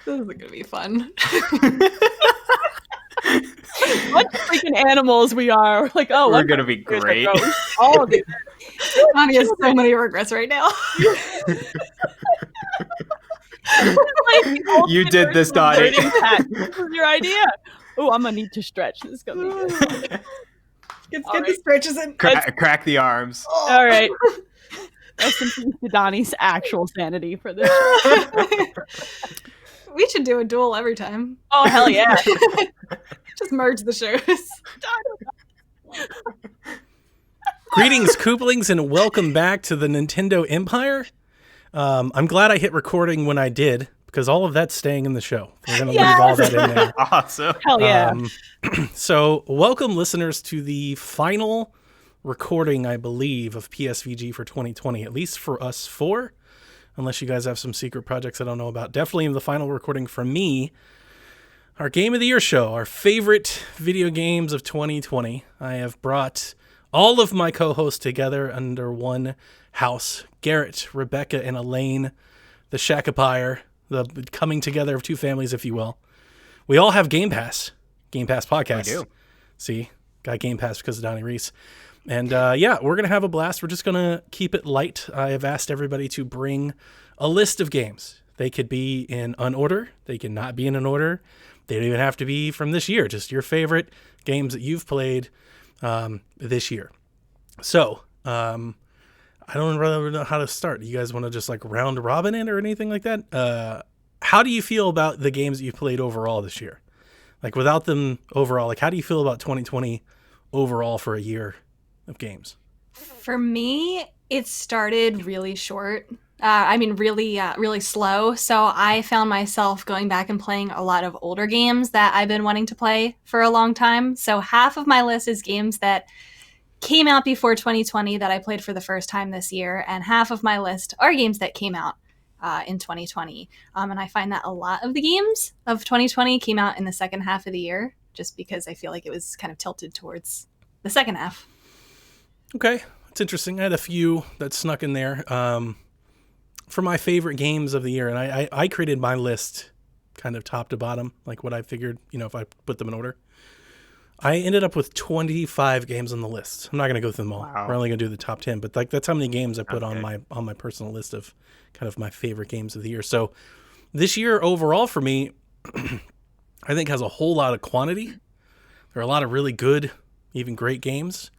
This is gonna be fun. What freaking animals we are. We're like, oh, we're gonna be great. Like, oh, all of these. Donnie has so many regrets right now. You did this, Donnie. This is your idea. Oh, I'm gonna need to stretch. This is gonna be good. Get the stretches in. Crack the arms. All right. Rest in peace to Donnie's actual sanity for this. We should do a duel every time. Oh, hell yeah. Just merge the shows. Greetings, Kooplings, and welcome back to the Nintendo Empire. I'm glad I hit recording when I did, because all of that's staying in the show. We're going to leave all that in there. Awesome. Hell yeah. So, welcome, listeners, to the final recording, I believe, of PSVG for 2020, at least for us four, unless you guys have some secret projects I don't know about. Definitely the final recording from me. Our Game of the Year show, our favorite video games of 2020. I have brought all of my co-hosts together under one house. Garrett, Rebecca, and Elaine, the Shackapire, the coming together of two families, if you will. We all have Game Pass podcast. We do. See, got Game Pass because of Donnie Reese. And yeah, we're going to have a blast. We're just going to keep it light. I have asked everybody to bring a list of games. They could be in an order. They can not be in an order. They don't even have to be from this year. Just your favorite games that you've played this year. So, I don't really know how to start. Do you guys want to just like round robin it or anything like that? How do you feel about the games that you played overall this year? Like without them overall, like how do you feel about 2020 overall for a year of games? For me, it started really short. Really slow. So I found myself going back and playing a lot of older games that I've been wanting to play for a long time. So half of my list is games that came out before 2020 that I played for the first time this year. And half of my list are games that came out in 2020. And I find that a lot of the games of 2020 came out in the second half of the year, just because I feel like it was kind of tilted towards the second half. Okay, that's interesting. I had a few that snuck in there. For my favorite games of the year, and I created my list kind of top to bottom, like what I figured, if I put them in order. I ended up with 25 games on the list. I'm not going to go through them all. Wow. We're only going to do the top 10, but like that's how many games I put on my personal list of kind of my favorite games of the year. So this year overall for me, I think has a whole lot of quantity. There are a lot of really good, even great games,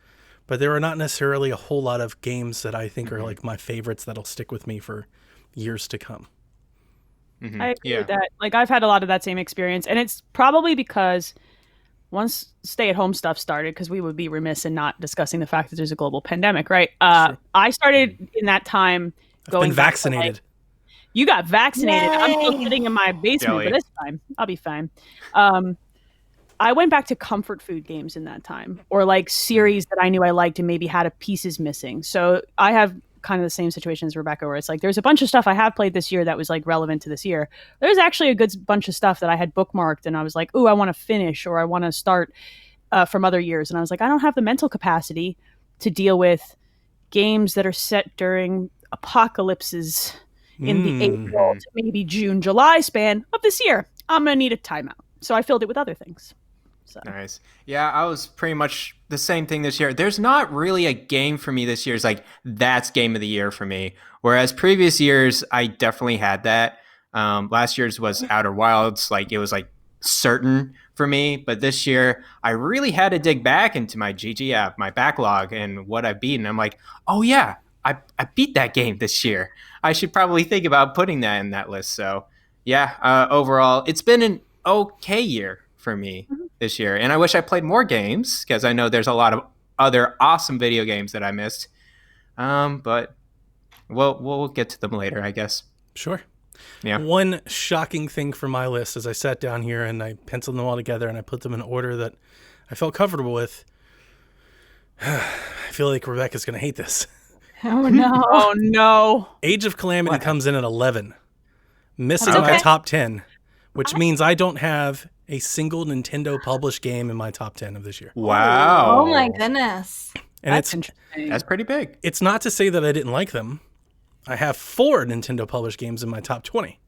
but there are not necessarily a whole lot of games that I think are like my favorites that'll stick with me for years to come. Mm-hmm. I agree with that. Like I've had a lot of that same experience, and it's probably because once stay-at-home stuff started, because we would be remiss in not discussing the fact that there's a global pandemic, right? Sure. I started in that time going been vaccinated. You got vaccinated. Yay. I'm still sitting in my basement, but it's fine. I'll be fine. I went back to comfort food games in that time, or like series that I knew I liked and maybe had a pieces missing. So I have kind of the same situation as Rebecca, where it's like there's a bunch of stuff I have played this year that was like relevant to this year. There's actually a good bunch of stuff that I had bookmarked and I was like, ooh, I want to finish or I want to start from other years. And I was like, I don't have the mental capacity to deal with games that are set during apocalypses in the April to maybe June, July span of this year. I'm going to need a timeout. So I filled it with other things. So. Nice. Yeah, I was pretty much the same thing this year. There's not really a game for me this year. It's like, that's game of the year for me. Whereas previous years, I definitely had that. Last year's was Outer Wilds. Like, it was like certain for me. But this year, I really had to dig back into my GG app, my backlog, and what I've beaten. I'm like, oh yeah, I beat that game this year. I should probably think about putting that in that list. So yeah, overall, it's been an okay year for me this year. And I wish I played more games because I know there's a lot of other awesome video games that I missed. But we'll get to them later, I guess. Sure. Yeah. One shocking thing from my list as I sat down here and I penciled them all together and I put them in order that I felt comfortable with. I feel like Rebecca's going to hate this. Oh, no. Oh, no. Age of Calamity comes in at 11, missing my top 10, which means I don't have a single Nintendo published game in my top 10 of this year. Wow. Oh my goodness. And That's interesting. That's pretty big. it's not to say that I didn't like them. I have 4 Nintendo published games in my top 20.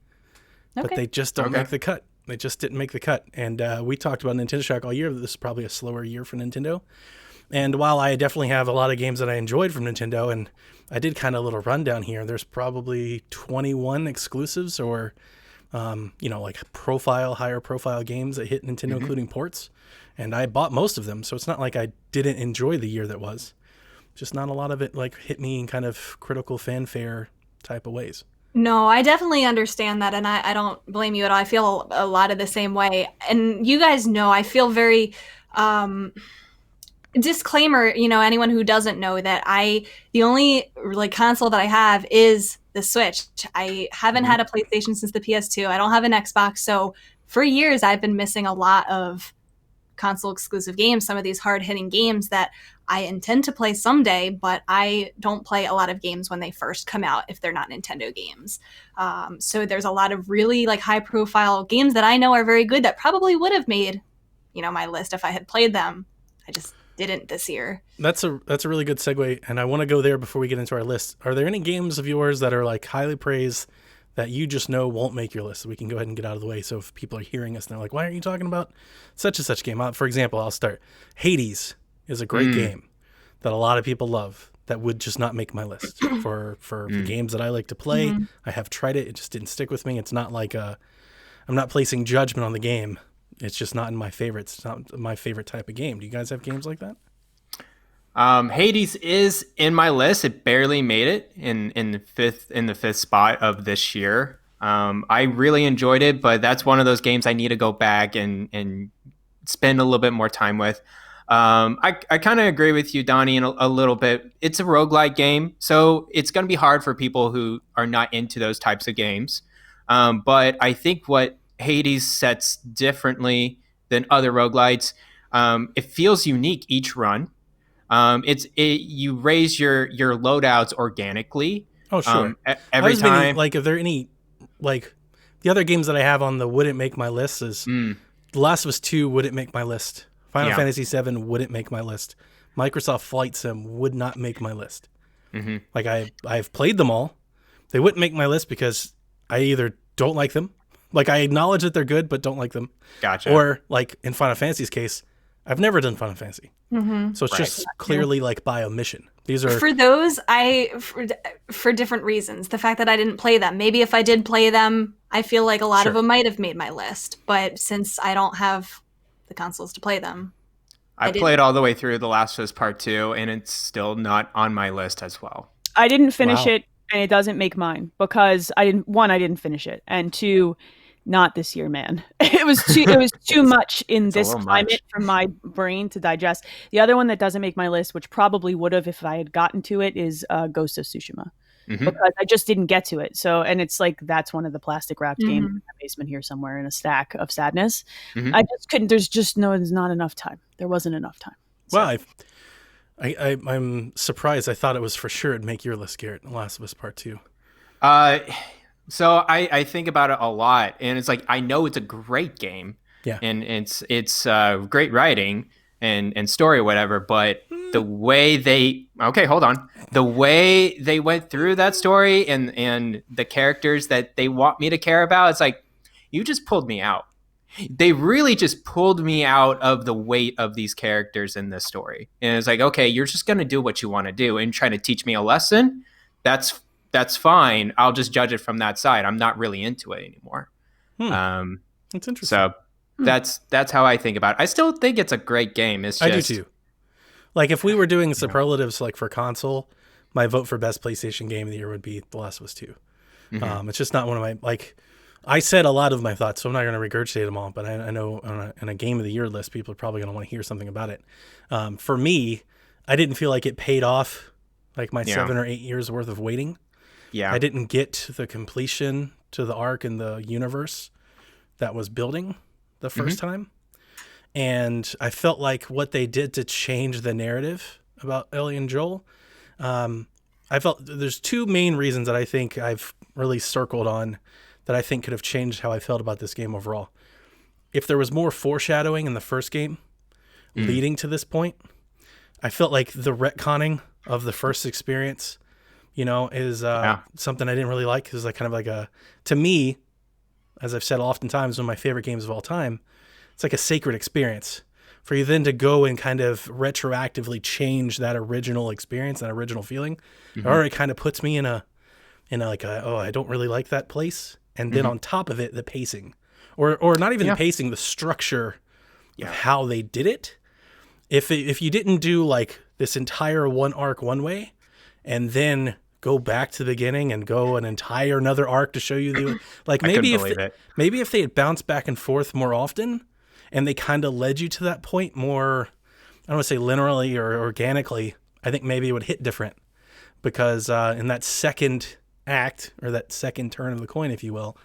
but they just don't make the cut. They just didn't make the cut. And we talked about Nintendo Shack all year. This is probably a slower year for Nintendo. And while I definitely have a lot of games that I enjoyed from Nintendo, and I did kind of a little rundown here, there's probably 21 exclusives or, like higher profile games that hit Nintendo, including ports. And I bought most of them. So it's not like I didn't enjoy the year that was. Just not a lot of it like hit me in kind of critical fanfare type of ways. No, I definitely understand that, and I don't blame you at all. I feel a lot of the same way. And you guys know I feel very disclaimer, anyone who doesn't know that the only like console that I have is the Switch. I haven't had a PlayStation since the PS2. I don't have an Xbox. So for years I've been missing a lot of console exclusive games, some of these hard hitting games that I intend to play someday, but I don't play a lot of games when they first come out if they're not Nintendo games. So there's a lot of really like high profile games that I know are very good that probably would have made, my list if I had played them. I just didn't this year. That's a really good segue, and I want to go there before we get into our list. Are there any games of yours that are like highly praised that you just know won't make your list? So we can go ahead and get out of the way. So if people are hearing us and they're like, why aren't you talking about such and such game? For example, I'll start. Hades is a great game that a lot of people love that would just not make my list for the games that I like to play. I have tried it. It just didn't stick with me. It's not like I'm not placing judgment on the game. It's just not in my favorites. It's not my favorite type of game. Do you guys have games like that? Hades is in my list. It barely made it in the fifth spot of this year. I really enjoyed it, but that's one of those games I need to go back and spend a little bit more time with. I kind of agree with you, Donnie, in a little bit. It's a roguelike game, so it's going to be hard for people who are not into those types of games. But I think what Hades sets differently than other roguelites, it feels unique each run. You raise your loadouts organically. Oh, sure. Every time. Meaning, like, are there any, like, the other games that I have on the wouldn't make my list is The Last of Us 2 wouldn't make my list. Final Fantasy 7 wouldn't make my list. Microsoft Flight Sim would not make my list. Like, I've played them all. They wouldn't make my list because I either don't like them, like I acknowledge that they're good but don't like them. Gotcha. Or like in Final Fantasy's case, I've never done Final Fantasy. So it's just clearly like by omission. These are for those for different reasons. The fact that I didn't play them. Maybe if I did play them, I feel like a lot of them might have made my list. But since I don't have the consoles to play them, I played all the way through The Last of Us Part 2, and it's still not on my list as well. I didn't finish it, and it doesn't make mine because I didn't finish it, and two, not this year, man. It was too much in this climate for my brain to digest. The other one that doesn't make my list, which probably would have if I had gotten to it, is Ghost of Tsushima. Because I just didn't get to it. So, and it's like, that's one of the plastic wrapped games in the basement here somewhere in a stack of sadness. I just couldn't, there's not enough time. There wasn't enough time. So. Well, I'm surprised. I thought it was for sure it'd make your list, Garrett. The Last of Us Part 2. So I think about it a lot, and it's like, I know it's a great game, and it's great writing and story or whatever, but the way the way they went through that story and the characters that they want me to care about, it's like, you just pulled me out. They really just pulled me out of the weight of these characters in this story. And it's like, okay, you're just going to do what you want to do and try to teach me a lesson. That's fine. I'll just judge it from that side. I'm not really into it anymore. That's interesting. So that's how I think about it. I still think it's a great game. It's just, I do too. Like, if we were doing superlatives like for console, my vote for best PlayStation game of the year would be The Last of Us 2. It's just not one of my, like, I said a lot of my thoughts, so I'm not going to regurgitate them all, but I know on a game of the year list, people are probably going to want to hear something about it. For me, I didn't feel like it paid off like my 7 or 8 years worth of waiting. I didn't get the completion to the arc and the universe that was building the first time. And I felt like what they did to change the narrative about Ellie and Joel, I felt there's two main reasons that I think I've really circled on that I think could have changed how I felt about this game overall. If there was more foreshadowing in the first game leading to this point, I felt like the retconning of the first experience, is something I didn't really like. It was like kind of like to me, as I've said oftentimes, one of my favorite games of all time. It's like a sacred experience for you then to go and kind of retroactively change that original experience, that original feeling. It already kind of puts me in a oh, I don't really like that place. And then on top of it, the pacing, or not even the pacing, the structure of how they did it. If you didn't do like this entire one arc one way and then go back to the beginning and go an entire another arc to show you the, like maybe if they had bounced back and forth more often and they kind of led you to that point more, I don't want to say linearly or organically, I think maybe it would hit different, because in that second act, or that second turn of the coin, if you will,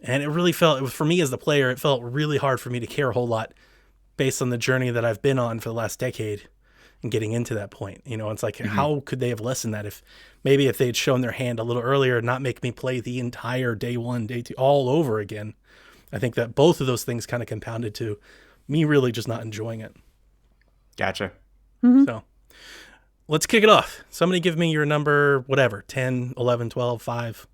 and it really felt, it was, for me as the player, it felt really hard for me to care a whole lot based on the journey that I've been on for the last decade and getting into that point. You know, it's like, how could they have lessened that if they'd shown their hand a little earlier and not make me play the entire day one, day two all over again. I think that both of those things kind of compounded to me really just not enjoying it. Gotcha. So let's kick it off. Somebody give me your number, whatever, 10, 11, 12, 5.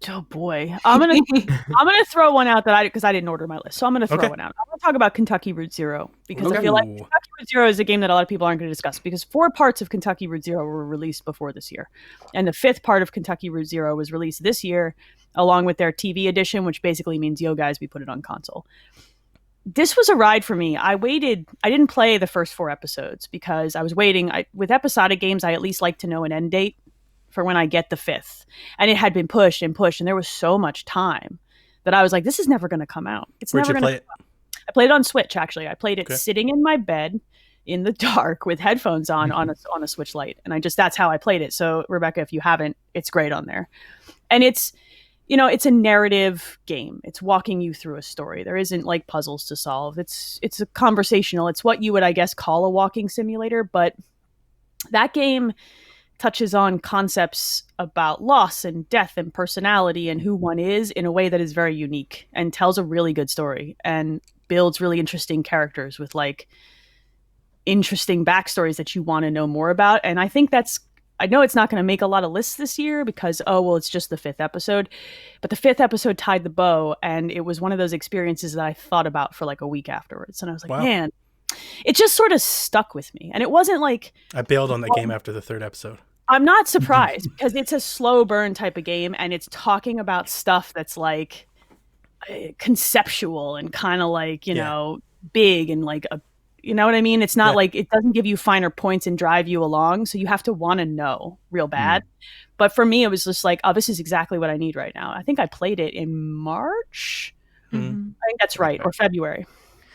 Oh boy, I'm gonna throw one out because I didn't order my list, so I'm gonna throw one out. I'm gonna talk about Kentucky Route Zero, because I feel like Kentucky Route Zero is a game that a lot of people aren't going to discuss, because 4 parts of Kentucky Route Zero were released before this year, and the 5th part of Kentucky Route Zero was released this year, along with their TV edition, which basically means, yo guys, we put it on console. This was a ride for me. I didn't play the first 4 episodes because I was waiting. With episodic games, I at least like to know an end date for when I get the 5th. And it had been pushed and pushed, and there was so much time that I was like, this is never going to come out. It's Where'd never you going to play it? I played it on Switch, actually. I played it sitting in my bed in the dark with headphones on a Switch Lite. And that's how I played it. So Rebecca, if you haven't, it's great on there. And it's a narrative game. It's walking you through a story. There isn't like puzzles to solve. It's a conversational. It's what you would, I guess, call a walking simulator. But that game touches on concepts about loss and death and personality and who one is in a way that is very unique, and tells a really good story and builds really interesting characters with like interesting backstories that you want to know more about. And I think I know it's not going to make a lot of lists this year because, it's just the 5th episode. But the 5th episode tied the bow, and it was one of those experiences that I thought about for like a week afterwards. And I was like, man, it just sort of stuck with me. And it wasn't like... I bailed on that game after the 3rd episode. I'm not surprised because it's a slow burn type of game, and it's talking about stuff that's like conceptual and kind of like, you know, big and like a... You know what I mean? It's not like, it doesn't give you finer points and drive you along. So you have to want to know real bad. But for me, it was just like, oh, this is exactly what I need right now. I think I played it in March. I think that's right. Or February.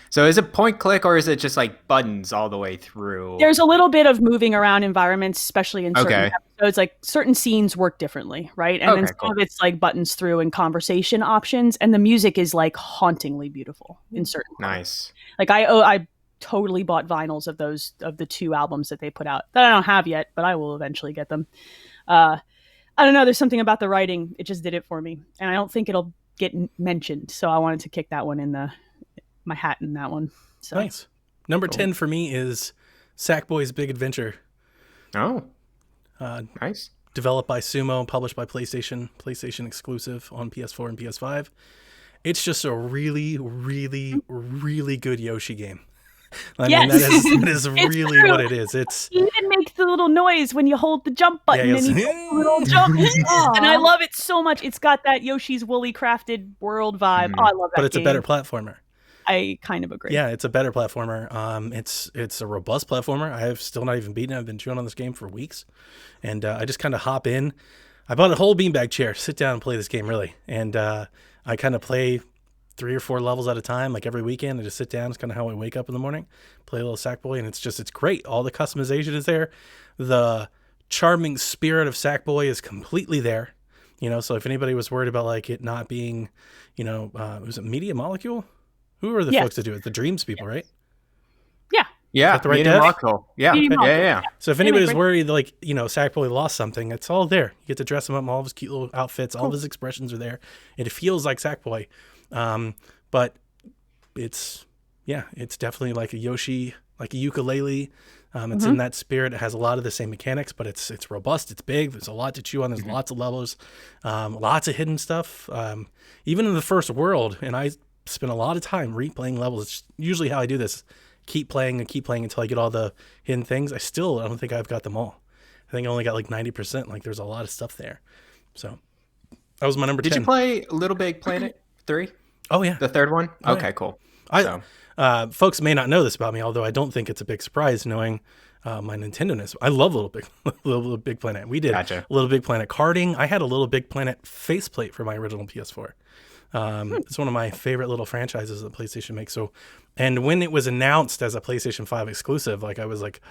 So is it point click, or is it just like buttons all the way through? There's a little bit of moving around environments, especially in certain episodes. Like certain scenes work differently, right? And then some of it's like buttons through and conversation options. And the music is like hauntingly beautiful in certain parts. Nice. Like I totally bought vinyls of the 2 albums that they put out that I don't have yet, but I will eventually get them. I don't know. There's something about the writing. It just did it for me. And I don't think it'll get mentioned. So I wanted to kick that one in my hat in that one. So. Nice. Number 10 for me is Sackboy's Big Adventure. Oh, nice. Developed by Sumo, published by PlayStation exclusive on PS4 and PS5. It's just a really, really, really good Yoshi game. I mean, that is really what it is. He even makes the little noise when you hold the jump button and he makes a little jump. And I love it so much. It's got that Yoshi's Woolly Crafted World vibe. Oh, I love that But it's a better platformer. I kind of agree. Yeah, it's a better platformer. It's a robust platformer. I have still not even beaten it. I've been chewing on this game for weeks. And I just kind of hop in. I bought a whole beanbag chair, sit down and play this game, really. And I kind of play 3 or 4 levels at a time, like every weekend. I just sit down. It's kind of how I wake up in the morning, play a little Sackboy, and it's great. All the customization is there. The charming spirit of Sackboy is completely there. You know, so if anybody was worried about like it not being, you know, was it Media Molecule? Who are the folks that do it? The Dreams people, right? Yeah. Yeah. The right Media Molecule. Yeah. Yeah. So if anybody's worried, like, you know, Sackboy lost something, it's all there. You get to dress him up in all of his cute little outfits. All of his expressions are there. It feels like Sackboy. But it's definitely like a Yoshi like a ukulele. It's in that spirit. It has a lot of the same mechanics, but it's robust. It's big. There's a lot to chew on. There's lots of levels, lots of hidden stuff. Even in the first world, and I spent a lot of time replaying levels. It's usually how I do this. Keep playing until I get all the hidden things. I don't think I've got them all. I think I only got like 90%. Like there's a lot of stuff there. So that was my number 10. Did you play Little Big Planet 3? Oh yeah. The third one? Oh, okay, yeah. cool. Folks may not know this about me, although I don't think it's a big surprise knowing my Nintendo-ness. I love Little Big Planet. We did Little Big Planet karting. I had a Little Big Planet faceplate for my original PS4. It's one of my favorite little franchises that PlayStation makes. So, and when it was announced as a PlayStation 5 exclusive, like I was like,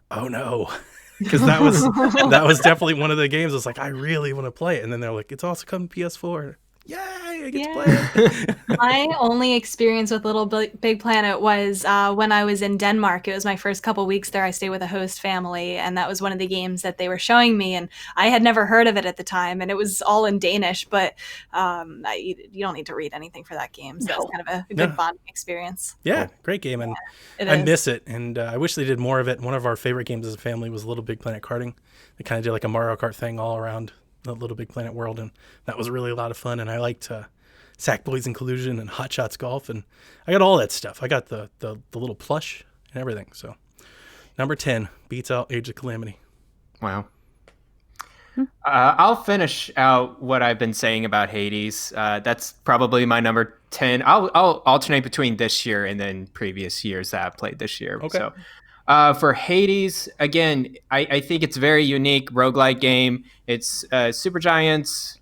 oh no. Because that was definitely one of the games. I was like, I really want to play it. And then they're like, it's also coming PS4. Yay, I get to play it. My only experience with Little Big Planet was when I was in Denmark. It was my first couple weeks there. I stayed with a host family, and that was one of the games that they were showing me, and I had never heard of it at the time, and it was all in Danish, but you don't need to read anything for that game, so it's kind of a good bonding experience. Yeah, great game, and I miss it, and I wish they did more of it. One of our favorite games as a family was Little Big Planet karting. They kind of did like a Mario Kart thing all around the Little Big Planet world, and that was really a lot of fun. And I liked Sackboys and Collusion and Hot Shots Golf, and I got all that stuff. I got the little plush and everything. So number 10 beats out Age of Calamity. Wow. I'll finish out what I've been saying about Hades. That's probably my number 10. I'll alternate between this year and then previous years that I've played this year. Okay. So for Hades, again, I think it's a very unique roguelike game. It's Supergiant's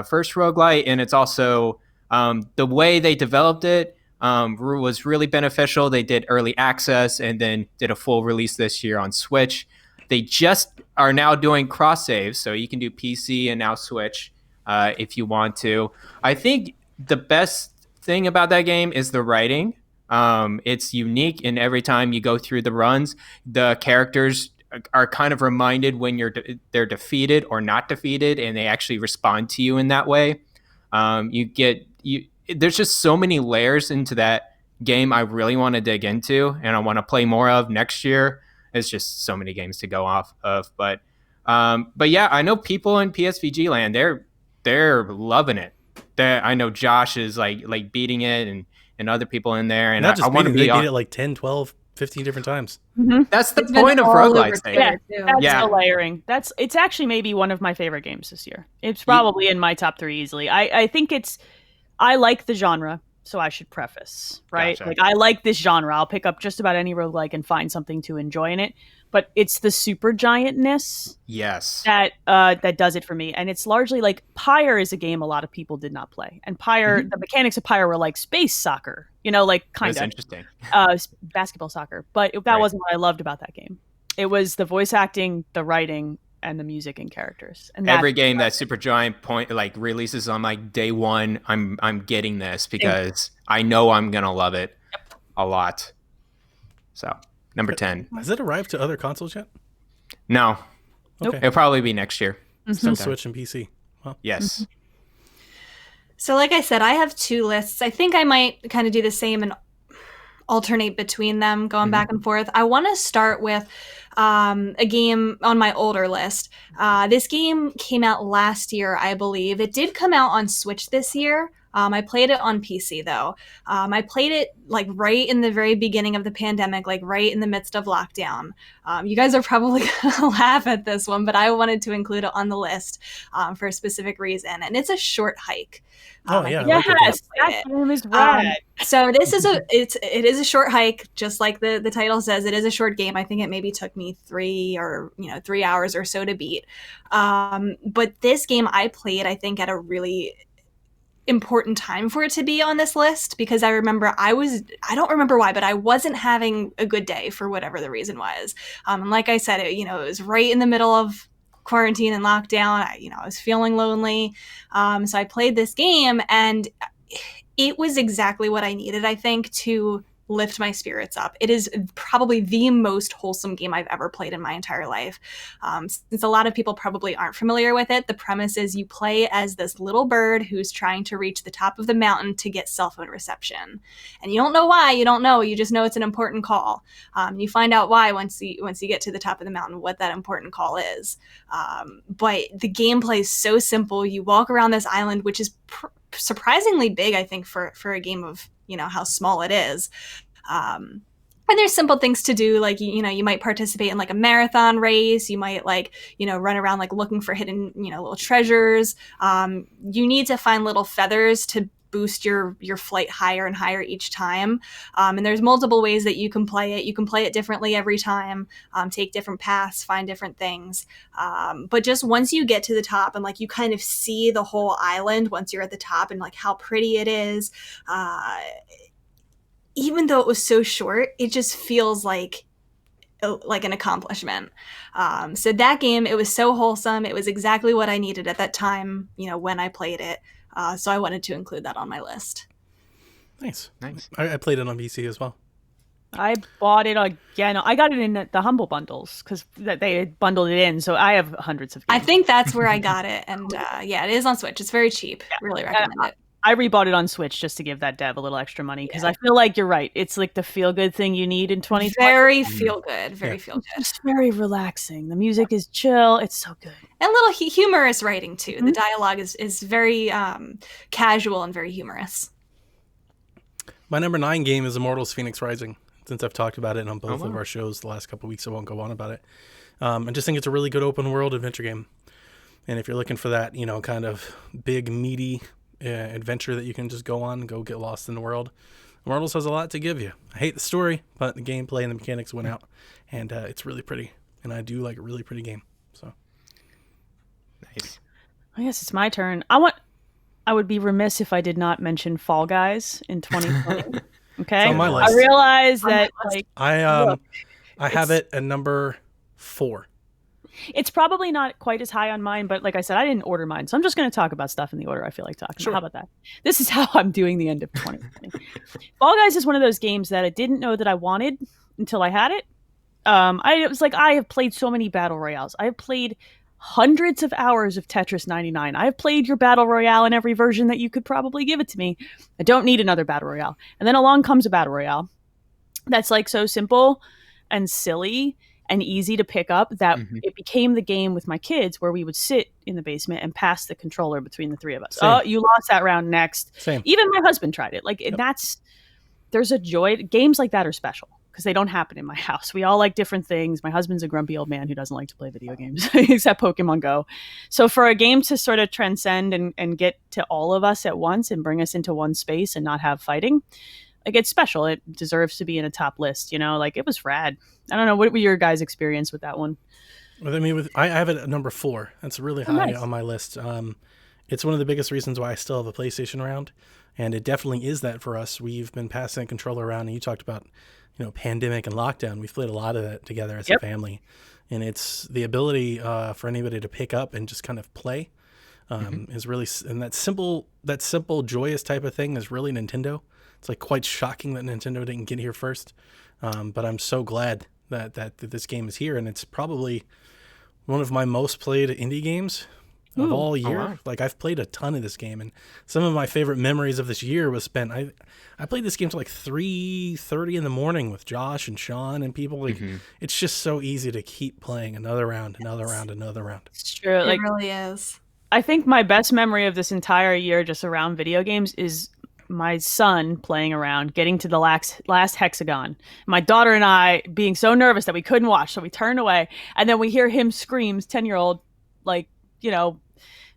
first roguelike, and it's also the way they developed it was really beneficial. They did early access and then did a full release this year on Switch. They just are now doing cross saves, so you can do PC and now Switch if you want to. I think the best thing about that game is the writing. It's unique, and every time you go through the runs, the characters are kind of reminded when they're defeated or not defeated, and they actually respond to you in that way. There's just so many layers into that game I really want to dig into, and I want to play more of next year. It's just so many games to go off of, but yeah, I know people in PSVG land, they're loving it. I know Josh is like beating it, and other people in there, and I want to be beat it like 10, 12, 15 different times. Mm-hmm. That's the point of roguelikes. That's the layering. It's actually maybe one of my favorite games this year. It's probably in my top 3 easily. I think I like the genre, so I should preface, right? Gotcha. Like I like this genre. I'll pick up just about any roguelike and find something to enjoy in it. But it's the Supergiantness that does it for me. And it's largely like Pyre is a game a lot of people did not play. And Pyre, the mechanics of Pyre were like space soccer, like kind of. That's interesting. Basketball soccer. But that wasn't what I loved about that game. It was the voice acting, the writing, and the music and characters. And every game that Supergiant releases on like day one, I'm getting this because I know I'm gonna love it a lot. So number 10. Has it arrived to other consoles yet? No. Okay. It'll probably be next year. Still Switch and PC. Well, yes. So like I said, I have 2 lists. I think I might kind of do the same and alternate between them, going back and forth. I want to start with a game on my older list. This game came out last year, I believe. It did come out on Switch this year. I played it on PC though. I played it like right in the very beginning of the pandemic, like right in the midst of lockdown. You guys are probably gonna laugh at this one, but I wanted to include it on the list for a specific reason, and it's a short hike. Oh yeah, yes, that game is rad. So this is it is a short hike, just like the title says. It is a short game. I think it maybe took me 3 hours or so to beat. But this game I played, I think, at a really important time for it to be on this list, because I remember I don't remember why, but I wasn't having a good day for whatever the reason was. And like I said, it was right in the middle of quarantine and lockdown. I was feeling lonely. So I played this game, and it was exactly what I needed, I think, to lift my spirits up. It is probably the most wholesome game I've ever played in my entire life. Since a lot of people probably aren't familiar with it, the premise is you play as this little bird who's trying to reach the top of the mountain to get cell phone reception. And you don't know why, you don't know, you just know it's an important call. You find out why once you get to the top of the mountain, what that important call is. But the gameplay is so simple. You walk around this island, which is surprisingly big, I think, for a game of, how small it is. And there's simple things to do, like, you might participate in like a marathon race. You might run around like looking for hidden, little treasures. You need to find little feathers to boost your flight higher and higher each time. And there's multiple ways that you can play it. You can play it differently every time, take different paths, find different things. But just once you get to the top and like you kind of see the whole island once you're at the top and like how pretty it is, even though it was so short, it just feels like an accomplishment. So that game, it was so wholesome. It was exactly what I needed at that time, when I played it. So I wanted to include that on my list. Nice. I played it on PC as well. I bought it again. I got it in the Humble Bundles because they bundled it in. So I have hundreds of games. I think that's where I got it. And it is on Switch. It's very cheap. Yeah. Really recommend it. I rebought it on Switch just to give that dev a little extra money because I feel like you're right. It's like the feel-good thing you need in 2020. Very feel-good. Very feel-good. It's very relaxing. The music is chill. It's so good. And a little humorous writing, too. Mm-hmm. The dialogue is very casual and very humorous. My number 9 game is Immortals Phoenix Rising. Since I've talked about it on both of our shows the last couple of weeks, I won't go on about it. I just think it's a really good open-world adventure game. And if you're looking for that, kind of big, meaty adventure that you can just go on and go get lost in the world, Immortals has a lot to give you. I hate the story, but the gameplay and the mechanics went out, and it's really pretty. And I do like a really pretty game. So nice. I guess it's my turn. I would be remiss if I did not mention Fall Guys in 2020. Okay, it's on my list. I realize that I have it at number 4. It's probably not quite as high on mine, but like I said, I didn't order mine. So I'm just going to talk about stuff in the order I feel like talking about. How about that? This is how I'm doing the end of 2020. Fall Guys is one of those games that I didn't know that I wanted until I had it. I was like, I have played so many battle royales. I have played hundreds of hours of Tetris 99. I have played your battle royale in every version that you could probably give it to me. I don't need another battle royale. And then along comes a battle royale that's like so simple and silly and easy to pick up that it became the game with my kids where we would sit in the basement and pass the controller between the three of us. Same. Oh, you lost that round, next. Same. Even my husband tried it. Like there's a joy. Games like that are special because they don't happen in my house. We all like different things. My husband's a grumpy old man who doesn't like to play video games except Pokemon Go. So for a game to sort of transcend and get to all of us at once and bring us into one space and not have fighting, like, it's special. It deserves to be in a top list, like it was rad. I don't know. What were your guys' experience with that one? Well, I mean, I have it at number 4. That's really high on my list. It's one of the biggest reasons why I still have a PlayStation around. And it definitely is that for us. We've been passing the controller around, and you talked about, pandemic and lockdown. We've played a lot of that together as a family. And it's the ability for anybody to pick up and just kind of play is really, and that simple, joyous type of thing is really Nintendo. It's like quite shocking that Nintendo didn't get here first. But I'm so glad that this game is here, and it's probably one of my most played indie games of all year. Oh, wow. Like, I've played a ton of this game, and some of my favorite memories of this year was spent. I played this game till like 3:30 in the morning with Josh and Sean and people. Like, it's just so easy to keep playing another round. It's true. It really is. I think my best memory of this entire year just around video games is my son playing around, getting to the last hexagon. My daughter and I being so nervous that we couldn't watch, so we turned away. And then we hear him screams, 10-year-old,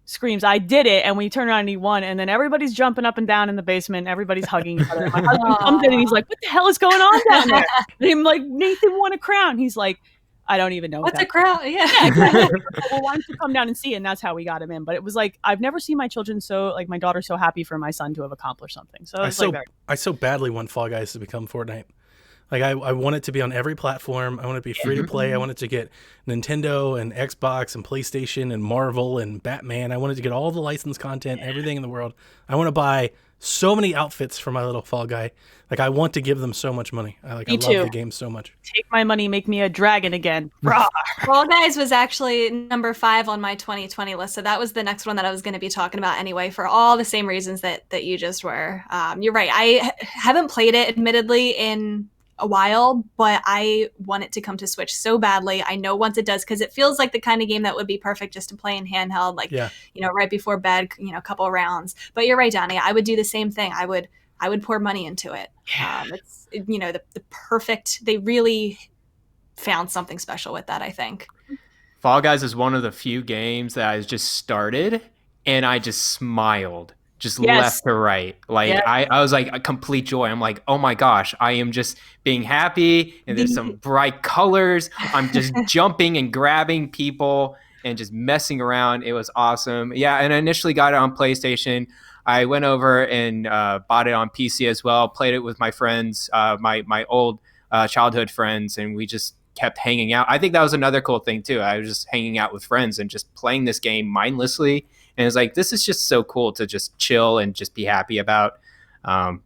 screams, "I did it!" And we turn around and he won. And then everybody's jumping up and down in the basement. Everybody's hugging each other. My husband comes in and he's like, "What the hell is going on down there?" And I'm like, "Nathan won a crown." He's like, "I don't even know what's a crown." Yeah, exactly. Well, why don't you come down and see? And that's how we got him in. But it was like, I've never seen my children my daughter so happy for my son to have accomplished something. So I so badly want Fall Guys to become Fortnite. Like I want it to be on every platform. I want it to be free to play. I want it to get Nintendo and Xbox and PlayStation and Marvel and Batman. I want it to get all the licensed content, everything in the world. I want to buy so many outfits for my little Fall Guy. Like I want to give them so much money. I love the game so much. Take my money, make me a dragon again. Fall Guys was actually number 5 on my 2020 list, so that was the next one that I was going to be talking about anyway, for all the same reasons that you just were. You're right. I haven't played it, admittedly, in a while, but I want it to come to Switch so badly. I know once it does, because it feels like the kind of game that would be perfect just to play in handheld, like right before bed, a couple rounds. But you're right, Donnie. I would do the same thing. I would pour money into it. It's the perfect. They really found something special with that, I think. Fall Guys is one of the few games that I just started and I just smiled. Just left to right. Like I was like a complete joy. I'm like, oh my gosh, I am just being happy. And there's some bright colors. I'm just jumping and grabbing people and just messing around. It was awesome. Yeah. And I initially got it on PlayStation. I went over and bought it on PC as well. Played it with my friends, my old childhood friends. And we just kept hanging out. I think that was another cool thing too. I was just hanging out with friends and just playing this game mindlessly. And it's like, this is just so cool to just chill and just be happy about. Fall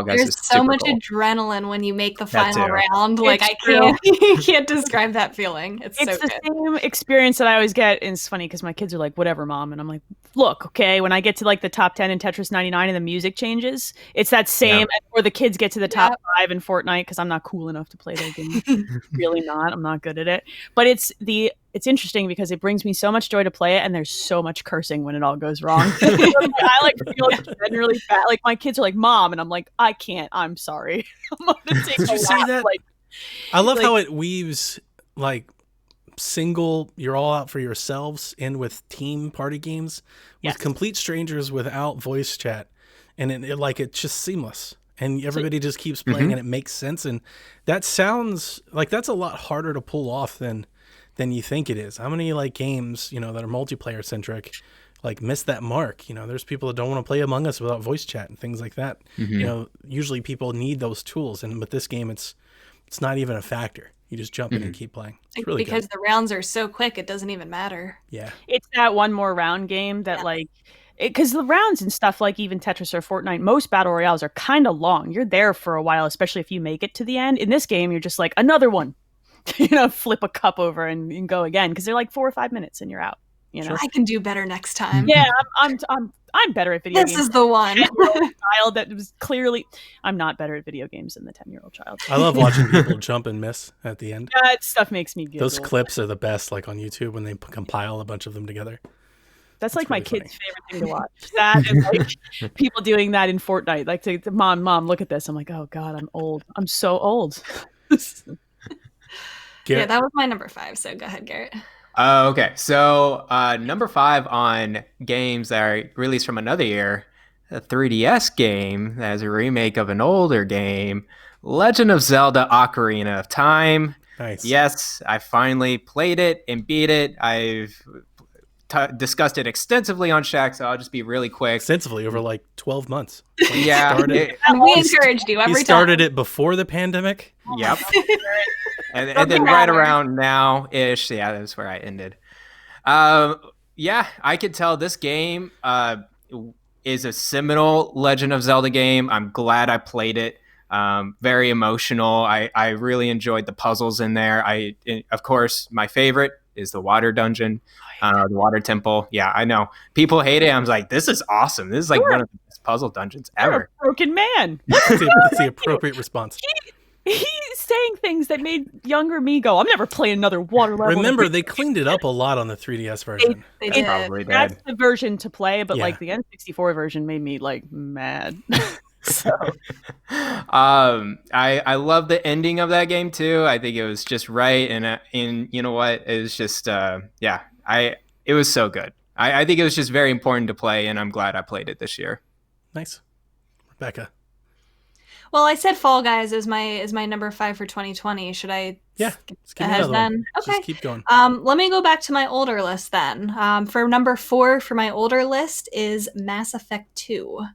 Guys There's is so super much cool. adrenaline when you make the final round. Like It's you can't describe that feeling. It's so the good. Same experience that I always get. And it's funny because my kids are like, whatever, mom. And I'm like, look, okay, when I get to like the top 10 in Tetris 99 and the music changes, it's that same, or the kids get to the top 5 in Fortnite, because I'm not cool enough to play that game. Really not. I'm not good at it. But it's interesting because it brings me so much joy to play it, and there's so much cursing when it all goes wrong. I like feel generally bad. Like my kids are like, mom, and I'm like, I can't. I'm sorry. I'm gonna take Did you see that? Like, I love how it weaves like single, you're all out for yourselves, in with team party games with complete strangers without voice chat, and it's just seamless. And everybody just keeps playing, and it makes sense. And that sounds like that's a lot harder to pull off than you think it is. How many like games, that are multiplayer centric, like miss that mark? There's people that don't want to play Among Us without voice chat and things like that. Usually people need those tools, and with this game, it's not even a factor. You just jump in and keep playing. It's really because good. the rounds are so quick, it doesn't even matter. Yeah, it's that one more round game that because the rounds and stuff like even Tetris or Fortnite, most battle royales are kind of long. You're there for a while, especially if you make it to the end. In this game, you're just like, another one. Flip a cup over and go again, because they're like 4 or 5 minutes and you're out. I can do better next time. Yeah, I'm better at video games. This is the one. Child that was clearly, I'm not better at video games than the 10-year-old child. I love watching people jump and miss at the end. That stuff makes me giggle. Those clips are the best, like on YouTube when they compile a bunch of them together. That's like really my kids' favorite thing to watch. That and like people doing that in Fortnite. Like, mom, look at this. I'm like, oh God, I'm old. I'm so old. Yeah, that was my number 5. So go ahead, Garrett. Okay, so number 5 on games that are released from another year, a 3DS game that is a remake of an older game, Legend of Zelda: Ocarina of Time. Nice. Yes, I finally played it and beat it. I've discussed it extensively on Shaq, so I'll just be really quick. Extensively over like 12 months. Yeah. We encouraged you every time. He started it before the pandemic. Yep. and then right around now-ish, that's where I ended. I could tell this game is a seminal Legend of Zelda game. I'm glad I played it. Very emotional. I really enjoyed the puzzles in there. Of course, my favorite is the water dungeon, the water temple. Yeah, I know. People hate it. I was like, this is awesome. This is like one of the best puzzle dungeons ever. You're a broken man. That's the appropriate response. He's saying things that made younger me go, I'm never playing another water level. Remember, they cleaned it up a lot on the 3DS version. They did. Probably did. That's the version to play, but like the N64 version made me like mad. So I love the ending of that game too. I think it was just right, and you know what? It was just it was so good. I think it was just very important to play, and I'm glad I played it this year. Nice. Rebecca. Well, I said Fall Guys is my number 5 for 2020. Should I skip ahead then? Okay. Just keep going. Let me go back to my older list then. For number 4 for my older list is Mass Effect 2.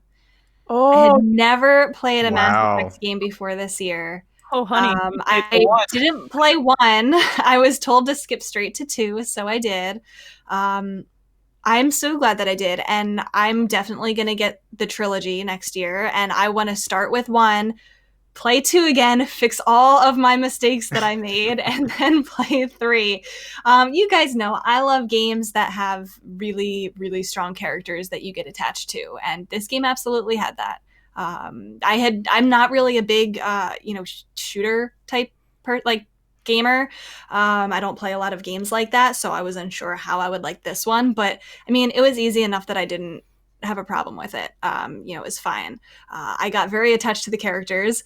I had never played a Mass Effect game before this year. Oh, honey, I didn't play 1. I was told to skip straight to 2, so I did. I'm so glad that I did, and I'm definitely going to get the trilogy next year, and I want to start with 1, play 2 again, fix all of my mistakes that I made, and then play 3. You guys know I love games that have really, really strong characters that you get attached to, and this game absolutely had that. I'm not really a big, shooter type gamer. I don't play a lot of games like that, so I was unsure how I would like this one. But I mean, it was easy enough that I didn't have a problem with it. It was fine. I got very attached to the characters.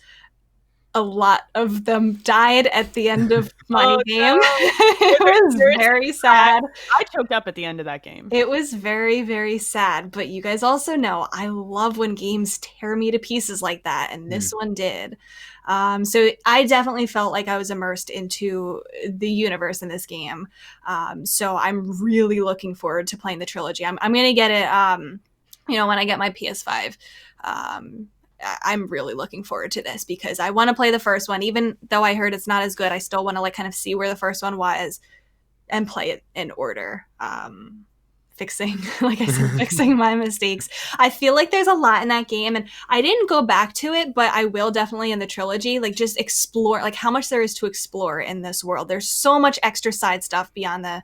A lot of them died at the end of my game. No. It was very sad. I choked up at the end of that game. It was very, very sad. But you guys also know I love when games tear me to pieces like that, and this one did. So I definitely felt like I was immersed into the universe in this game. So I'm really looking forward to playing the trilogy. I'm going to get it, when I get my PS5. I'm really looking forward to this because I want to play the first one. Even though I heard it's not as good, I still want to kind of see where the first one was and play it in order. Fixing my mistakes. I feel like there's a lot in that game, and I didn't go back to it, but I will definitely in the trilogy, just explore how much there is to explore in this world. There's so much extra side stuff beyond the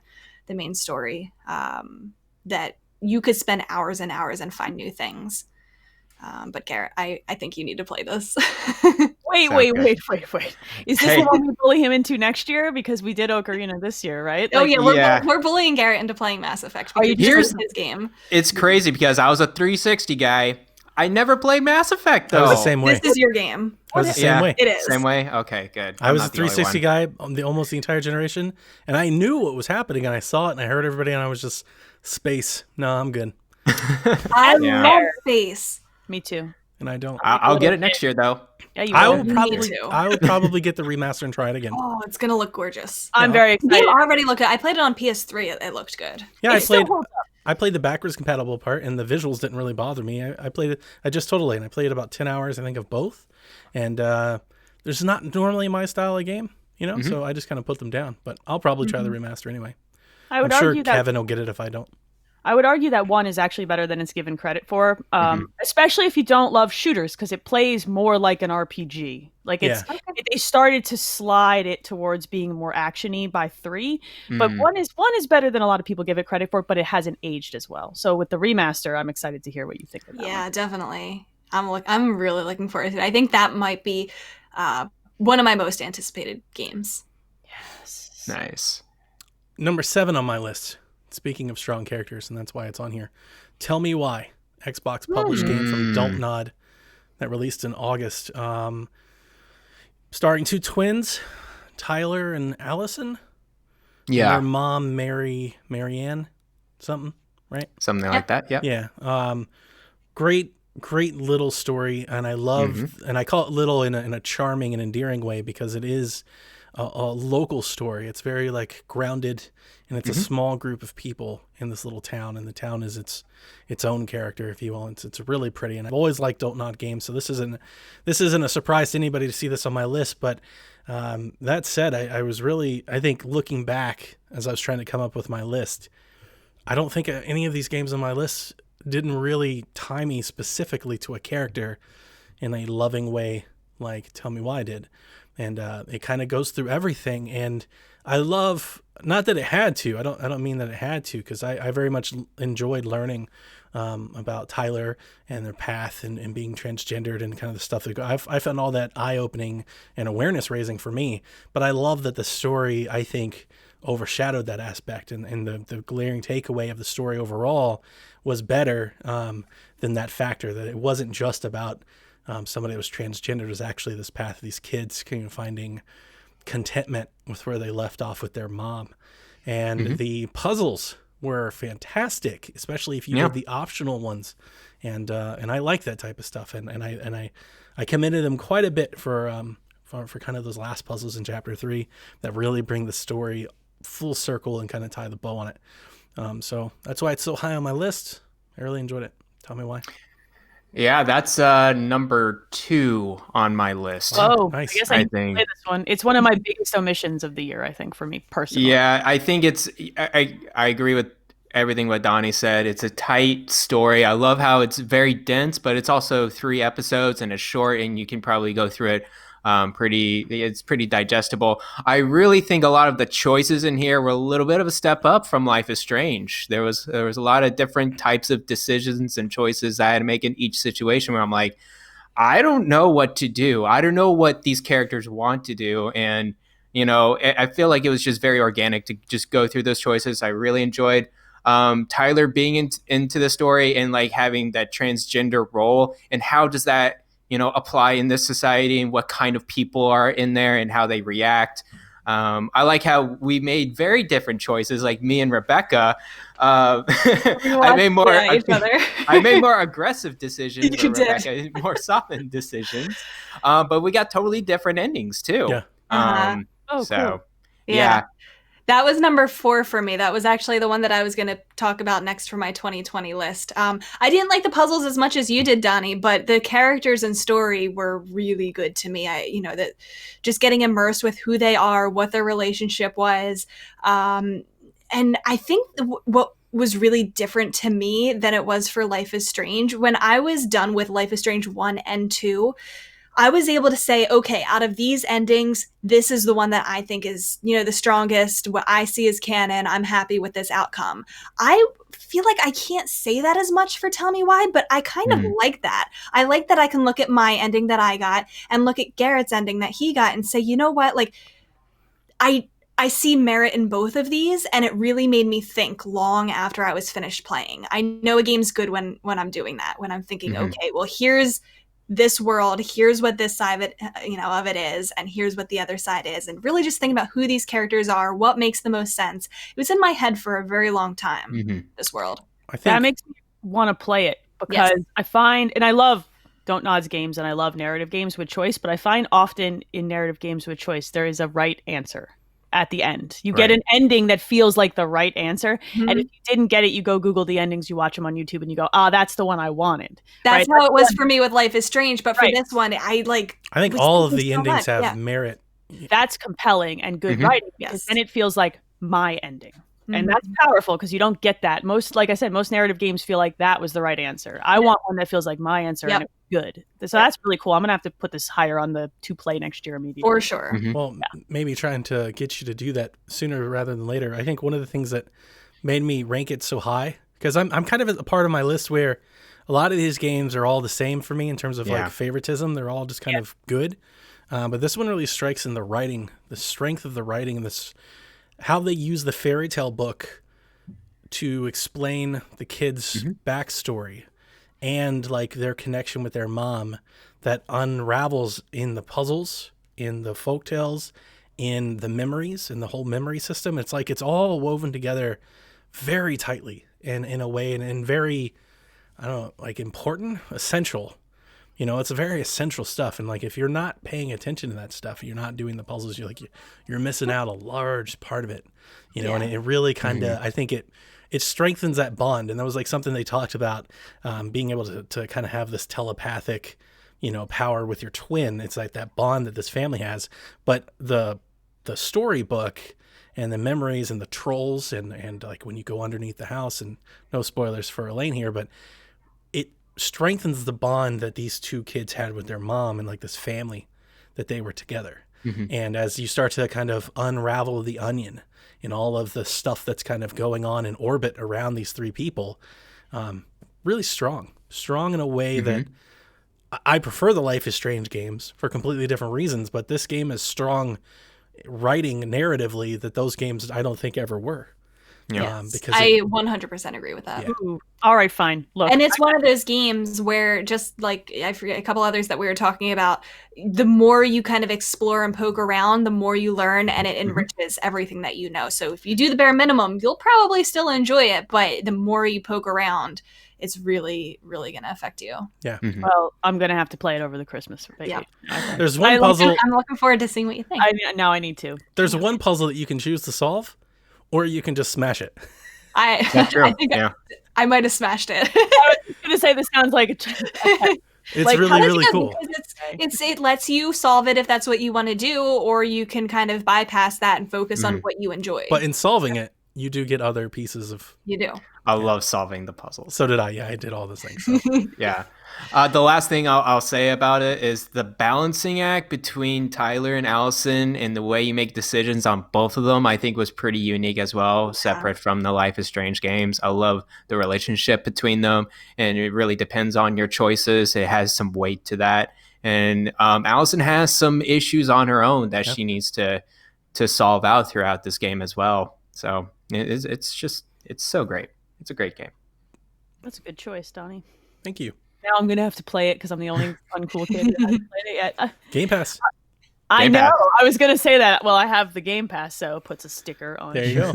main story that you could spend hours and hours and find new things. But Garrett, I think you need to play this. Wait. Is this the one we bully him into next year? Because we did Ocarina this year, right? We're bullying Garrett into playing Mass Effect. Here's his game. It's crazy because I was a 360 guy. I never played Mass Effect, though. I was the same way. This is your game. I was the same way. It is. Same way? Okay, good. I was a 360 guy almost the entire generation, and I knew what was happening, and I saw it, and I heard everybody, and I was just, space. No, I'm good. I love space. Me too. And I don't. I'll get it next year, though. Yeah, you I will. would probably get the remaster and try it again. Oh, it's gonna look gorgeous. I'm very excited. Already looked at. I played it on PS3. It looked good. Yeah, I played the backwards compatible part, and the visuals didn't really bother me. I played it. I just totally, and I played about 10 hours, I think, of both. And there's not normally my style of game, so I just kind of put them down. But I'll probably try the remaster anyway. I'm sure Kevin will get it if I don't. I would argue that 1 is actually better than it's given credit for, especially if you don't love shooters, because it plays more like an RPG. They started to slide it towards being more action-y by 3, but 1 is better than a lot of people give it credit for, but it hasn't aged as well. So with the remaster, I'm excited to hear what you think of that. Yeah, definitely. I'm really looking forward to it. I think that might be one of my most anticipated games. Yes. Nice. Number 7 on my list. Speaking of strong characters, and that's why it's on here. Tell Me Why, Xbox published game from Dontnod that released in August. Starring 2 twins, Tyler and Allison. Yeah. And their mom, Marianne, something, right? Something like that, yeah. Yeah. Great little story, and I love, and I call it little in a charming and endearing way because it is a local story. It's very grounded, and it's a small group of people in this little town, and the town is its own character, if you will. It's really pretty, and I've always liked Dontnod games, so this isn't a surprise to anybody to see this on my list. But that said, I was really, I think, looking back as I was trying to come up with my list, I don't think any of these games on my list didn't really tie me specifically to a character in a loving way like Tell Me Why did. And it kind of goes through everything. And I love, not that it had to, I don't mean that it had to, because I very much enjoyed learning about Tyler and their path and being transgendered and kind of the stuff that I found all that eye-opening and awareness raising for me. But I love that the story, I think, overshadowed that aspect, and the glaring takeaway of the story overall was better than that factor, that it wasn't just about somebody that was transgender. Was actually this path of these kids kind of finding contentment with where they left off with their mom. And the puzzles were fantastic, especially if you did the optional ones. And I like that type of stuff. And I committed them quite a bit for kind of those last puzzles in chapter 3 that really bring the story full circle and kind of tie the bow on it. So that's why it's so high on my list. I really enjoyed it. Tell me why. Yeah, that's number 2 on my list. Wow, Oh, nice. I guess I I need to think. play this one. It's one of my biggest omissions of the year, I think, for me personally. Yeah, I think it's. I agree with everything what Donnie said. It's a tight story. I love how it's very dense, but it's also 3 episodes and it's short, and you can probably go through it. Pretty. It's pretty digestible. I really think a lot of the choices in here were a little bit of a step up from Life is Strange. There was a lot of different types of decisions and choices I had to make in each situation where I'm like, I don't know what to do. I don't know what these characters want to do. And, I feel like it was just very organic to just go through those choices. I really enjoyed Tyler being into the story and like having that transgender role. And how does that, apply in this society and what kind of people are in there and how they react. I like how we made very different choices, like me and Rebecca. I made more. Each other. I made more aggressive decisions, You or did. Rebecca more softened decisions. But we got totally different endings too. Yeah. Oh, So cool. yeah. That was number 4 for me. That was actually the one that I was going to talk about next for my 2020 list. I didn't like the puzzles as much as you did, Donnie, but the characters and story were really good to me. That just getting immersed with who they are, what their relationship was. And I think what was really different to me than it was for Life is Strange, when I was done with Life is Strange 1 and 2, I was able to say, okay, out of these endings, this is the one that I think is, the strongest, what I see as canon. I'm happy with this outcome. I feel like I can't say that as much for Tell Me Why, but I kind of like that. I like that I can look at my ending that I got and look at Garrett's ending that he got and say, you know what, like, I see merit in both of these, and it really made me think long after I was finished playing. I know a game's good when I'm doing that, when I'm thinking, okay, well, here's this world, here's what this side of it, of it is, and here's what the other side is, and really just think about who these characters are, what makes the most sense. It was in my head for a very long time, this world. I think That makes me want to play it because I find, and I love Don't Nods games and I love narrative games with choice, but I find often in narrative games with choice, there is a right answer at the end. You get an ending that feels like the right answer. And if you didn't get it, you go Google the endings, you watch them on YouTube, and you go, that's the one I wanted. That's how it was for me with Life is Strange. But for this one, I think all of the endings have merit. That's compelling and good writing, because then it feels like my ending. And that's powerful because you don't get that. Like I said, most narrative games feel like that was the right answer. I want one that feels like my answer and it's good. So that's really cool. I'm going to have to put this higher on the to play next year immediately. For sure. Well, maybe trying to get you to do that sooner rather than later. I think one of the things that made me rank it so high, because I'm kind of at the part of my list where a lot of these games are all the same for me in terms of like favoritism. They're all just kind of good. But this one really strikes in the writing, the strength of the writing, and this how they use the fairy tale book to explain the kids' backstory and like their connection with their mom that unravels in the puzzles, in the folktales, in the memories, in the whole memory system. It's like it's all woven together very tightly and in a way and very, I don't know, like important, essential. It's a very essential stuff. And like, if you're not paying attention to that stuff, you're not doing the puzzles, you're missing out a large part of it, and it really kind of, I think it strengthens that bond. And that was like something they talked about, being able to kind of have this telepathic, power with your twin. It's like that bond that this family has, but the storybook and the memories and the trolls and like when you go underneath the house, and no spoilers for Elaine here, but it strengthens the bond that these two kids had with their mom and like this family that they were together. And as you start to kind of unravel the onion and all of the stuff that's kind of going on in orbit around these three people, really strong in a way that I prefer the Life is Strange games for completely different reasons, but this game is strong writing narratively that those games I don't think ever were. Because I 100% agree with that. Ooh, all right, fine. Look, and it's one of those games where, just like I forget a couple others that we were talking about, the more you kind of explore and poke around, the more you learn, and it enriches everything that you know. So if you do the bare minimum, you'll probably still enjoy it, but the more you poke around, it's really, really going to affect you. Yeah. Well, I'm going to have to play it over the Christmas vacation. Yeah. There's one puzzle. I'm looking forward to seeing what you think. Now I need to. There's one puzzle that you can choose to solve, or you can just smash it. That's true. I might have smashed it. I was going to say this sounds like It's like, really, how really Yeah, cool. because it lets you solve it if that's what you want to do, or you can kind of bypass that and focus on what you enjoy. But in solving it, you do get other pieces of. You do. I love solving the puzzles. So did I. Yeah, I did all those things. So. Yeah. The last thing I'll say about it is the balancing act between Tyler and Allison and the way you make decisions on both of them, I think was pretty unique as well, separate from the Life is Strange games. I love the relationship between them, and it really depends on your choices. It has some weight to that. And Allison has some issues on her own that she needs to solve out throughout this game as well. So it's so great. It's a great game. That's a good choice, Donnie. Thank you. Now I'm going to have to play it because I'm the only uncool kid that hasn't played it yet. Game Pass. I Game know. Pass. I was going to say that. Well, I have the Game Pass, so it puts a sticker on. There you go.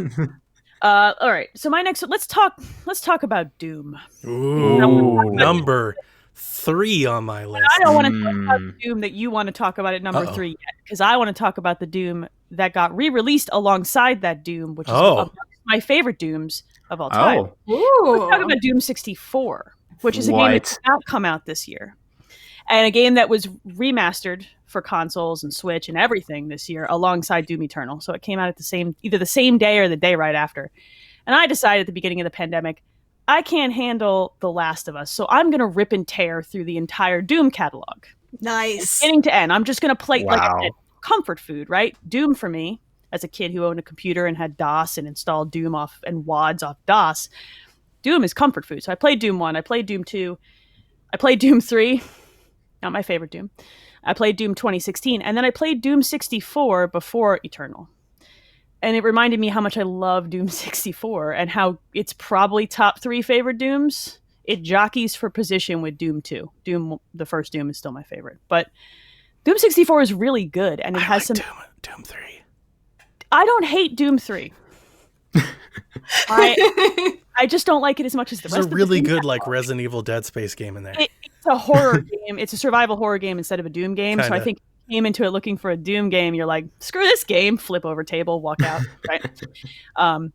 All right. So my next, let's talk about Doom. Ooh, number 3 on my list. I don't want to talk about the Doom that you want to talk about at number 3 yet, because I want to talk about the Doom that got re-released alongside that Doom, which is my favorite Dooms of all time. Let's talk about Doom 64, which is a game that did not come out this year, and a game that was remastered for consoles and Switch and everything this year alongside Doom Eternal. So it came out at either the same day or the day right after. And I decided at the beginning of the pandemic, I can't handle The Last of Us, so I'm going to rip and tear through the entire Doom catalog. Nice. Beginning to end. I'm just going to play, like I said, comfort food, right? Doom for me, as a kid who owned a computer and had DOS and installed Doom off and WADs off DOS, Doom is comfort food. So I played Doom 1, I played Doom 2, I played Doom 3, not my favorite Doom. I played Doom 2016, and then I played Doom 64 before Eternal. And it reminded me how much I love Doom 64 and how it's probably top 3 favorite Dooms. It jockeys for position with Doom 2. The first Doom is still my favorite. But Doom 64 is really good, and it has some... Doom 3. I don't hate Doom 3. I just don't like it as much as the rest of it. There's a really good like Resident Evil Dead Space game in there. It's a horror game. It's a survival horror game instead of a Doom game. Kinda. So I think if you came into it looking for a Doom game, you're like, screw this game, flip over table, walk out. Right?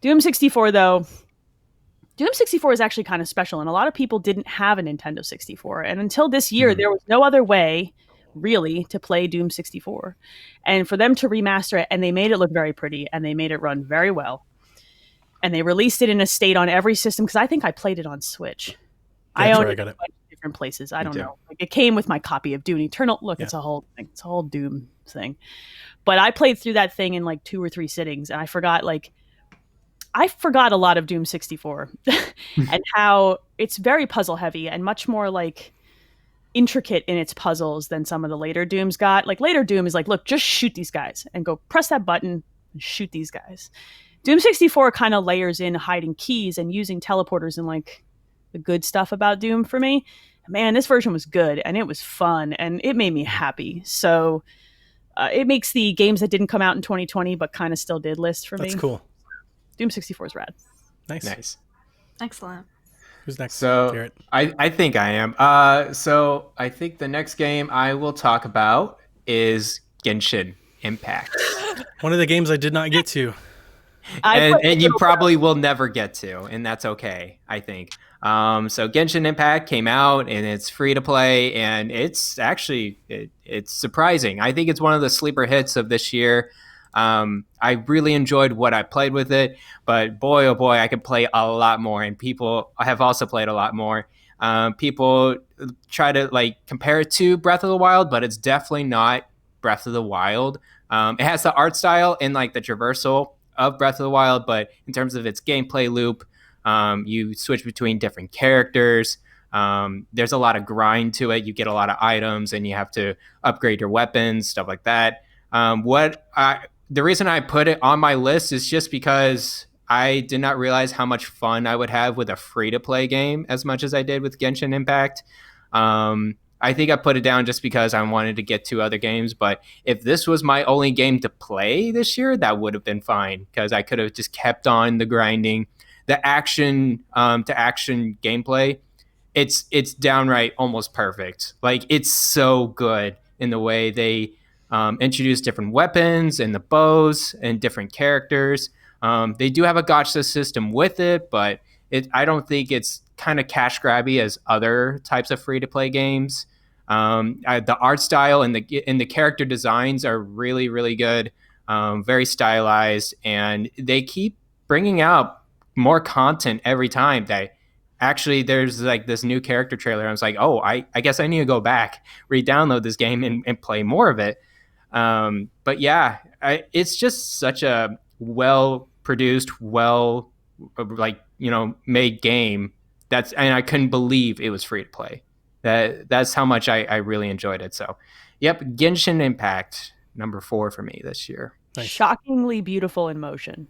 Doom 64, though, Doom 64 is actually kind of special, and a lot of people didn't have a Nintendo 64. And until this year, there was no other way, really, to play Doom 64. And for them to remaster it, and they made it look very pretty, and they made it run very well. And they released it in a state on every system, because I think I played it on Switch. I own it in different places. I don't know. Like, it came with my copy of Doom Eternal. Look, it's a whole thing. It's a whole Doom thing. But I played through that thing in like 2 or 3 sittings, and I forgot a lot of Doom 64 and how it's very puzzle heavy and much more like intricate in its puzzles than some of the later Dooms got. Like later Doom is like, look, just shoot these guys and go press that button and shoot these guys. Doom 64 kind of layers in hiding keys and using teleporters and like the good stuff about Doom for me. Man, this version was good and it was fun and it made me happy. So it makes the games that didn't come out in 2020 but kind of still did list for me. That's cool. Doom 64 is rad. Nice. Excellent. Who's next? So Garrett? I think I am. So I think the next game I will talk about is Genshin Impact. One of the games I did not get to. And you probably will never get to, and that's okay, I think. So Genshin Impact came out, and it's free to play, and it's actually it's surprising. I think it's one of the sleeper hits of this year. I really enjoyed what I played with it, but boy, oh boy, I could play a lot more, and people have also played a lot more. People try to like compare it to Breath of the Wild, but it's definitely not Breath of the Wild. It has the art style and like the traversal of Breath of the Wild, but in terms of its gameplay loop, you switch between different characters. There's a lot of grind to it. You get a lot of items, and you have to upgrade your weapons, stuff like that. The reason I put it on my list is just because I did not realize how much fun I would have with a free-to-play game as much as I did with Genshin Impact. I think I put it down just because I wanted to get to other games, but if this was my only game to play this year, that would have been fine because I could have just kept on the grinding. The action to action gameplay, it's downright almost perfect. Like, it's so good in the way they introduce different weapons and the bows and different characters. They do have a gacha system with it, but I don't think it's kind of cash grabby as other types of free to play games. The art style and the character designs are really, really good, very stylized, and they keep bringing out more content every time. That actually, there's like this new character trailer. I was like, oh, I guess I need to go back, re-download this game, and play more of it. But yeah, it's just such a well produced, made game. And I couldn't believe it was free to play. That's how much I really enjoyed it. So, yep, Genshin Impact #4 for me this year. Nice. Shockingly beautiful in motion.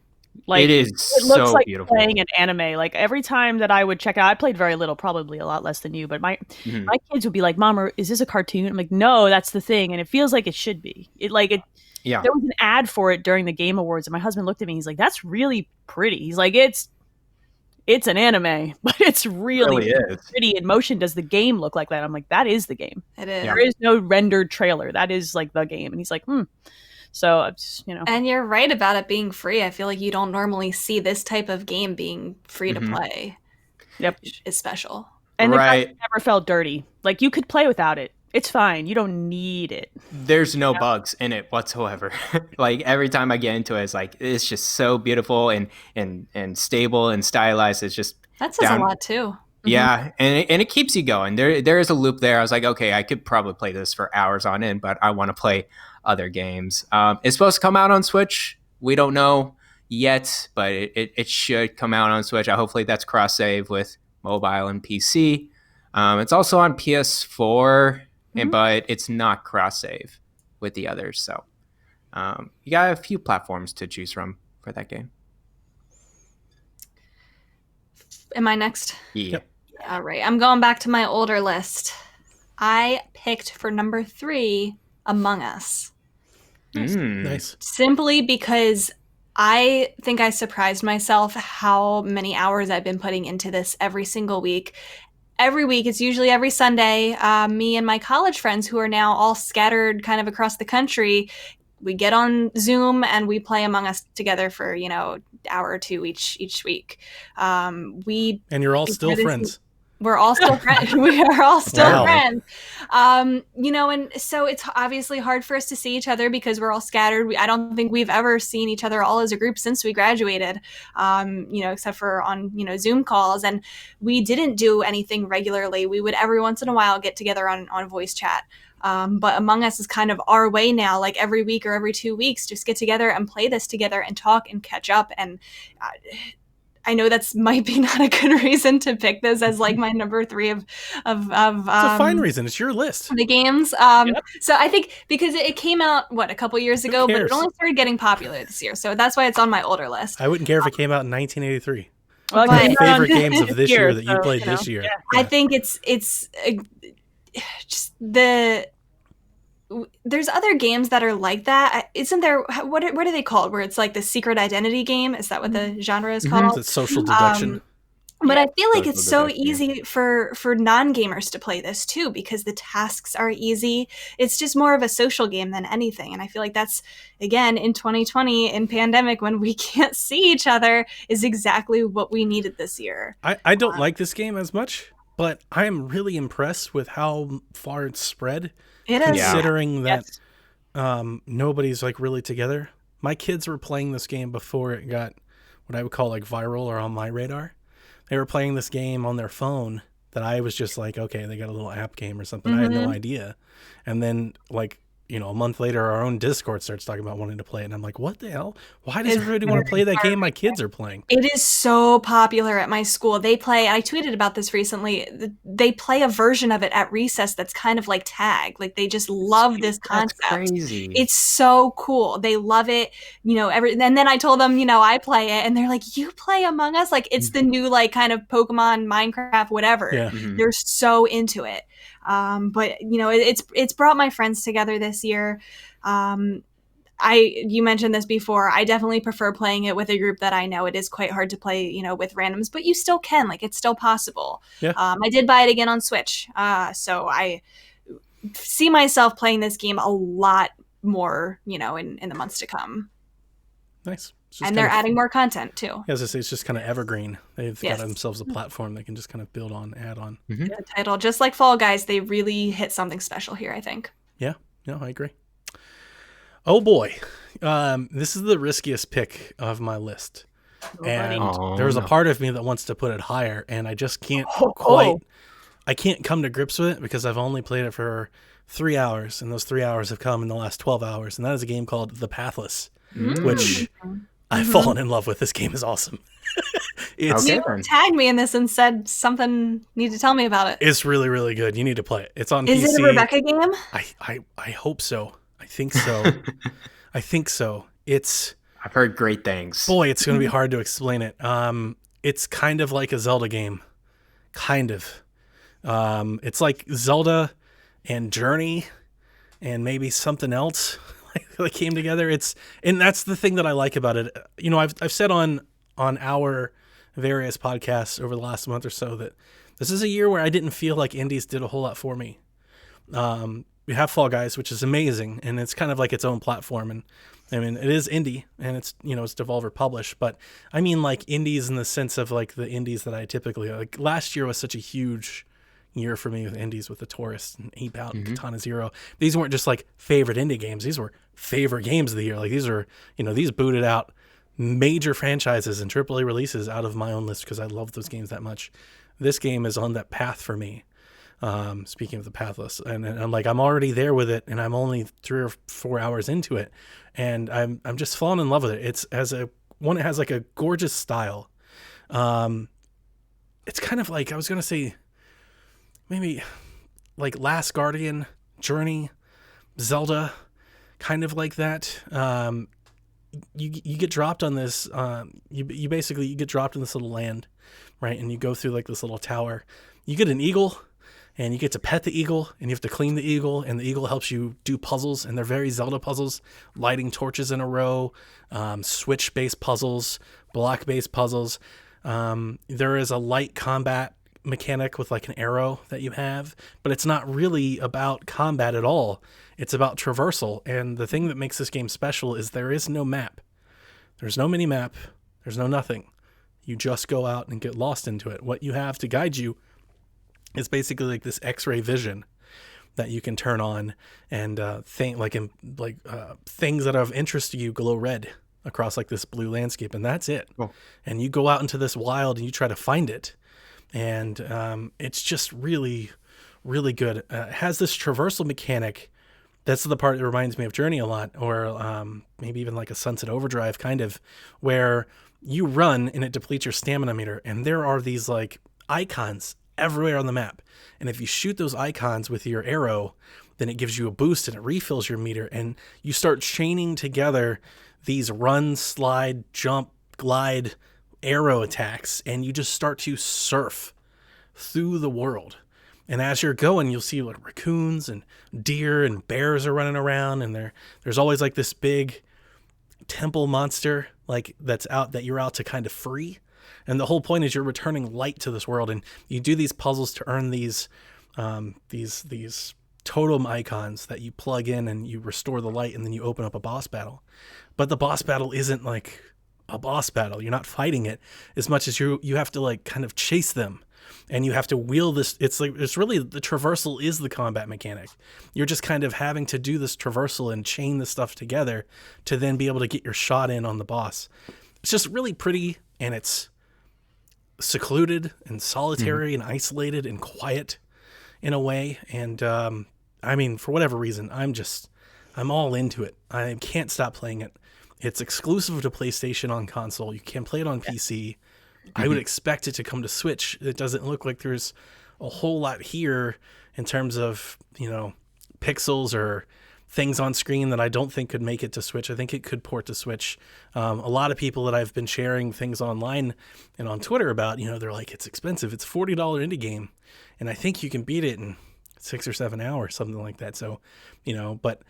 Like, it is it looks so like beautiful. Playing an anime. Like every time that I would check out, I played very little, probably a lot less than you, but my kids would be like, "Mom, is this a cartoon?" I'm like, "No, that's the thing," and it feels like it should be. Yeah. There was an ad for it during the Game Awards, and my husband looked at me. He's like, "That's really pretty." He's like, "It's an anime, but it's really pretty in motion. Does the game look like that?" I'm like, "That is the game. It is. There is no rendered trailer. That is like the game." And he's like, So it's, And you're right about it being free. I feel like you don't normally see this type of game being free to play. Yep. It's special. And the graphics never felt dirty. Like you could play without it. It's fine. You don't need it. There's no bugs in it whatsoever. Like every time I get into it, it's just so beautiful and stable and stylized. It's just that says a lot too. Yeah, and it keeps you going. There is a loop there. I was like, okay, I could probably play this for hours on end, but I want to play other games. It's supposed to come out on Switch. We don't know yet, but it should come out on Switch. Hopefully that's cross save with mobile and PC. It's also on PS4, but it's not cross save with the others. So you got a few platforms to choose from for that game. Am I next? Yeah. All right. I'm going back to my older list. I picked for #3 Among Us. Nice. Simply because I think I surprised myself how many hours I've been putting into this every single week. Every week, it's usually every Sunday, me and my college friends who are now all scattered kind of across the country, we get on Zoom and we play Among Us together for, hour or two each week. And you're all still friends. We're all still friends. We are all still friends. And so it's obviously hard for us to see each other because we're all scattered. I don't think we've ever seen each other all as a group since we graduated, except for on, Zoom calls. And we didn't do anything regularly. We would every once in a while get together on voice chat. But Among Us is kind of our way now, like every week or every 2 weeks, just get together and play this together and talk and catch up. And I know that's might be not a good reason to pick this as like my #3 of it's a fine reason. It's your list. The games. So I think because it came out a couple years ago, but it only started getting popular this year. So that's why it's on my older list. I wouldn't care if it came out in 1983. Well, my favorite games of this year that you played this year. Yeah. I think it's just there's other games that are like that. Isn't there? What are they called? Where it's like the secret identity game? Is that what the genre is called? It's social deduction. But I feel like it's so easy for non-gamers to play this too because the tasks are easy. It's just more of a social game than anything. And I feel like that's, again, in 2020, in pandemic, when we can't see each other, is exactly what we needed this year. I don't like this game as much, but I am really impressed with how far it's spread. It is. Considering that nobody's like really together. My kids were playing this game before it got what I would call like viral or on my radar. They were playing this game on their phone that I was just like, okay, they got a little app game or something. I had no idea. And then a month later, our own Discord starts talking about wanting to play it. And I'm like, what the hell? Why does everybody want to play that game my kids are playing? It is so popular at my school. They play, I tweeted about this recently, they play a version of it at recess that's kind of like tag. Like they just love this concept. That's crazy. It's so cool. They love it. And then I told them, I play it. And they're like, you play Among Us? Like it's the new like kind of Pokemon, Minecraft, whatever. Yeah. They're so into it. But it's brought my friends together this year. You mentioned this before. I definitely prefer playing it with a group that I know. It is quite hard to play, with randoms, but you still can. Like it's still possible. Yeah. I did buy it again on Switch, so I see myself playing this game a lot more, in the months to come. Nice. And they're adding more content too. As I say, it's just kind of evergreen. They've got themselves a platform they can just kind of build on, add on. The title, just like Fall Guys, they really hit something special here, I think. Yeah, no, I agree. Oh boy, this is the riskiest pick of my list, and there's a part of me that wants to put it higher, and I just can't I can't come to grips with it because I've only played it for 3 hours, and those 3 hours have come in the last 12 hours, and that is a game called The Pathless, which I've fallen in love with. This game is awesome. You tagged me in this and said something. Need to tell me about it. It's really, really good. You need to play it. It's on PC. Is it a Rebecca game? I hope so. I think so. I think so. I've heard great things. Boy, it's going to be hard to explain it. It's kind of like a Zelda game. Kind of. It's like Zelda and Journey and maybe something else that came together. And that's the thing that I like about it. You know, I've said on our various podcasts over the last month or so that this is a year where I didn't feel like indies did a whole lot for me. We have Fall Guys, which is amazing, and it's kind of like its own platform. And I mean, it is indie, and it's Devolver published, but I mean like indies in the sense of like the indies that I typically like. Last year was such a huge year for me with indies, with The Tourist and Ape Out and Katana Zero. These weren't just like favorite indie games; these were favorite games of the year. Like these are, these booted out major franchises and AAA releases out of my own list because I love those games that much. This game is on that path for me. Speaking of The Pathless, and I'm already there with it, and I'm only 3 or 4 hours into it, and I'm just falling in love with it. It has like a gorgeous style. It's kind of like, I was gonna say maybe like Last Guardian, Journey, Zelda, kind of like that. You get dropped on this. You get dropped in this little land, right? And you go through like this little tower. You get an eagle. And you get to pet the eagle, and you have to clean the eagle, and the eagle helps you do puzzles, and they're very Zelda puzzles, lighting torches in a row, switch-based puzzles, block-based puzzles. There is a light combat mechanic with like an arrow that you have, but it's not really about combat at all. It's about traversal, and the thing that makes this game special is there is no map. There's no mini-map. There's no nothing. You just go out and get lost into it. What you have to guide you it's basically like this X-ray vision that you can turn on, and things that are of interest to you glow red across like this blue landscape, and that's it. Oh. And you go out into this wild and you try to find it, and it's just really, really good. It has this traversal mechanic. That's the part that reminds me of Journey a lot, or maybe even like a Sunset Overdrive kind of, where you run and it depletes your stamina meter, and there are these like icons everywhere on the map, and if you shoot those icons with your arrow, then it gives you a boost and it refills your meter, and you start chaining together these run, slide, jump, glide arrow attacks, and you just start to surf through the world. And as you're going, you'll see like raccoons and deer and bears are running around, and there's always like this big temple monster like that's out that you're out to kind of free. And the whole point is you're returning light to this world, and you do these puzzles to earn these totem icons that you plug in, and you restore the light, and then you open up a boss battle. But the boss battle isn't like a boss battle. You're not fighting it as much as you have to like kind of chase them, and you have to wheel this. It's really the traversal is the combat mechanic. You're just kind of having to do this traversal and chain the stuff together to then be able to get your shot in on the boss. It's just really pretty, and it's secluded and solitary and isolated and quiet in a way. And I mean, for whatever reason, I'm all into it. I can't stop playing it. It's exclusive to PlayStation on console. You can play it on PC. I would expect it to come to Switch. It doesn't look like there's a whole lot here in terms of, pixels or things on screen that I don't think could make it to Switch. I think it could port to Switch. A lot of people that I've been sharing things online and on Twitter about, they're like, it's expensive. It's $40 indie game. And I think you can beat it in 6 or 7 hours, something like that. So, but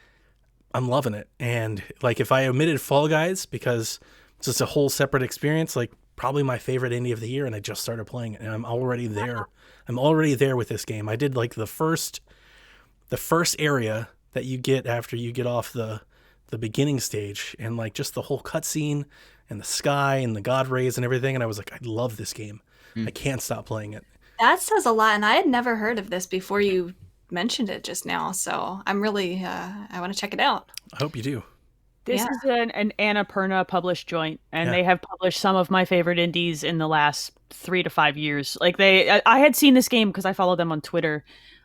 I'm loving it. And like, if I omitted Fall Guys because it's just a whole separate experience, like probably my favorite indie of the year. And I just started playing it, and I'm already there. I'm already there with this game. I did like the first area that you get after you get off the beginning stage, and like just the whole cutscene and the sky and the god rays and everything. And I was like, I love this game. I can't stop playing it. That says a lot, and I had never heard of this before you mentioned it just now. So I'm really, I want to check it out. I hope you do. This is an Annapurna published joint, and they have published some of my favorite indies in the last 3 to 5 years. Like I had seen this game because I follow them on Twitter,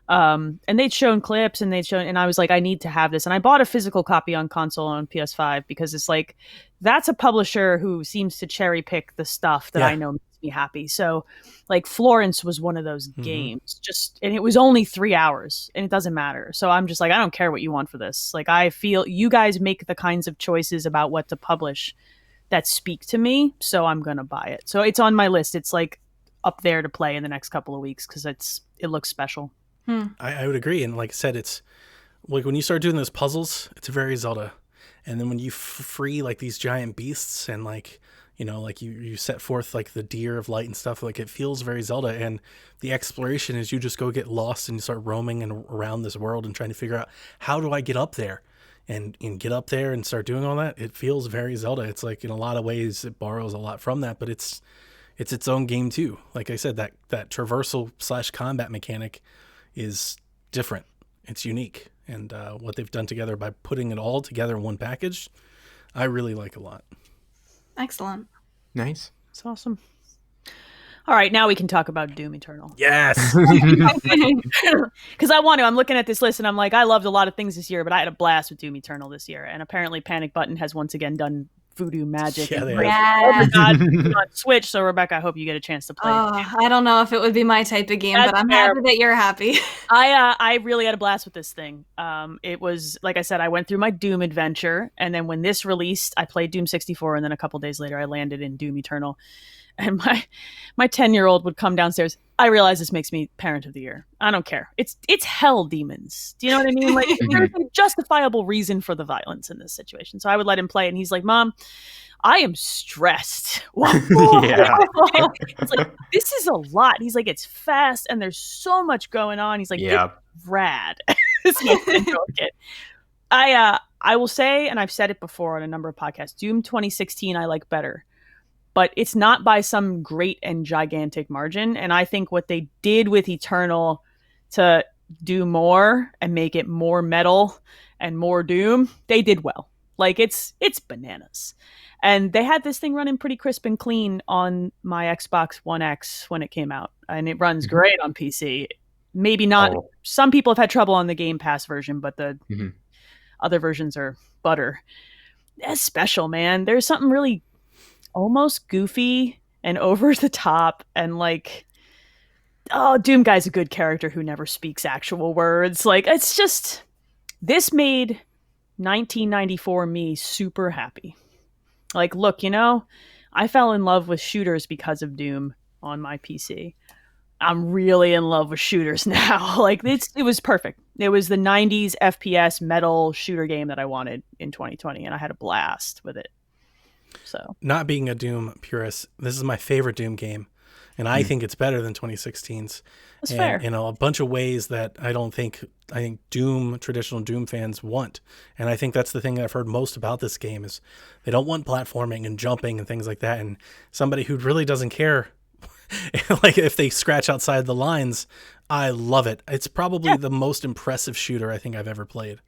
and they'd shown clips, and and I was like, I need to have this, and I bought a physical copy on console on PS5 because it's like that's a publisher who seems to cherry pick the stuff that I know makes me happy. So, like Florence was one of those games, and it was only 3 hours, and it doesn't matter. So I'm just like, I don't care what you want for this. Like, I feel you guys make the kinds of choices about what to publish that speak to me, so I'm gonna buy it. So it's on my list. It's like up there to play in the next couple of weeks because it looks special. I would agree, and like I said, it's like when you start doing those puzzles, it's very Zelda. And then when you free like these giant beasts and like, you know, like you set forth like the deer of light and stuff, like it feels very Zelda. And the exploration is you just go get lost and you start roaming and around this world and trying to figure out how do I get up there and get up there and start doing all that. It feels very Zelda. It's like in a lot of ways it borrows a lot from that, but it's its own game too. Like I said, that traversal / combat mechanic is different. It's unique. And what they've done together by putting it all together in one package, I really like a lot. Excellent. Nice. It's awesome. All right, now we can talk about Doom Eternal. Yes. Because I want to. I'm looking at this list and I'm like, I loved a lot of things this year, but I had a blast with Doom Eternal this year. And apparently Panic Button has once again done voodoo magic. Yeah, they have. On Switch. So Rebecca, I hope you get a chance to play. I don't know if it would be my type of game, but I'm happy that you're happy. I really had a blast with this thing. It was, like I said, I went through my Doom adventure, and then when this released, I played Doom 64, and then a couple days later I landed in Doom Eternal. And my 10-year-old would come downstairs. I realize this makes me parent of the year. I don't care. It's hell demons. Do you know what I mean? Like, there's a justifiable reason for the violence in this situation. So I would let him play, and he's like, Mom, I am stressed. It's like, this is a lot. He's like, it's fast, and there's so much going on. He's like, it's rad. I will say, and I've said it before on a number of podcasts, Doom 2016 I like better. But it's not by some great and gigantic margin. And I think what they did with Eternal to do more and make it more metal and more Doom, they did well. Like, it's bananas. And they had this thing running pretty crisp and clean on my Xbox One X when it came out. And it runs great on PC. Maybe not. Oh. Some people have had trouble on the Game Pass version, but the other versions are butter. That's special, man. There's something really almost goofy and over the top, and like, oh, Doom Guy's a good character who never speaks actual words. Like, it's just, this made 1994 me super happy. Like, look, you know, I fell in love with shooters because of Doom on my PC. I'm really in love with shooters now. Like, it was perfect. It was the 90s FPS metal shooter game that I wanted in 2020, and I had a blast with it. So, not being a Doom purist, this is my favorite Doom game, and I think it's better than 2016's. That's fair. In a bunch of ways that I think Doom, traditional Doom fans want. And I think that's the thing that I've heard most about this game is they don't want platforming and jumping and things like that. And somebody who really doesn't care, like if they scratch outside the lines, I love it. It's probably the most impressive shooter I think I've ever played.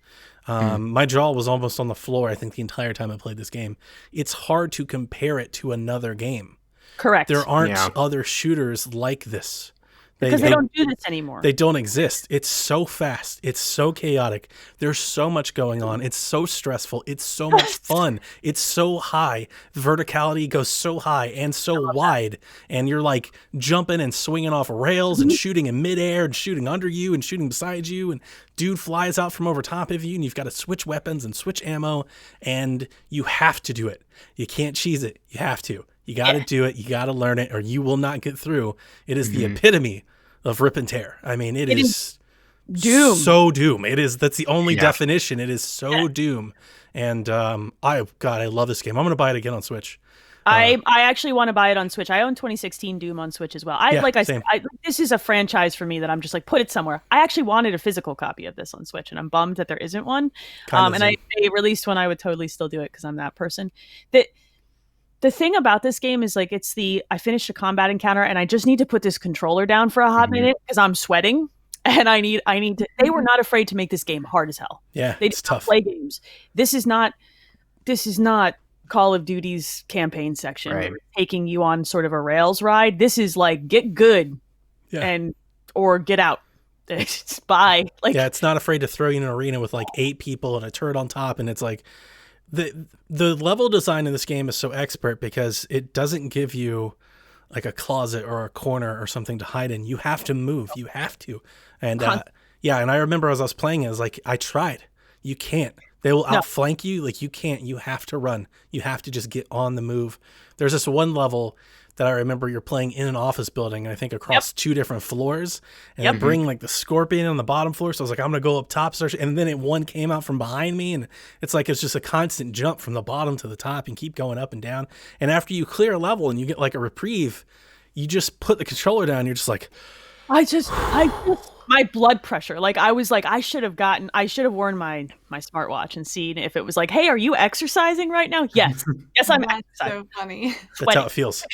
My jaw was almost on the floor, I think, the entire time I played this game. It's hard to compare it to another game. Correct. There aren't other shooters like this. Because they don't do this anymore. They don't exist. It's so fast. It's so chaotic. There's so much going on. It's so stressful. It's so much fun. It's so high. The verticality goes so high and so wide. And you're like jumping and swinging off rails and shooting in midair and shooting under you and shooting beside you. And dude flies out from over top of you. And you've got to switch weapons and switch ammo. And you have to do it. You can't cheese it. You have to. You got to do it. You got to learn it or you will not get through. It is the epitome of rip and tear. I mean, it is Doom. So Doom. That's the only definition. It is so Doom. And I love this game. I'm going to buy it again on Switch. I actually want to buy it on Switch. I own 2016 Doom on Switch as well. This is a franchise for me that I'm just like, put it somewhere. I actually wanted a physical copy of this on Switch, and I'm bummed that there isn't one. And they released one, I would totally still do it because I'm that person. The thing about this game is like I finished a combat encounter and I just need to put this controller down for a hot minute because I'm sweating and I need to. They were not afraid to make this game hard as hell. Yeah, they it's did not tough. play games. This is not Call of Duty's campaign section Right. taking you on sort of a rails ride. This is like get good or get out. Bye. Like, yeah, it's not afraid to throw you in an arena with like 8 people and a turret on top, and it's like the level design in this game is so expert because it doesn't give you like a closet or a corner or something to hide in. You have to move. You have to. And and I remember as I was playing it, I was like, I tried. You can't. They will outflank you. Like, you can't. You have to run. You have to just get on the move. There's this one level that I remember you're playing in an office building, I think across 2 different floors, and they bring like the scorpion on the bottom floor. So I was like, I'm going to go up top, and then one came out from behind me, and it's like it's just a constant jump from the bottom to the top and keep going up and down. And after you clear a level and you get like a reprieve, you just put the controller down. You're just like, my blood pressure. Like, I was like, I should have worn my smartwatch and seen if it was like, hey, are you exercising right now? Yes, I'm That's exercising. so funny. that's how it feels.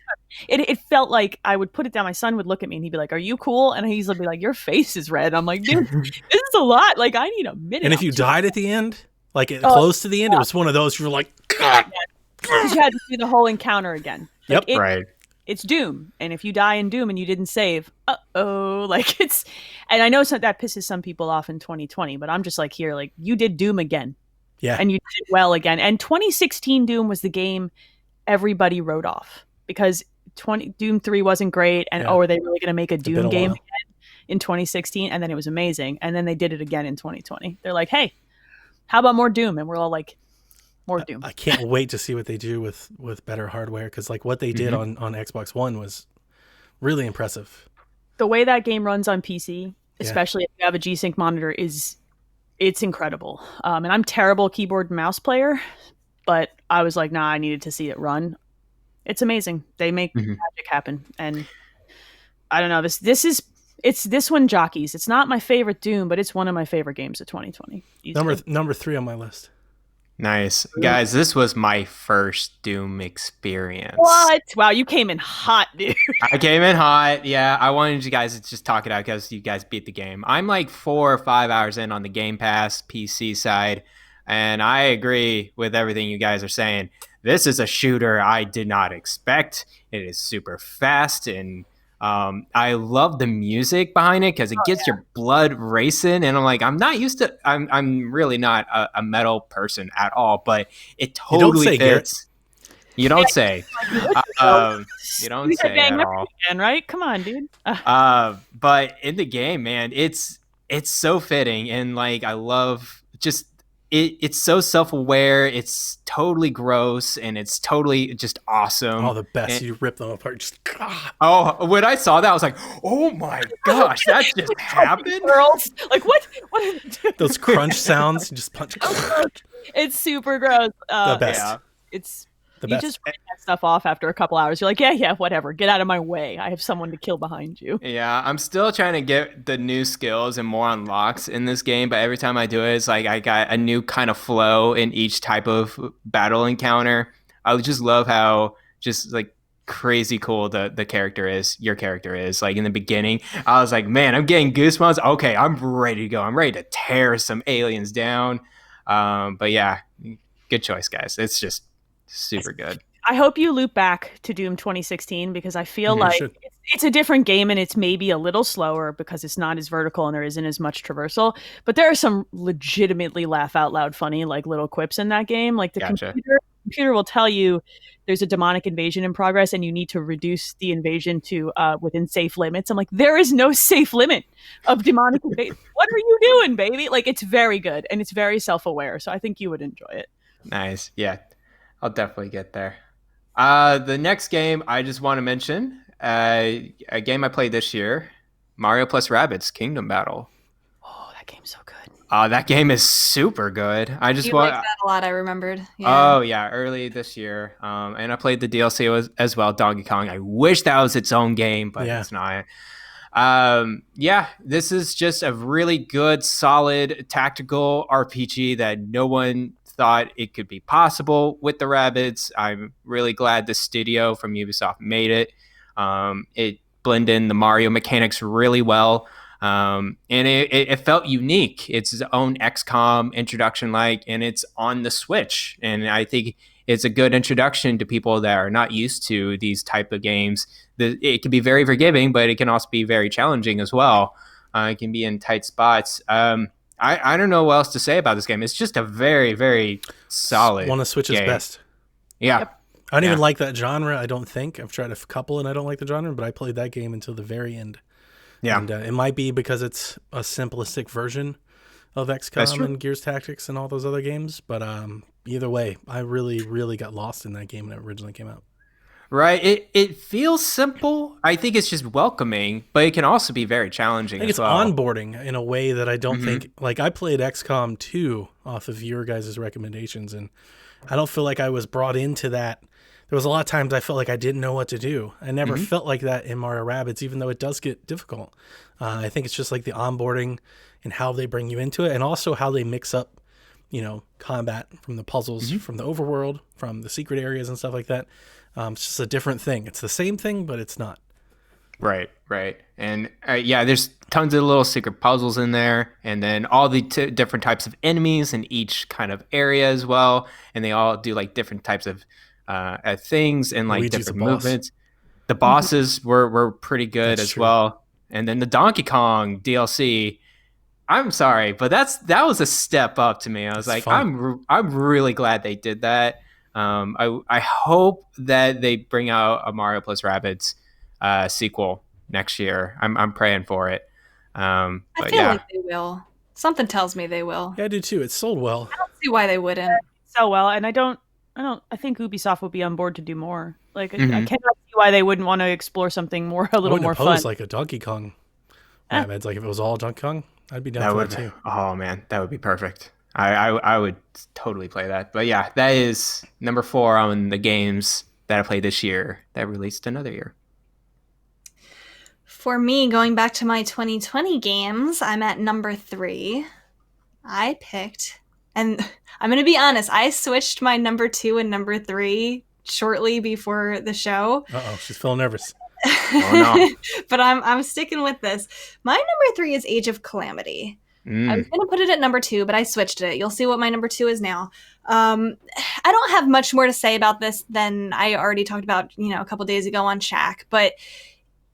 It felt like I would put it down. My son would look at me and he'd be like, are you cool? And he's be like, your face is red. I'm like, dude, this is a lot. Like, I need a minute. And if you died at the end, like close to the end, it was one of those you're like, God. Because you had to do the whole encounter again. Like, Right. It's Doom, and if you die in Doom and you didn't save, like it's. And I know that pisses some people off in 2020, but I'm just like, here, like, you did Doom again, and you did well again. And 2016 Doom was the game everybody wrote off because Doom 3 wasn't great, and are they really going to make a Doom game again in 2016? And then it was amazing, and then they did it again in 2020. They're like, hey, how about more Doom? And we're all like, more Doom. I can't wait to see what they do with better hardware, because like what they did on Xbox One was really impressive. The way that game runs on PC, especially if you have a G-Sync monitor, it's incredible. And I'm terrible keyboard and mouse player, but I was like, nah, I needed to see it run. It's amazing. They make magic happen. And I don't know, this one jockeys. It's not my favorite Doom, but it's one of my favorite games of 2020. Number 3 on my list. Nice. Guys, this was my first Doom experience. What? Wow, you came in hot, dude. I came in hot. Yeah, I wanted you guys to just talk it out because you guys beat the game. I'm like 4 or 5 hours in on the Game Pass PC side, and I agree with everything you guys are saying. This is a shooter I did not expect. It is super fast, and I love the music behind it because it gets your blood racing. And I'm like, I'm really not a metal person at all, but it totally fits. You don't say. You don't say at all. Again, right? Come on, dude. But in the game, man, it's so fitting, and like I love just. It's so self-aware. It's totally gross, and it's totally just awesome. Oh, the best! You rip them apart. Just when I saw that, I was like, "Oh my gosh, that just happened!" Girls, like what? Those crunch sounds. You just punch. It's super gross. The best. Yeah. It's you just write that stuff off after a couple hours. You're like, yeah, whatever. Get out of my way. I have someone to kill behind you. Yeah, I'm still trying to get the new skills and more unlocks in this game, but every time I do it, it's like I got a new kind of flow in each type of battle encounter. I just love how just like crazy cool the character is. Your character is. Like in the beginning, I was like, man, I'm getting goosebumps. Okay, I'm ready to go. I'm ready to tear some aliens down. But yeah, good choice, guys. It's just super good. I hope you loop back to Doom 2016 because I feel like it's a different game and it's maybe a little slower because it's not as vertical and there isn't as much traversal. But there are some legitimately laugh out loud funny like little quips in that game. Like the computer will tell you there's a demonic invasion in progress and you need to reduce the invasion to within safe limits. I'm like, there is no safe limit of demonic invasion. What are you doing, baby? Like, it's very good and it's very self-aware. So I think you would enjoy it. Nice. Yeah. I'll definitely get there. The next game I just want to mention, a game I played this year, Mario plus Rabbids Kingdom Battle. Oh, that game's so good. That game is super good. I just liked that a lot. I remembered. Yeah. Oh yeah, early this year. And I played the DLC as well, Donkey Kong. I wish that was its own game, but it's not. This is just a really good, solid tactical RPG that no one thought it could be possible with the Rabbids. I'm really glad the studio from Ubisoft made it. It blended in the Mario mechanics really well. And it felt unique. It's its own XCOM introduction, and it's on the Switch. And I think it's a good introduction to people that are not used to these type of games. It can be very forgiving, but it can also be very challenging as well. It can be in tight spots. I don't know what else to say about this game. It's just a very, very solid One of Switch's game. best. Yeah. Yep. I don't even like that genre, I don't think. I've tried a couple and I don't like the genre, but I played that game until the very end. Yeah. And it might be because it's a simplistic version of XCOM and Gears Tactics and all those other games. But either way, I really, really got lost in that game when it originally came out. Right. It feels simple. I think it's just welcoming, but it can also be very challenging. I think it's onboarding in a way that I don't think, like I played XCOM 2 off of your guys' recommendations, and I don't feel like I was brought into that. There was a lot of times I felt like I didn't know what to do. I never felt like that in Mario Rabbids, even though it does get difficult. I think it's just like the onboarding and how they bring you into it, and also how they mix up, combat from the puzzles, from the overworld, from the secret areas and stuff like that. It's just a different thing. It's the same thing, but it's not. Right. And there's tons of little secret puzzles in there, and then all the different types of enemies in each kind of area as well. And they all do different types of things and Luigi's different the boss. movements. The bosses were pretty good as well. And then the Donkey Kong DLC, I'm sorry, but that was a step up to me. I was I'm really glad they did that. I hope that they bring out a Mario plus Rabbids sequel next year. I'm praying for it. I feel like they will. Something tells me they will. Yeah, I do too. It sold well. I don't see why they wouldn't. So well, and I think Ubisoft would be on board to do more. I cannot see why they wouldn't want to explore something more, a little more fun. Like a Donkey Kong Rabbids. Like if it was all Donkey Kong, I'd be down for that too. Oh man, that would be perfect. I would totally play that. But yeah, that is number 4 on the games that I played this year that released another year. For me, going back to my 2020 games, I'm at number 3. I picked, and I'm going to be honest, I switched my number 2 and number 3 shortly before the show. Uh-oh, she's feeling nervous. Oh no. But I'm sticking with this. My number 3 is Age of Calamity. I was going to put it at number 2, but I switched it. You'll see what my number 2 is now. I don't have much more to say about this than I already talked about, a couple days ago on Shaq, but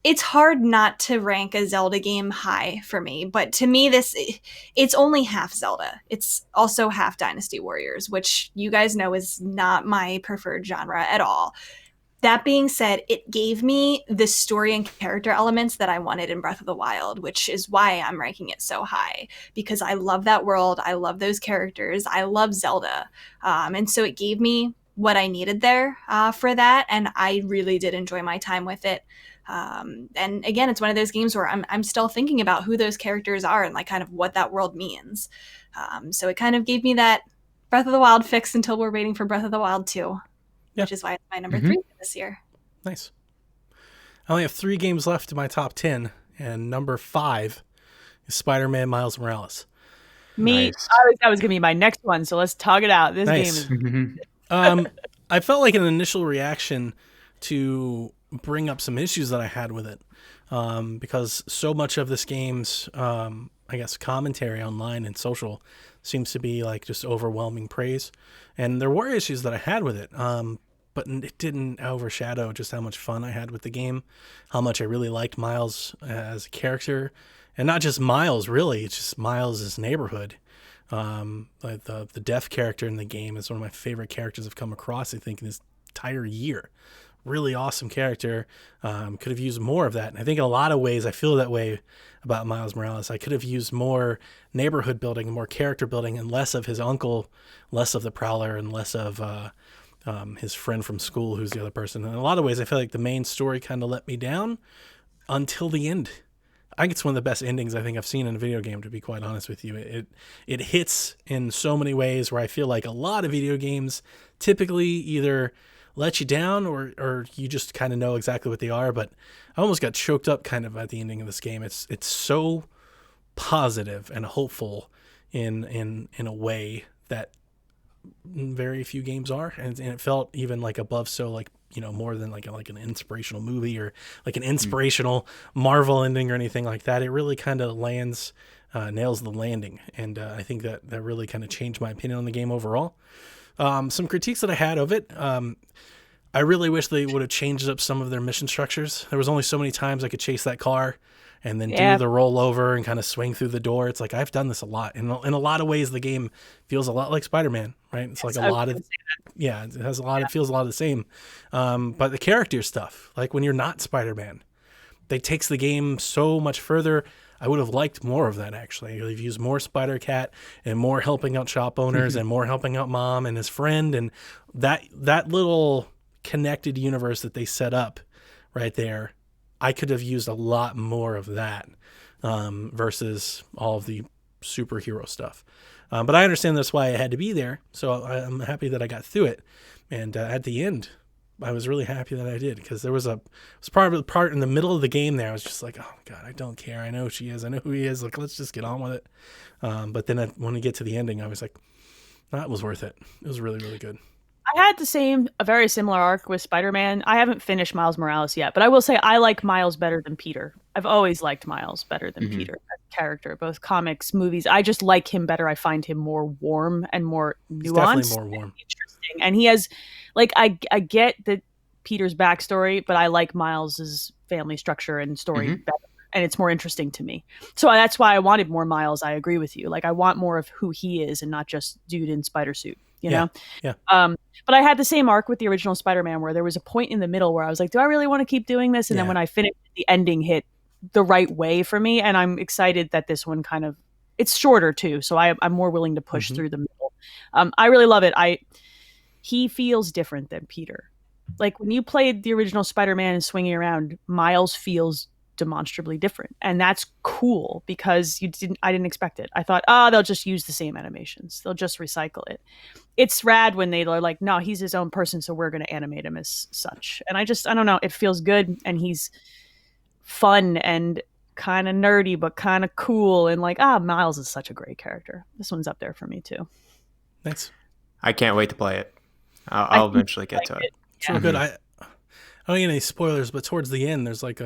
it's hard not to rank a Zelda game high for me. But to me, it's only half Zelda. It's also half Dynasty Warriors, which you guys know is not my preferred genre at all. That being said, it gave me the story and character elements that I wanted in Breath of the Wild, which is why I'm ranking it so high, because I love that world. I love those characters. I love Zelda. And so it gave me what I needed there for that. And I really did enjoy my time with it. And again, it's one of those games where I'm still thinking about who those characters are and kind of what that world means. So it kind of gave me that Breath of the Wild fix until we're waiting for Breath of the Wild 2. Which is why it's my number 3 for this year. Nice. I only have 3 games left in my top 10, and number 5 is Spider-Man Miles Morales. Nice. That was going to be my next one, so let's talk it out. This game is... I felt like an initial reaction to bring up some issues that I had with it, because so much of this game's, commentary online and social seems to be just overwhelming praise. And there were issues that I had with it, but it didn't overshadow just how much fun I had with the game, how much I really liked Miles as a character, and not just Miles, really, it's just Miles' neighborhood. The deaf character in the game is one of my favorite characters I've come across, I think, in this entire year. Really awesome character. Could have used more of that. And I think in a lot of ways, I feel that way about Miles Morales. I could have used more neighborhood building and more character building and less of his uncle, less of the Prowler, and less of his friend from school, who's the other person. In a lot of ways, I feel like the main story kind of let me down until the end. I think it's one of the best endings I think I've seen in a video game, to be quite honest with you. It hits in so many ways where I feel like a lot of video games typically either let you down or you just kind of know exactly what they are. But I almost got choked up kind of at the ending of this game. It's so positive and hopeful in a way that very few games are, and it felt even like above, so like, more than like an inspirational movie or like an inspirational Marvel ending or anything like that. It really kind of nails the landing, and I think that really kind of changed my opinion on the game overall. Some critiques that I had of it, I really wish they would have changed up some of their mission structures. There was only so many times I could chase that car and then do the rollover and kind of swing through the door. It's like, I've done this a lot. In a lot of ways, the game feels a lot like Spider-Man, right? It's like a lot of, it has a lot, it feels a lot of the same. But the character stuff, like when you're not Spider-Man, that takes the game so much further. I would have liked more of that, actually. They've used more Spider-Cat and more helping out shop owners and more helping out Mom and his friend. And that little connected universe that they set up right there, I could have used a lot more of that versus all of the superhero stuff. But I understand that's why it had to be there. So I'm happy that I got through it. And at the end, I was really happy that I did, because there was part in the middle of the game there. I was just like, oh my God, I don't care. I know who she is. I know who he is. Like, let's just get on with it. But then when we get to the ending, I was like, that was worth it. It was really, really good. I had a very similar arc with Spider-Man. I haven't finished Miles Morales yet, but I will say I like Miles better than Peter. I've always liked Miles better than Peter as a character, both comics, movies. I just like him better. I find him more warm and more nuanced. He's definitely more warm. Interesting. And he has, like, I get that Peter's backstory, but I like Miles's family structure and story better. And it's more interesting to me. So that's why I wanted more Miles. I agree with you. Like, I want more of who he is and not just dude in spider suit, you know? Yeah. But I had the same arc with the original Spider-Man, where there was a point in the middle where I was like, do I really want to keep doing this? And then when I finished, the ending hit the right way for me. And I'm excited that this one it's shorter too. So I'm more willing to push through the middle. I really love it. He feels different than Peter. Like, when you played the original Spider-Man and swinging around, Miles feels demonstrably different, and that's cool, because I didn't expect it. I thought, they'll just use the same animations, they'll just recycle it. It's rad when they are like, no, he's his own person, so we're going to animate him as such. And I don't know, it feels good, and he's fun and kind of nerdy but kind of cool, and like, Miles is such a great character. This one's up there for me too. Thanks. I can't wait to play it. I'll eventually get to it. It's real good. I don't get any spoilers, but towards the end, there's like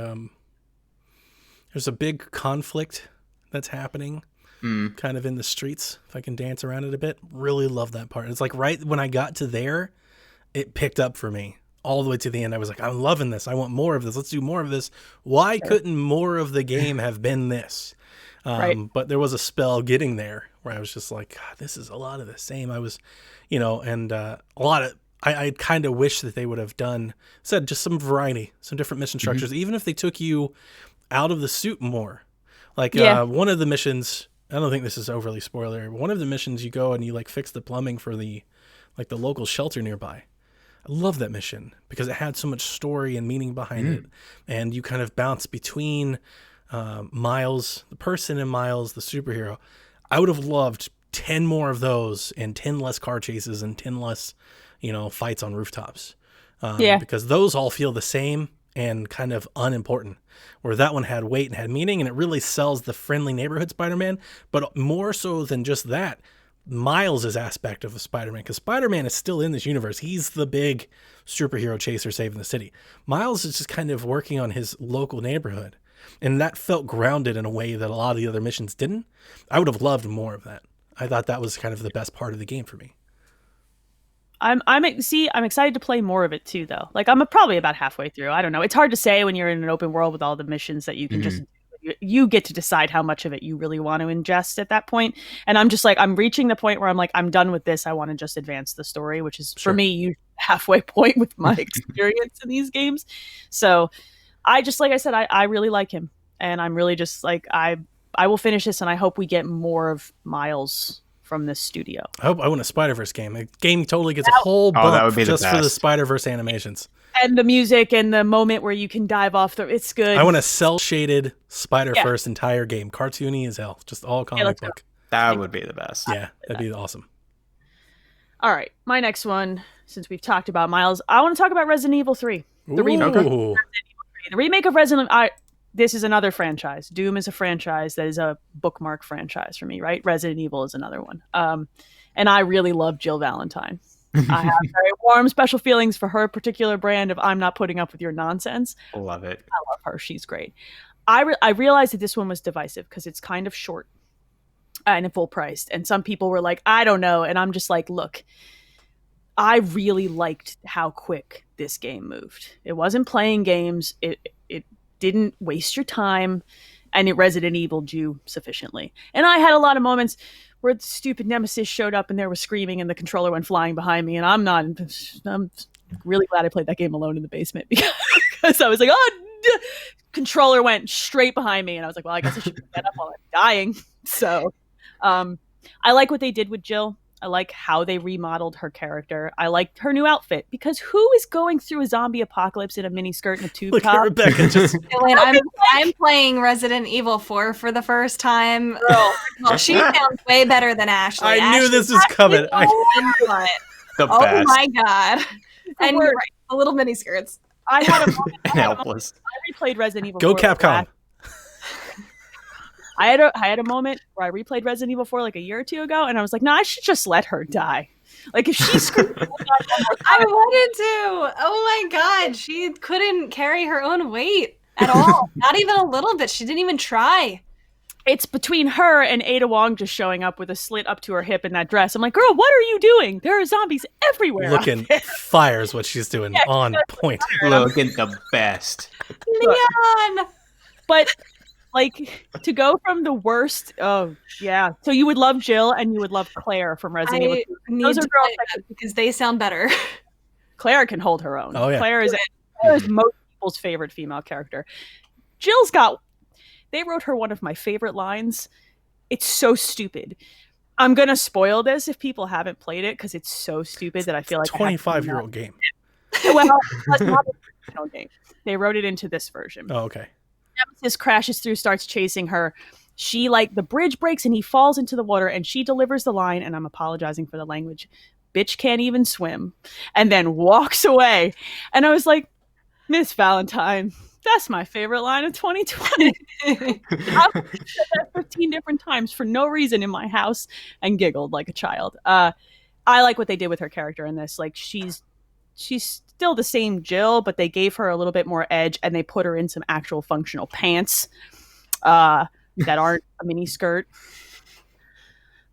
there's a big conflict that's happening kind of in the streets, if I can dance around it a bit. Really love that part. It's like right when I got to there, it picked up for me all the way to the end. I was like, I'm loving this. I want more of this. Let's do more of this. Why couldn't more of the game have been this? But there was a spell getting there where I was just like, God, this is a lot of the same. I was, and a lot of, I kind of wish that they would have said just some variety, some different mission structures, even if they took you out of the suit more. Like one of the missions, I don't think this is overly spoiler, one of the missions you go and you like fix the plumbing for the local shelter nearby. I love that mission because it had so much story and meaning behind it, and you kind of bounce between Miles the person and Miles the superhero. I would have loved 10 more of those and 10 less car chases and 10 less fights on rooftops, because those all feel the same and kind of unimportant, where that one had weight and had meaning, and it really sells the friendly neighborhood Spider-Man. But more so than just that, Miles' aspect of Spider-Man, because Spider-Man is still in this universe. He's the big superhero chaser saving the city. Miles is just kind of working on his local neighborhood, and that felt grounded in a way that a lot of the other missions didn't. I would have loved more of that. I thought that was kind of the best part of the game for me. I'm excited to play more of it too, though. Like, I'm probably about halfway through. I don't know. It's hard to say when you're in an open world with all the missions that you can just, you get to decide how much of it you really want to ingest at that point. And I'm just like, I'm reaching the point where I'm like, I'm done with this. I want to just advance the story, which is for me, halfway point with my experience in these games. So I just, like I said, I really like him, and I'm really just like, I will finish this, and I hope we get more of Miles from this studio. I want a Spider-Verse game. A game totally gets a whole bump just for the Spider-Verse animations. And the music and the moment where you can dive off it's good. I want a cel-shaded Spider-Verse entire game. Cartoony as hell. Just all comic book. That would be the best. Yeah, that'd be awesome. All right. My next one, since we've talked about Miles, I want to talk about Resident Evil 3. The remake. The remake of Resident Evil. This is another franchise. Doom is a franchise that is a bookmark franchise for me, right? Resident Evil is another one. And I really love Jill Valentine. I have very warm, special feelings for her particular brand of I'm not putting up with your nonsense. Love it. I love her. She's great. I realized that this one was divisive because it's kind of short and full priced. And some people were like, I don't know. And I'm just like, look, I really liked how quick this game moved. It wasn't playing games. It didn't waste your time, and it Resident Evil'd you sufficiently. And I had a lot of moments where the stupid Nemesis showed up and there was screaming and the controller went flying behind me. And I'm really glad I played that game alone in the basement because I was like, controller went straight behind me. And I was like, well, I guess I should pick that up while I'm dying. So I like what they did with Jill. I like how they remodeled her character. I liked her new outfit because who is going through a zombie apocalypse in a mini skirt and a tube Look top? at Rebecca just. I'm playing Resident Evil 4 for the first time. Girl, well, she sounds way better than Ashley. I knew this was coming. The oh best. my god! And you're right, the little mini skirts. I had a moment. Helpless. I replayed Resident Evil. Go 4 Capcom. I had a moment where I replayed Resident Evil 4 like a year or two ago, and I was like, no, I should just let her die. Like if she screamed, I wanted to. Oh my god, she couldn't carry her own weight at all. Not even a little bit. She didn't even try. It's between her and Ada Wong just showing up with a slit up to her hip in that dress. I'm like, girl, what are you doing? There are zombies everywhere. Looking fire is what she's doing. Yeah, on point. Looking the best. Leon! But like to go from the worst, oh yeah. So you would love Jill and you would love Claire from Resident Evil 2. Those are girls because they sound better. Claire can hold her own. Oh yeah. Claire is most people's favorite female character. They wrote her one of my favorite lines. It's so stupid. I'm gonna spoil this if people haven't played it because it's so stupid that I feel like 25-year-old game. Well, that's not the original game. They wrote it into this version. Oh, okay. Nemesis crashes through, starts chasing her. She the bridge breaks and he falls into the water and she delivers the line, and I'm apologizing for the language, bitch can't even swim, and then walks away. And I was like, Miss Valentine, that's my favorite line of 2020. I've said that 15 different times for no reason in my house and giggled like a child. I like what they did with her character in this. Like she's still the same Jill, but they gave her a little bit more edge and they put her in some actual functional pants that aren't a mini skirt.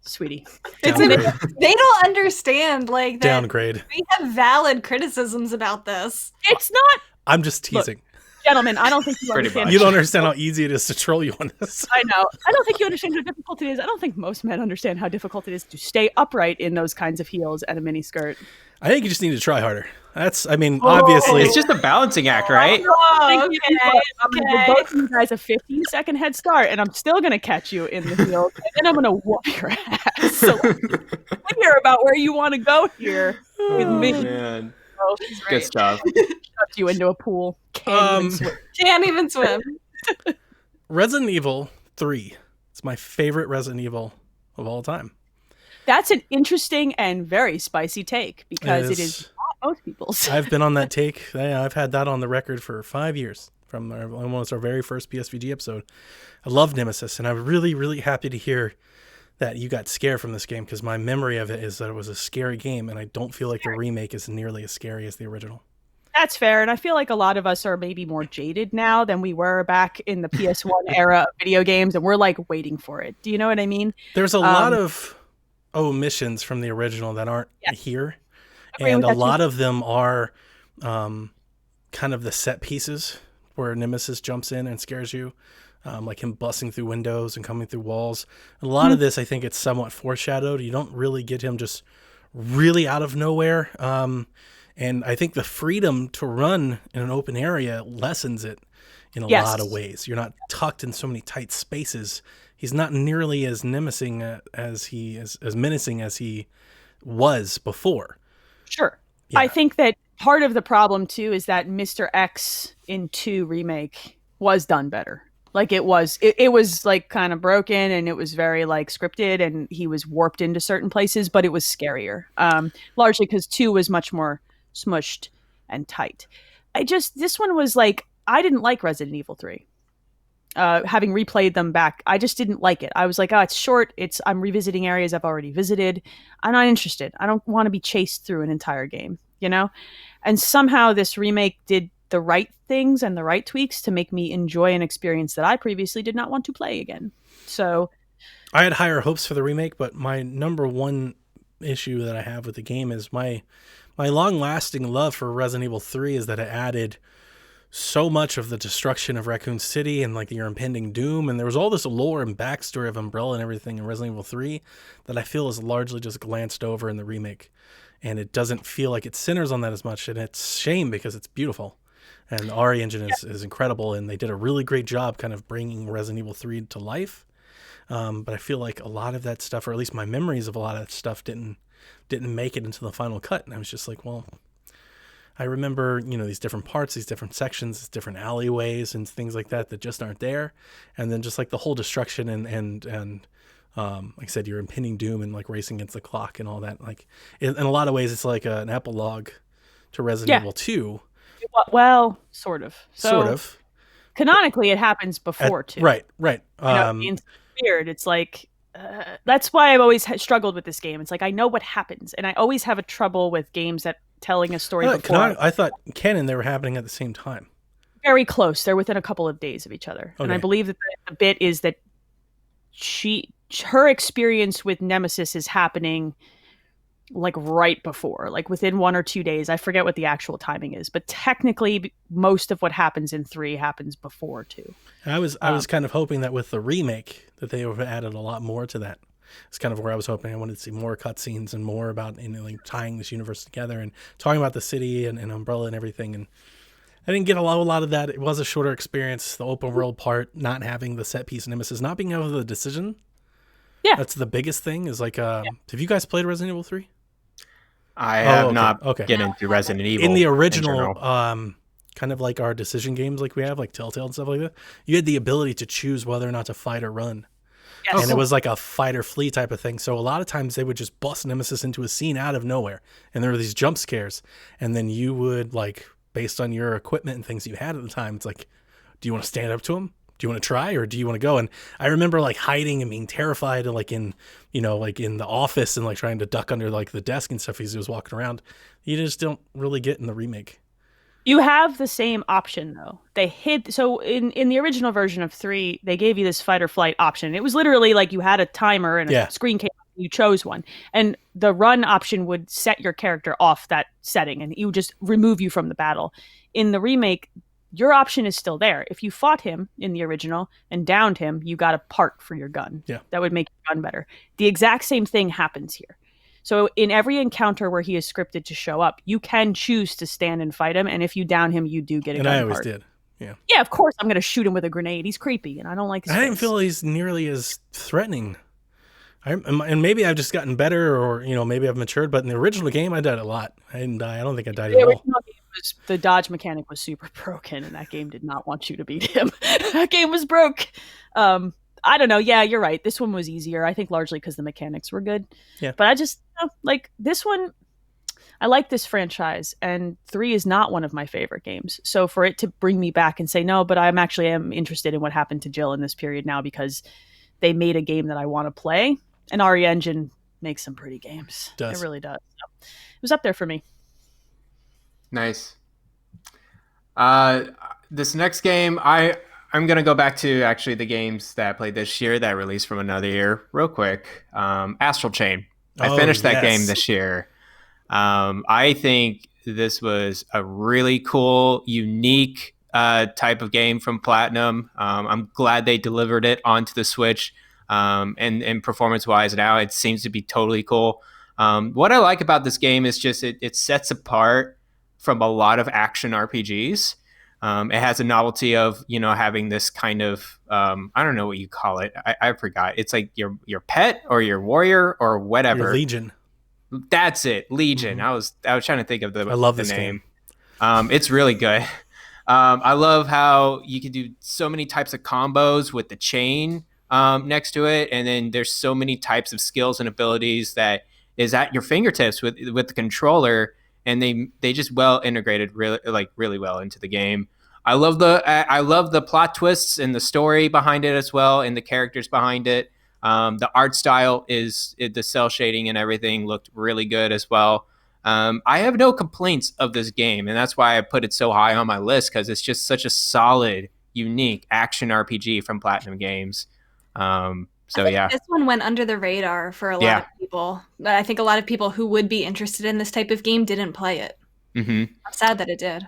Sweetie. They don't understand like that. Downgrade. We have valid criticisms about this. It's not. I'm just teasing. Look, gentlemen, I don't think you understand. You don't understand how easy it is to troll you on this. I know. I don't think you understand how difficult it is. I don't think most men understand how difficult it is to stay upright in those kinds of heels and a mini skirt. I think you just need to try harder. Obviously. It's just a balancing act, right? Both of you guys a 15-second head start, and I'm still going to catch you in the heels, and then I'm going to whoop your ass. So let's hear about where you want to go here with me. Man. Good stuff. Shoved you into a pool. Can't even swim. Resident Evil 3. It's my favorite Resident Evil of all time. That's an interesting and very spicy take because it is not most people's. I've been on that take. Yeah, I've had that on the record for 5 years from almost our very first PSVG episode. I love Nemesis, and I'm really, really happy to hear that you got scared from this game because my memory of it is that it was a scary game, and I don't feel like the remake is nearly as scary as the original. That's fair, and I feel like a lot of us are maybe more jaded now than we were back in the PS1 era of video games, and we're like waiting for it. Do you know what I mean? There's a lot of omissions from the original that aren't here, and a lot of them are kind of the set pieces where Nemesis jumps in and scares you. Like him busting through windows and coming through walls. And a lot of this, I think it's somewhat foreshadowed. You don't really get him just really out of nowhere. And I think the freedom to run in an open area lessens it in a lot of ways. You're not tucked in so many tight spaces. He's not nearly as menacing as he was before. Sure. Yeah. I think that part of the problem too is that Mr. X in 2 remake was done better. Like it was like kind of broken and it was very like scripted and he was warped into certain places, but it was scarier. Largely because 2 was much more smushed and tight. This one was like, I didn't like Resident Evil 3. having replayed them back, I just didn't like it. I was like, oh, it's short. I'm revisiting areas I've already visited. I'm not interested. I don't want to be chased through an entire game, you know? And somehow this remake did the right things and the right tweaks to make me enjoy an experience that I previously did not want to play again. So I had higher hopes for the remake, but my number one issue that I have with the game is my long-lasting love for Resident Evil 3 is that it added so much of the destruction of Raccoon City and like your impending doom, and there was all this lore and backstory of Umbrella and everything in Resident Evil 3 that I feel is largely just glanced over in the remake, and it doesn't feel like it centers on that as much, and it's shame because it's beautiful, and the RE engine is incredible, and they did a really great job kind of bringing Resident Evil 3 to life. But I feel like a lot of that stuff, or at least my memories of a lot of that stuff, didn't make it into the final cut, and I was just like, well, I remember, these different parts, these different sections, these different alleyways and things like that just aren't there. And then just like the whole destruction and like I said, your impending doom and like racing against the clock and all that. Like in a lot of ways, it's like an epilogue to Resident Evil 2. Well, sort of. Sort of. Canonically, it happens before 2. Right. It's weird. It's like, that's why I've always struggled with this game. It's like, I know what happens. And I always have a trouble with games that telling a story before. I thought canon, they were happening at the same time. Very close. They're within a couple of days of each other. Okay. And I believe that the bit is that her experience with Nemesis is happening like right before, like within 1 or 2 days. I forget what the actual timing is, but technically most of what happens in 3 happens before 2. I was kind of hoping that with the remake that they would have added a lot more to that. It's kind of where I was hoping. I wanted to see more cutscenes and more about like tying this universe together and talking about the city and Umbrella and everything. And I didn't get a lot of that. It was a shorter experience. The open world part, not having the set piece Nemesis, not being able to the decision. Yeah, that's the biggest thing. Is like, have you guys played Resident Evil 3? I have not. Get into Resident Evil in the original. Kind of like our decision games, like we have, like Telltale and stuff like that. You had the ability to choose whether or not to fight or run. Yes. And it was like a fight or flee type of thing. So a lot of times they would just bust Nemesis into a scene out of nowhere. And there were these jump scares. And then you would, like, based on your equipment and things you had at the time, it's like, do you want to stand up to him? Do you want to try or do you want to go? And I remember like hiding and being terrified and like in, like in the office and like trying to duck under like the desk and stuff as he was walking around. You just don't really get in the remake. You have the same option though. They hid so in the original version of 3, they gave you this fight or flight option. It was literally like you had a timer and a screen came up, you chose one. And the run option would set your character off that setting and it would just remove you from the battle. In the remake, your option is still there. If you fought him in the original and downed him, you got a part for your gun. Yeah. That would make your gun better. The exact same thing happens here. So in every encounter where he is scripted to show up, you can choose to stand and fight him. And if you down him, you do get a gun part. And I always did. Yeah. Yeah, of course. I'm going to shoot him with a grenade. He's creepy, and I don't like his face. didn't feel he's nearly as threatening. And maybe I've just gotten better or, maybe I've matured. But in the original game, I died a lot. I didn't die. I don't think I died at all. The original game the dodge mechanic was super broken, and that game did not want you to beat him. That game was broke. I don't know. Yeah, you're right. This one was easier. I think largely because the mechanics were good. Yeah. But I just, like this one, I like this franchise, and 3 is not one of my favorite games. So for it to bring me back and say, no, but I am interested in what happened to Jill in this period now because they made a game that I want to play. And RE Engine makes some pretty games. It really does. So it was up there for me. Nice. This next game, I'm going to go back to actually the games that I played this year that released from another year real quick. Astral Chain. I finished that game this year. I think this was a really cool, unique type of game from Platinum. I'm glad they delivered it onto the Switch. And performance-wise now, it seems to be totally cool. What I like about this game is just it sets apart from a lot of action RPGs. It has a novelty of, having this kind of, I don't know what you call it. I forgot. It's like your pet or your warrior or whatever. Your Legion. That's it. Legion. Mm-hmm. I was trying to think of I love this name. It's really good. I love how you can do so many types of combos with the chain next to it. And then there's so many types of skills and abilities that is at your fingertips with the controller. And they just well integrated really well into the game. I love the plot twists and the story behind it as well, and the characters behind it. The art style the cell shading and everything looked really good as well. I have no complaints of this game, and that's why I put it so high on my list, because it's just such a solid, unique action RPG from Platinum Games. So yeah, this one went under the radar for a lot of people. I think a lot of people who would be interested in this type of game didn't play it. I'm sad that it did.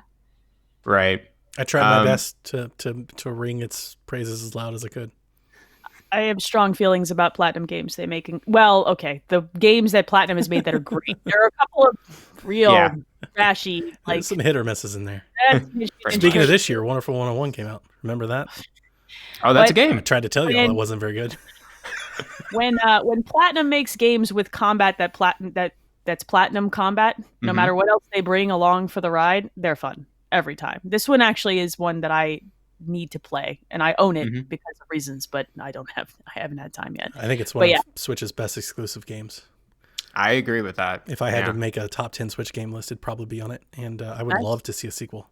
Right. I tried my best to ring its praises as loud as I could. I have strong feelings about Platinum Games. The games that Platinum has made that are great. There are a couple of real trashy, there's some hit or misses in there. Speaking Speaking of this year, Wonderful 101 came out. Remember that? Oh, that's a game. I tried to tell you all it wasn't very good. When Platinum makes games with combat that's Platinum combat, no matter what else they bring along for the ride, they're fun every time. This one actually is one that I need to play, and I own it because of reasons, but I haven't had time yet. I think it's one of Switch's best exclusive games. I agree with that. If I had to make a top 10 Switch game list, it'd probably be on it, and I would love to see a sequel.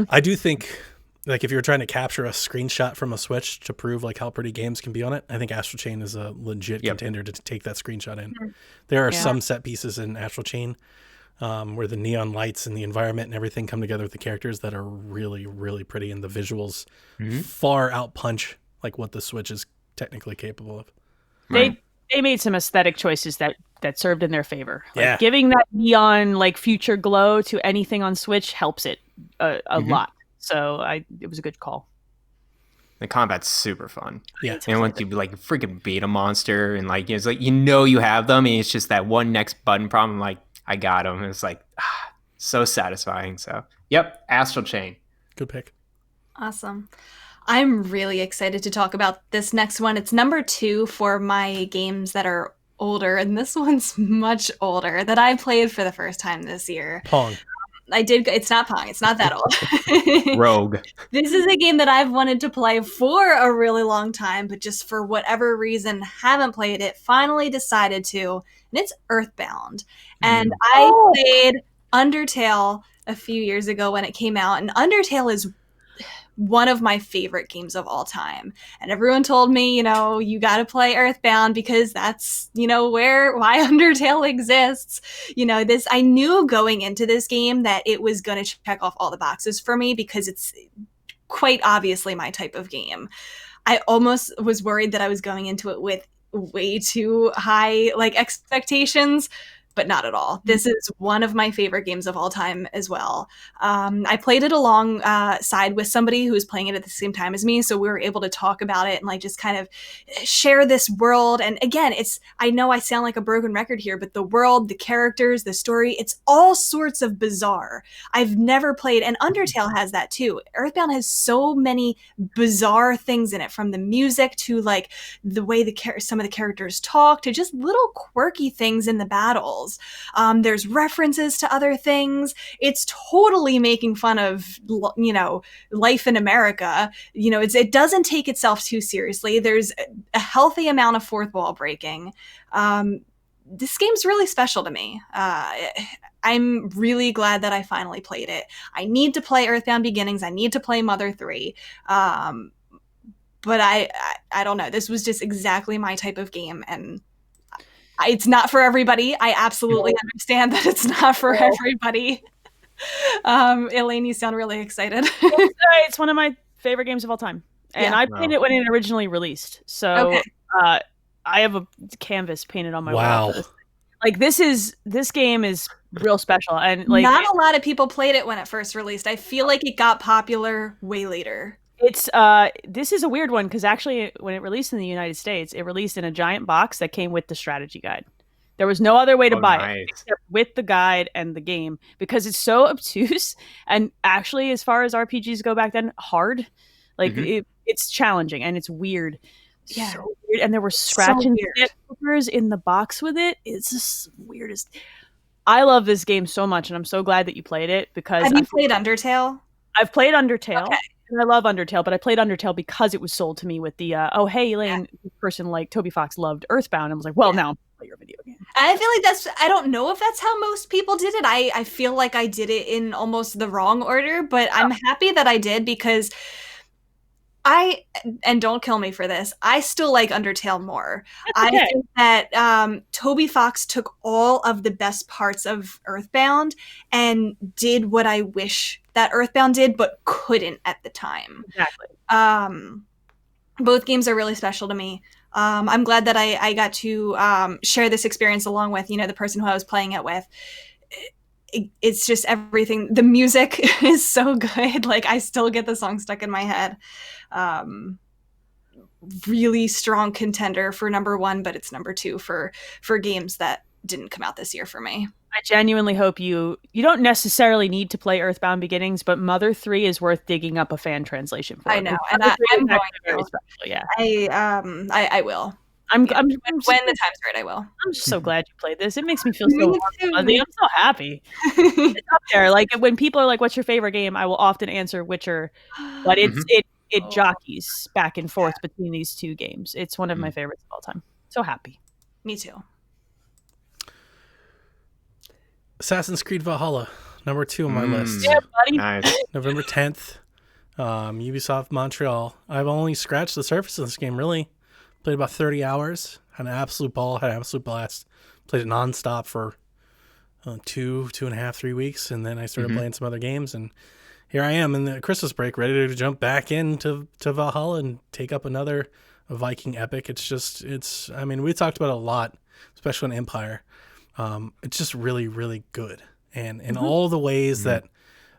I do think, like, if you're trying to capture a screenshot from a Switch to prove like how pretty games can be on it, I think Astral Chain is a legit contender to take that screenshot in. There are some set pieces in Astral Chain where the neon lights and the environment and everything come together with the characters that are really, really pretty, and the visuals far outpunch like what the Switch is technically capable of. They made some aesthetic choices that served in their favor. Like giving that neon like future glow to anything on Switch helps it a lot. So it was a good call. The combat's super fun. Yeah. And once you like freaking beat a monster, and like it's like you have them, and it's just that one next button problem, like I got him. It's like so satisfying. So Astral Chain. Good pick. Awesome. I'm really excited to talk about this next one. It's number 2 for my games that are older, and this one's much older, that I played for the first time this year. Pong. I did. It's not Pong. It's not that old. Rogue. This is a game that I've wanted to play for a really long time, but just for whatever reason haven't played it. Finally decided to, and it's Earthbound. And I played Undertale a few years ago when it came out, and Undertale is one of my favorite games of all time. And everyone told me, you got to play Earthbound because that's, why Undertale exists. I knew going into this game that it was going to check off all the boxes for me because it's quite obviously my type of game. I almost was worried that I was going into it with way too high expectations, but not at all. This is one of my favorite games of all time as well. I played it alongside with somebody who was playing it at the same time as me, so we were able to talk about it and just kind of share this world. And again, I know I sound like a broken record here, but the world, the characters, the story, it's all sorts of bizarre. I've never played, and Undertale has that too. Earthbound has so many bizarre things in it, from the music to the way some of the characters talk to just little quirky things in the battles. There's references to other things. It's totally making fun of, life in America. It doesn't take itself too seriously. There's a healthy amount of fourth wall breaking. This game's really special to me. I'm really glad that I finally played it. I need to play Earthbound Beginnings. I need to play Mother 3. But I don't know. This was just exactly my type of game, and it's not for everybody. I absolutely understand that it's not for everybody. Elaine, you sound really excited. It's one of my favorite games of all time. And I played it when it originally released. So I have a canvas painted on my wall. This game is real special. And not a lot of people played it when it first released. I feel like it got popular way later. It's this is a weird one because actually when it released in the United States, it released in a giant box that came with the strategy guide. There was no other way to buy it except with the guide and the game, because it's so obtuse and actually, as far as RPGs go back then, hard. It's challenging and it's weird. Yeah. So weird. And there were scratch and stickers in the box with it. It's just weirdest. I love this game so much, and I'm so glad that you played it because Have you played Undertale? I've played Undertale. Okay. And I love Undertale, but I played Undertale because it was sold to me with the, hey, Elaine, this person like Toby Fox loved Earthbound. And I was like, well, now play your video game. I feel like I don't know if that's how most people did it. I feel like I did it in almost the wrong order, but I'm happy that I did because and don't kill me for this, I still like Undertale more. That's okay. I think that Toby Fox took all of the best parts of Earthbound and did what I wish that Earthbound did, but couldn't at the time. Exactly. Both games are really special to me. I'm glad that I got to share this experience along with, the person who I was playing it with. It's just everything. The music is so good. Like, I still get the song stuck in my head. Really strong contender for number 1, but it's number 2 for games that didn't come out this year for me. I genuinely hope you don't necessarily need to play Earthbound Beginnings, but Mother 3 is worth digging up a fan translation for. I know, and I'm going to. Yeah, I will. When the time's right, I will. I'm just so glad you played this. It makes me feel so fuzzy. I'm so happy. It's up there. Like, when people are like, "What's your favorite game?" I will often answer Witcher, but it jockeys back and forth between these two games. It's one of my favorites of all time. So happy. Me too. Assassin's Creed Valhalla, number 2 on my list. Yeah, buddy. Nice. November 10th, Ubisoft Montreal. I've only scratched the surface of this game, really. Played about 30 hours. Had an absolute ball. Had an absolute blast. Played it nonstop for 2.5, 3 weeks. And then I started playing some other games. And here I am in the Christmas break, ready to jump back into Valhalla and take up another Viking epic. I mean, we talked about it a lot, especially on Empire. It's just really, really good. And in all the ways that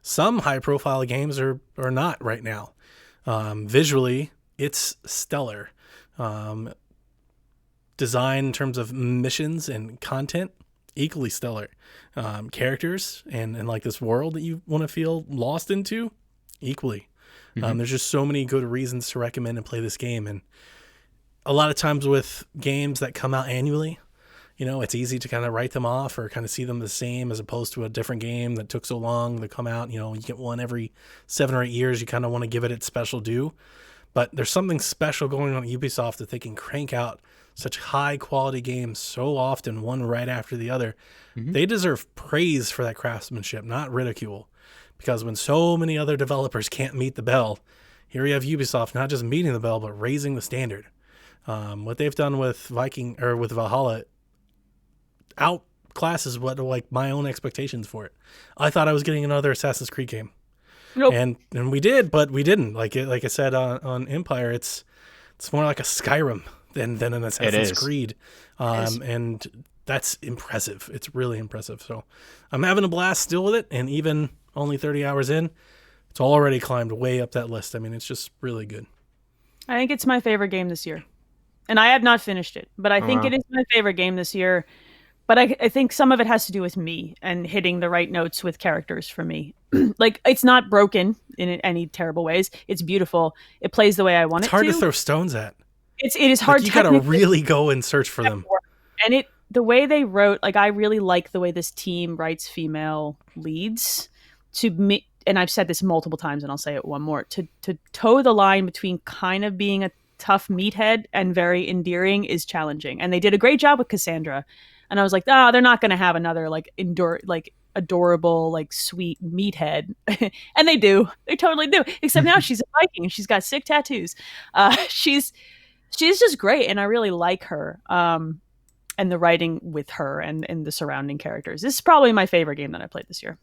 some high-profile games are not right now. Visually, it's stellar. Design in terms of missions and content, equally stellar. Characters and like this world that you want to feel lost into, equally. There's just so many good reasons to recommend and play this game. And a lot of times with games that come out annually, it's easy to kind of write them off or kind of see them the same as opposed to a different game that took so long to come out. You get one every 7 or 8 years. You kind of want to give it its special due. But there's something special going on at Ubisoft that they can crank out such high quality games so often, one right after the other. They deserve praise for that craftsmanship, not ridicule. Because when so many other developers can't meet the bell, here you have Ubisoft not just meeting the bell, but raising the standard. What they've done with with Valhalla outclasses what my own expectations for it. I thought I was getting another Assassin's Creed game. Nope. And we did, but we didn't. Like I said on Empire, it's more like a Skyrim than an Assassin's Creed. And that's impressive. It's really impressive. So I'm having a blast still with it, and even only 30 hours in, it's already climbed way up that list. I mean, it's just really good. I think it's my favorite game this year. And I have not finished it, but I think it is my favorite game this year. But I think some of it has to do with me and hitting the right notes with characters for me. Like, it's not broken in any terrible ways. It's beautiful. It plays the way I want it to. It's hard to throw stones at. It is hard. You got to really go and search for them. And the way they wrote, I really like the way this team writes female leads to me. And I've said this multiple times, and I'll say it one more, to toe the line between kind of being a tough meathead and very endearing is challenging. And they did a great job with Cassandra. And I was like, they're not going to have another adorable, sweet meathead. And they do. They totally do. Except now she's a Viking and she's got sick tattoos. She's just great. And I really like her. And the writing with her and the surrounding characters. This is probably my favorite game that I played this year.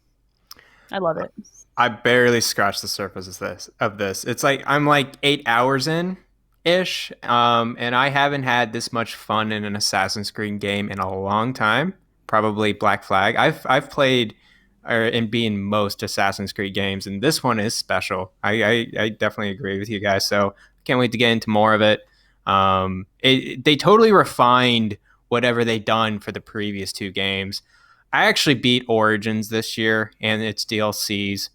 I love it. I barely scratched the surface of this. It's like I'm 8 hours in ish, and I haven't had this much fun in an Assassin's Creed game in a long time. Probably Black Flag. I've played and be in most Assassin's Creed games, and this one is special. I definitely agree with you guys. So can't wait to get into more of it. They totally refined whatever they done for the previous two games. I actually beat Origins this year and its DLCs.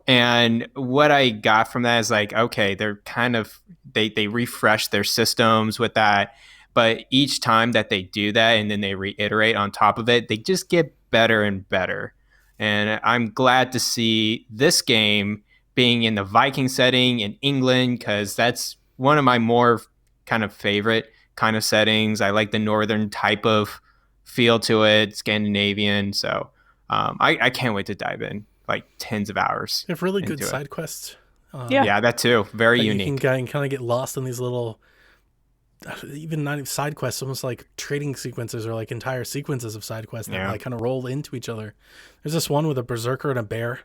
And what I got from that is okay, they're kind of, they refresh their systems with that. But each time that they do that and then they reiterate on top of it, they just get better and better. And I'm glad to see this game being in the Viking setting in England, because that's one of my more kind of favorite kind of settings. I like the northern type of feel to it, Scandinavian. So I can't wait to dive in, like tens of hours. They have really good into it. side quests. Yeah, that too. Very that unique. You can kind of get lost in these little, even not even side quests, almost like trading sequences or like entire sequences of side quests that like kind of roll into each other. There's this one with a berserker and a bear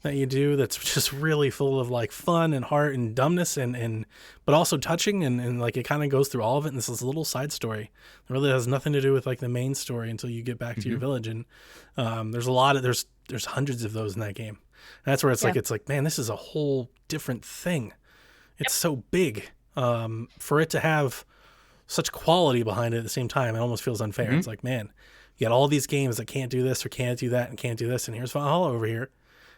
that you do that's just really full of like fun and heart and dumbness and but also touching and like it kind of goes through all of it, and this little side story that really has nothing to do with like the main story until you get back to your village. And there's a lot of there's hundreds of those in that game, and that's where it's like man, this is a whole different thing. It's so big. For it to have such quality behind it at the same time, it almost feels unfair. It's like, man, you got all these games that can't do this or can't do that and can't do this, and here's Valhalla over here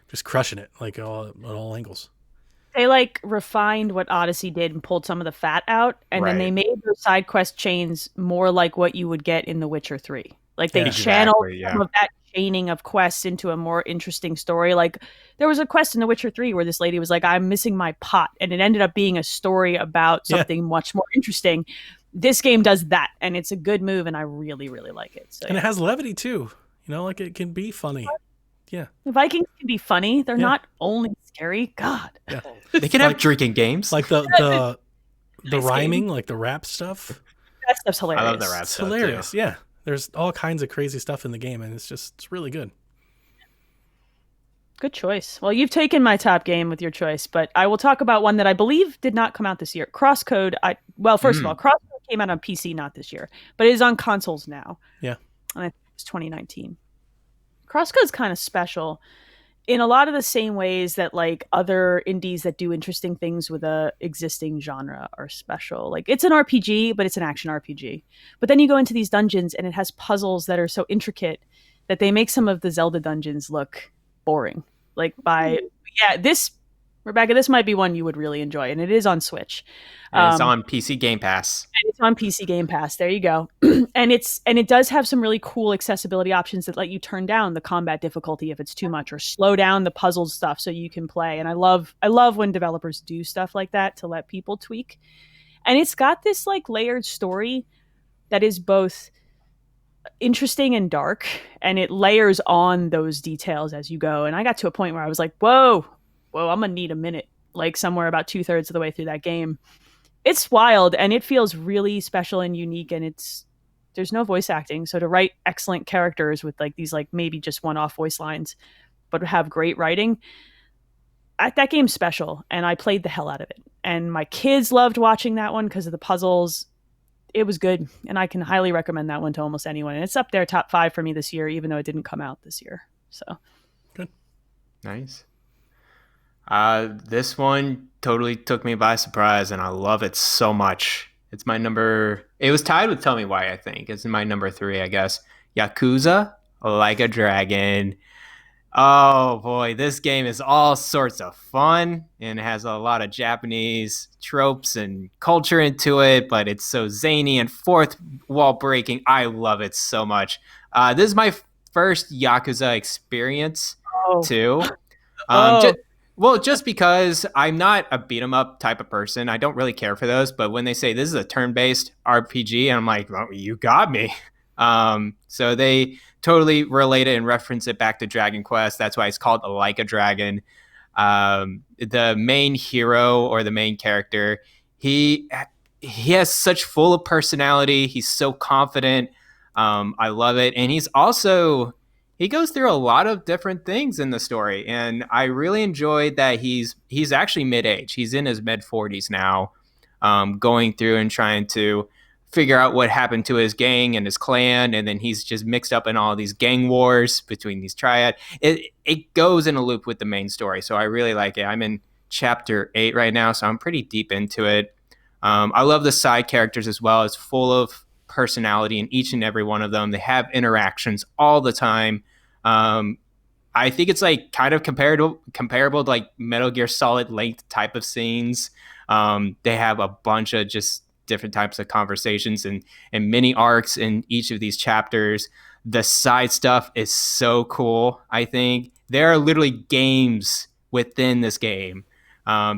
just crushing it like on all angles. They like refined what Odyssey did and pulled some of the fat out, and then they made those side quest chains more like what you would get in The Witcher 3. Like they channeled some of that chaining of quests into a more interesting story. Like there was a quest in The Witcher 3 where this lady was like, I'm missing my pot, and it ended up being a story about something much more interesting. This game does that, and it's a good move, and I really, really like it. So, and it has levity too. You know, like it can be funny. Yeah. The Vikings can be funny. They're not only scary. God. Yeah. They can have drinking games. Like the rhyming, game. Like the rap stuff. That stuff's hilarious. I love the rap stuff. It's hilarious. Too. Yeah. There's all kinds of crazy stuff in the game, and it's really good. Good choice. Well, you've taken my top game with your choice, but I will talk about one that I believe did not come out this year. Crosscode. First of all, Crosscode came out on PC not this year, but it is on consoles now. Yeah. And I think it was 2019. Crosscode's kind of special in a lot of the same ways that like other indies that do interesting things with a existing genre are special. Like it's an RPG, but it's an action RPG. But then you go into these dungeons and it has puzzles that are so intricate that they make some of the Zelda dungeons look boring. Like Rebecca, this might be one you would really enjoy, and it is on Switch. It's on PC Game Pass. It's on PC Game Pass. There you go. and it does have some really cool accessibility options that let you turn down the combat difficulty if it's too much, or slow down the puzzle stuff so you can play. And I love when developers do stuff like that to let people tweak. And it's got this like layered story that is both interesting and dark, and it layers on those details as you go. And I got to a point where I was like, whoa, I'm gonna need a minute, like somewhere about 2/3 of the way through that game. It's wild, and it feels really special and unique, and there's no voice acting, so to write excellent characters with like these like maybe just one-off voice lines but have great writing, that game's special, and I played the hell out of it. And my kids loved watching that one because of the puzzles. It was good, and I can highly recommend that one to almost anyone, and it's up there top 5 for me this year, even though it didn't come out this year. So good. Nice. This one totally took me by surprise, and I love it so much. It was tied with Tell Me Why, I think. It's my number 3, I guess. Yakuza Like a Dragon. Oh boy, this game is all sorts of fun and has a lot of Japanese tropes and culture into it, but it's so zany and fourth wall breaking. I love it so much. This is my first Yakuza experience too. Just because I'm not a beat 'em up type of person, I don't really care for those. But when they say this is a turn-based RPG, and I'm like, well, you got me. So they totally relate it and reference it back to Dragon Quest. That's why it's called Like a Dragon. The main hero or the main character, he has such full of personality. He's so confident. I love it, and he goes through a lot of different things in the story, and I really enjoyed that he's actually mid-age. He's in his mid-40s now, going through and trying to figure out what happened to his gang and his clan, and then he's just mixed up in all these gang wars between these triad. It goes in a loop with the main story, so I really like it. I'm in chapter 8 right now, so I'm pretty deep into it. I love the side characters as well. It's full of personality in each and every one of them. They have interactions all the time. I think it's like kind of comparable to like Metal Gear Solid length type of scenes. They have a bunch of just different types of conversations and mini arcs in each of these chapters. The side stuff is so cool. I think there are literally games within this game.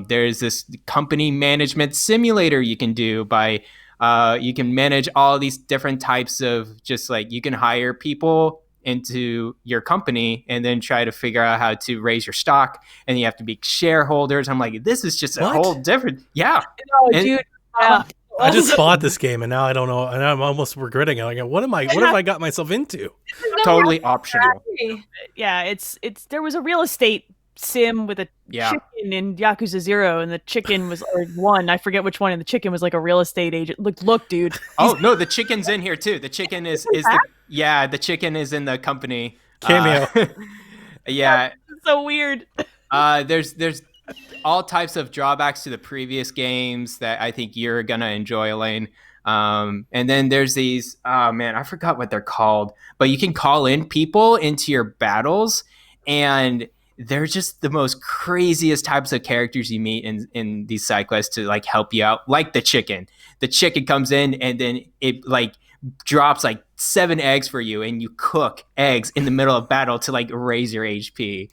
There's this company management simulator you can do by You can manage all these different types of just like you can hire people into your company and then try to figure out how to raise your stock, and you have to be shareholders. I'm like, this is just a whole different, yeah. Oh, And, dude, yeah. I just bought this game and now I don't know, and I'm almost regretting it. Like, what have I got myself into? totally optional. Yeah, it's there was a real estate sim with a chicken in Yakuza 0, and the chicken was, or 1, I forget which one, and the chicken was like a real estate agent. Look, dude. Oh no, the chicken's in here too. The chicken is the chicken is in the company Cameo. Yeah, that's so weird. There's all types of drawbacks to the previous games that I think you're gonna enjoy, Elaine. And then there's these, oh man, I forgot what they're called, but you can call in people into your battles, and they're just the most craziest types of characters you meet in these side quests to like help you out. Like the chicken comes in and then it like drops like 7 eggs for you, and you cook eggs in the middle of battle to like raise your HP.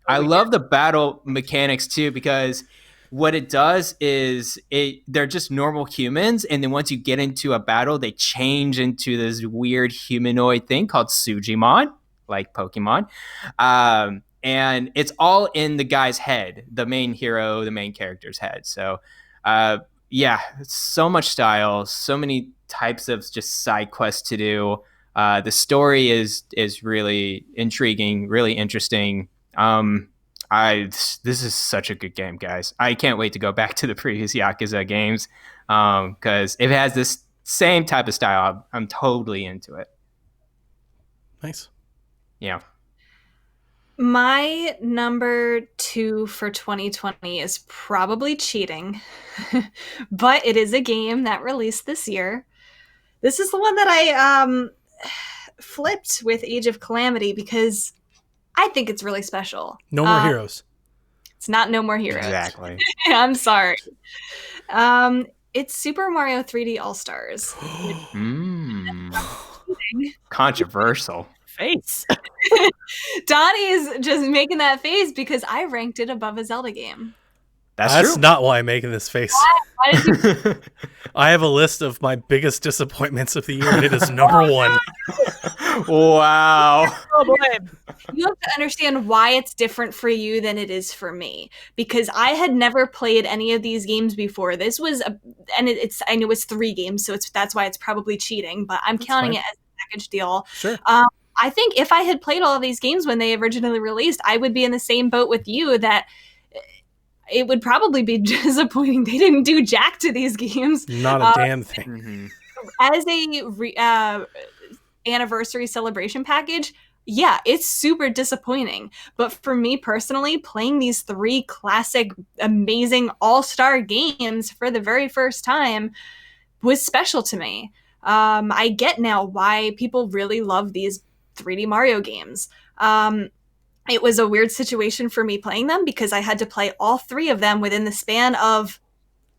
I love the battle mechanics too, because what it does is they're just normal humans, and then once you get into a battle, they change into this weird humanoid thing called Sujimon, like Pokemon. And it's all in the guy's head, the main hero, the main character's head. So yeah, so much style, so many types of just side quests to do. The story is really intriguing, really interesting. This is such a good game, guys. I can't wait to go back to the previous Yakuza games, because if it has this same type of style, I'm totally into it. Nice. Yeah. My number 2 for 2020 is probably cheating, but it is a game that released this year. This is the one that I flipped with Age of Calamity because I think it's really special. No More Heroes. It's not No More Heroes. Exactly. I'm sorry. It's Super Mario 3D All-Stars. Controversial. Face. Donnie's just making that face because I ranked it above a Zelda game. That's true. Not why I'm making this face. Why did you... I have a list of my biggest disappointments of the year, and it is number 1. Wow. Oh boy. You have to understand why it's different for you than it is for me, because I had never played any of these games before. This was I know it's 3 games, so that's why it's probably cheating, but I'm counting it as a package deal. Sure. I think if I had played all of these games when they originally released, I would be in the same boat with you, that it would probably be disappointing. They didn't do jack to these games. Not a damn thing. As a anniversary celebration package, yeah, it's super disappointing. But for me personally, playing these 3 classic, amazing all-star games for the very first time was special to me. I get now why people really love these 3D Mario games. It was a weird situation for me playing them because I had to play all 3 of them within the span of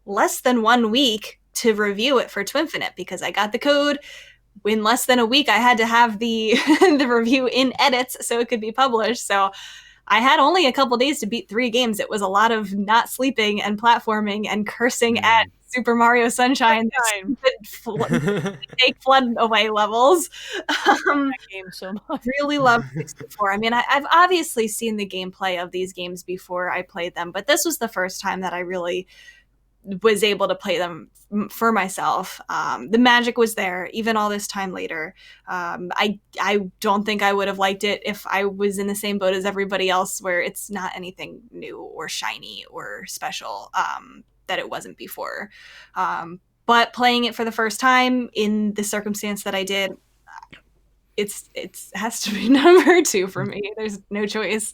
less than 1 week to review it for Twinfinite, because I got the code. In less than a week, I had to have the the review in edits so it could be published. So I had only a couple days to beat 3 games. It was a lot of not sleeping and platforming and cursing at Super Mario Sunshine. Take flood away levels. That game so much. Really love 64. I mean, I've obviously seen the gameplay of these games before I played them, but this was the first time that I really was able to play them for myself. The magic was there, even all this time later. I don't think I would have liked it if I was in the same boat as everybody else, where it's not anything new or shiny or special that it wasn't before. But playing it for the first time in the circumstance that I did, it has to be number 2 for me. There's no choice.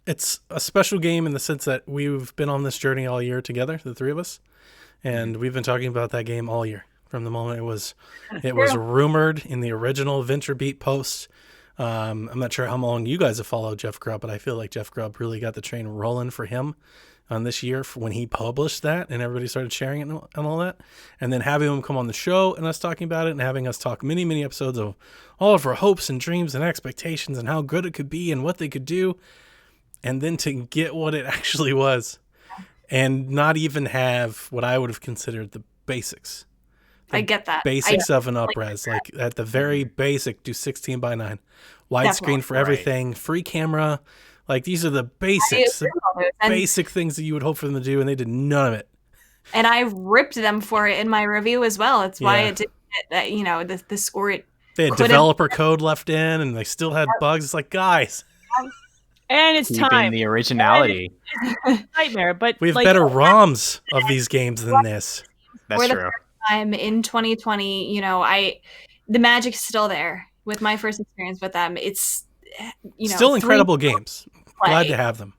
It's a special game in the sense that we've been on this journey all year together, the 3 of us, and we've been talking about that game all year from the moment it was rumored in the original VentureBeat post. I'm not sure how long you guys have followed Jeff Grubb, but I feel like Jeff Grubb really got the train rolling for him on this year when he published that and everybody started sharing it and all that. And then having him come on the show and us talking about it and having us talk many, many episodes of all of our hopes and dreams and expectations and how good it could be and what they could do. And then to get what it actually was and not even have what I would have considered the basics. I get that. Basics of an up-res. Like at the very basic, do 16:9. Widescreen for everything. Free camera. Like these are the basics. The basic things that you would hope for them to do, and they did none of it. And I ripped them for it in my review as well. It's why it didn't get, the score it They had developer code left in, and they still had bugs. It's like, guys. And it's time. The originality. Nightmare, but we have better ROMs of these games than this. That's true. I'm in 2020, the magic's still there with my first experience with them. It's, still incredible games. Glad to have them.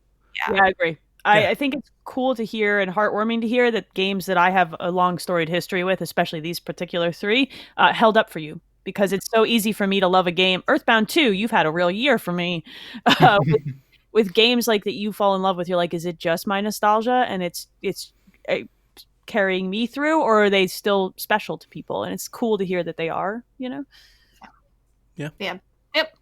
Yeah, I agree. I think it's cool to hear and heartwarming to hear that games that I have a long storied history with, especially these particular 3, held up for you, because it's so easy for me to love a game. Earthbound 2, you've had a real year for me. With games like that you fall in love with, you're like, is it just my nostalgia and it's carrying me through, or are they still special to people? And it's cool to hear that they are, Yeah. Yep.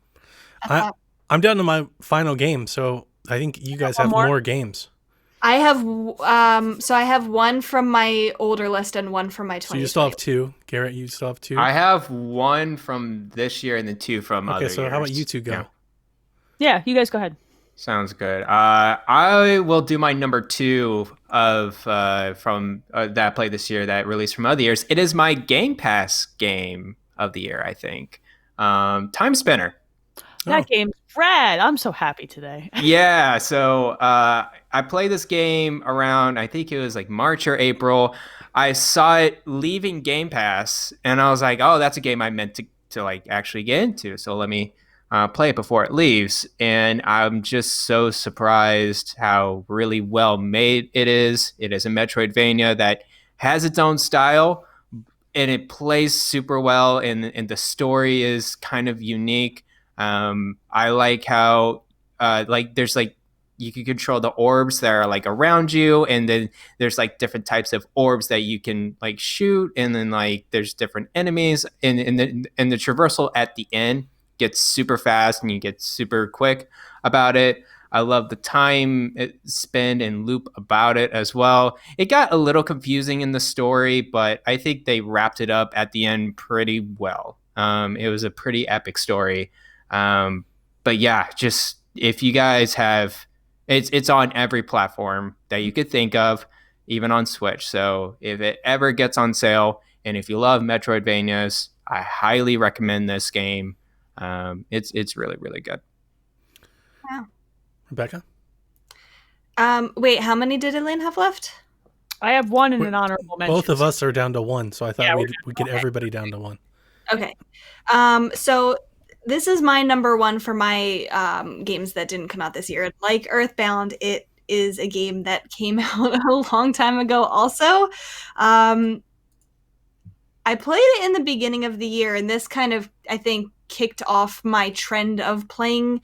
I'm down to my final game, so I think you guys have more games. I have I have one from my older list and one from my 20. So you still have 2. Garrett, you still have 2? I have 1 from this year and then 2 from other years. Okay, so how about you 2 go? Yeah, you guys go ahead. Sounds good. I will do my number 2 of from that I played this year that released from other years. It is my Game Pass game of the year, I think. Time Spinner. That game's rad. I'm so happy today. Yeah, so I played this game around, I think it was like March or April. I saw it leaving Game Pass, and I was like, oh, that's a game I meant to like actually get into. So let me play it before it leaves. And I'm just so surprised how really well made it is. It is a Metroidvania that has its own style, and it plays super well, and the story is kind of unique. I like how there's like you can control the orbs that are like around you, and then there's like different types of orbs that you can like shoot, and then like there's different enemies, and the traversal at the end gets super fast and you get super quick about it. I love the time spend and loop about it as well. It got a little confusing in the story, but I think they wrapped it up at the end pretty well. It was a pretty epic story. But yeah, just if you guys have, it's on every platform that you could think of, even on Switch. So if it ever gets on sale, and if you love Metroidvanias, I highly recommend this game. It's really, really good. Wow. Rebecca? Wait, how many did Elaine have left? I have 1 in an honorable mention. Both of us are down to 1, so I thought we'd get everybody down to 1. Okay. So this is my number 1 for my games that didn't come out this year. Like Earthbound, it is a game that came out a long time ago also. I played it in the beginning of the year, and this kind of, I think, kicked off my trend of playing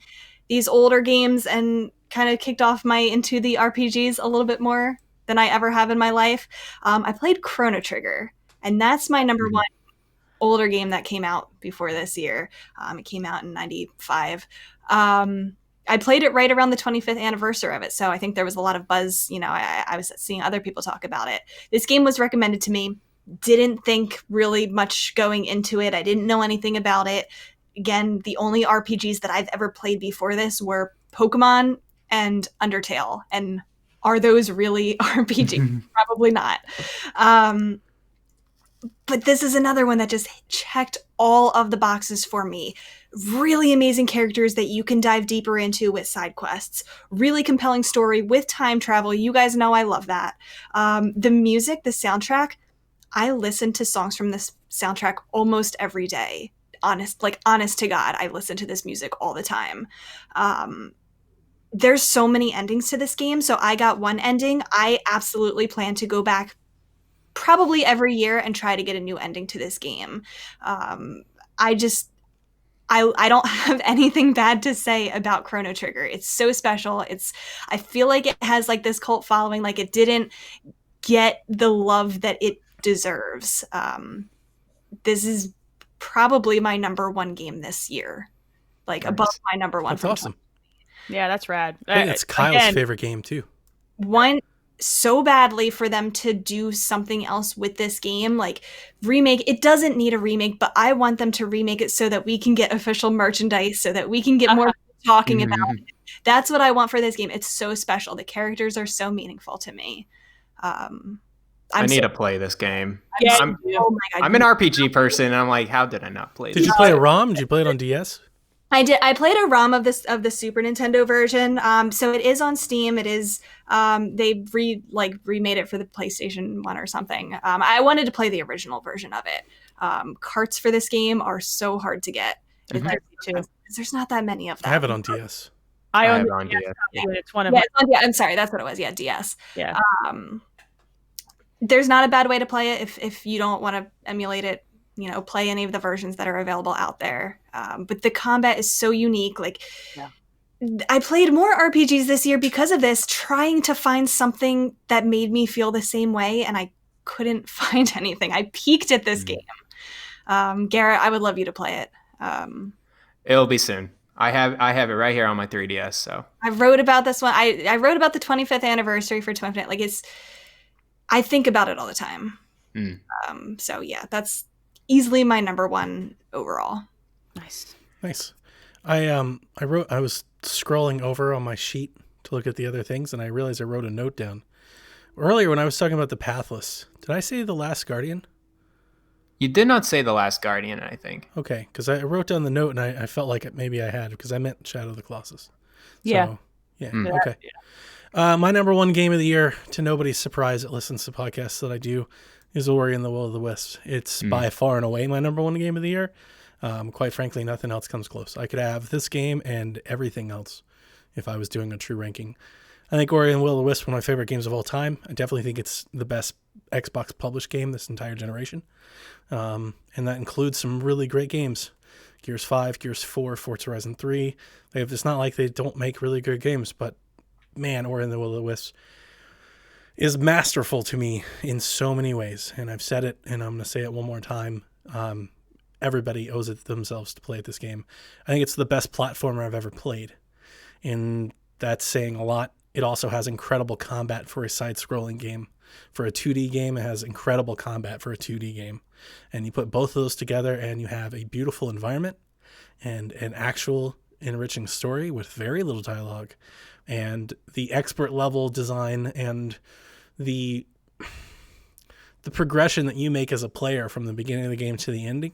these older games and kind of kicked off my into the RPGs a little bit more than I ever have in my life. I played Chrono Trigger, and that's my number 1 older game that came out before this year. It came out in 95. I played it right around the 25th anniversary of it, so I think there was a lot of buzz. I was seeing other people talk about it. This game was recommended to me. Didn't think really much going into it. I didn't know anything about it. Again, the only RPGs that I've ever played before this were Pokemon and Undertale. And are those really RPGs? Probably not. But this is another one that just checked all of the boxes for me. Really amazing characters that you can dive deeper into with side quests. Really compelling story with time travel. You guys know I love that. The music, the soundtrack, I listen to songs from this soundtrack almost every day. Honest to God, I listen to this music all the time. There's so many endings to this game, so I got one ending. I absolutely plan to go back probably every year and try to get a new ending to this game. I don't have anything bad to say about Chrono Trigger. It's so special. I feel like it has like this cult following, like it didn't get the love that it deserves. This is probably my number 1 game this year, like nice. Above my number 1. That's awesome. Yeah, that's rad. I think it's Kyle's favorite game too. so badly for them to do something else with this game, like remake. It doesn't need a remake, but I want them to remake it so that we can get official merchandise, so that we can get more people talking about it. That's what I want for this game. It's so special. The characters are so meaningful to me. I need to play this game. Yeah, I'm oh my God. an RPG person, and I'm like, how did I not play this? Did you play a ROM? Did you play it on DS? I did. I played a ROM of the Super Nintendo version. So it is on Steam. It is. They remade it for the PlayStation 1 or something. I wanted to play the original version of it. Carts for this game are so hard to get. There's not that many of them. I have it on DS. I have own it on DS. Yeah. It's one of I'm sorry, that's what it was. Yeah, DS. Yeah. There's not a bad way to play it if you don't want to emulate it. Play any of the versions that are available out there. But the combat is so unique. Like, I played more RPGs this year because of this, trying to find something that made me feel the same way, and I couldn't find anything. I peaked at this game. Garrett, I would love you to play it. It'll be soon. I have it right here on my 3DS. So I wrote about this one. I wrote about the 25th anniversary for Twin Infinite. Like, I think about it all the time. So yeah, that's easily my number one overall. Nice. I was scrolling over on my sheet to look at the other things, and I realized I wrote a note down earlier when I was talking about the Pathless. Did I say The Last Guardian? You did not say The Last Guardian, I think. Okay, because I wrote down the note, and I felt like maybe I had, because I meant Shadow of the Colossus. Yeah. So, yeah. Okay. My number one game of the year, to nobody's surprise that listens to podcasts that I do, is Ori and the Will of the Wisps. It's by far and away my number one game of the year. Quite frankly, nothing else comes close. I could have this game and everything else if I was doing a true ranking. I think Ori and the Will of the Wisps are one of my favorite games of all time. I definitely think it's the best Xbox published game this entire generation. And that includes some really great games. Gears 5, Gears 4, Forza Horizon 3. It's not like they don't make really good games, but man, Ori and the Will of the Wisps is masterful to me in so many ways. And I've said it, and I'm going to say it one more time. Everybody owes it themselves to play this game. I think it's the best platformer I've ever played. And that's saying a lot. It also has incredible combat for a side-scrolling game. For a 2D game, it has incredible combat for a 2D game. And you put both of those together, and you have a beautiful environment and an actual enriching story with very little dialogue. And the expert level design and the progression that you make as a player from the beginning of the game to the ending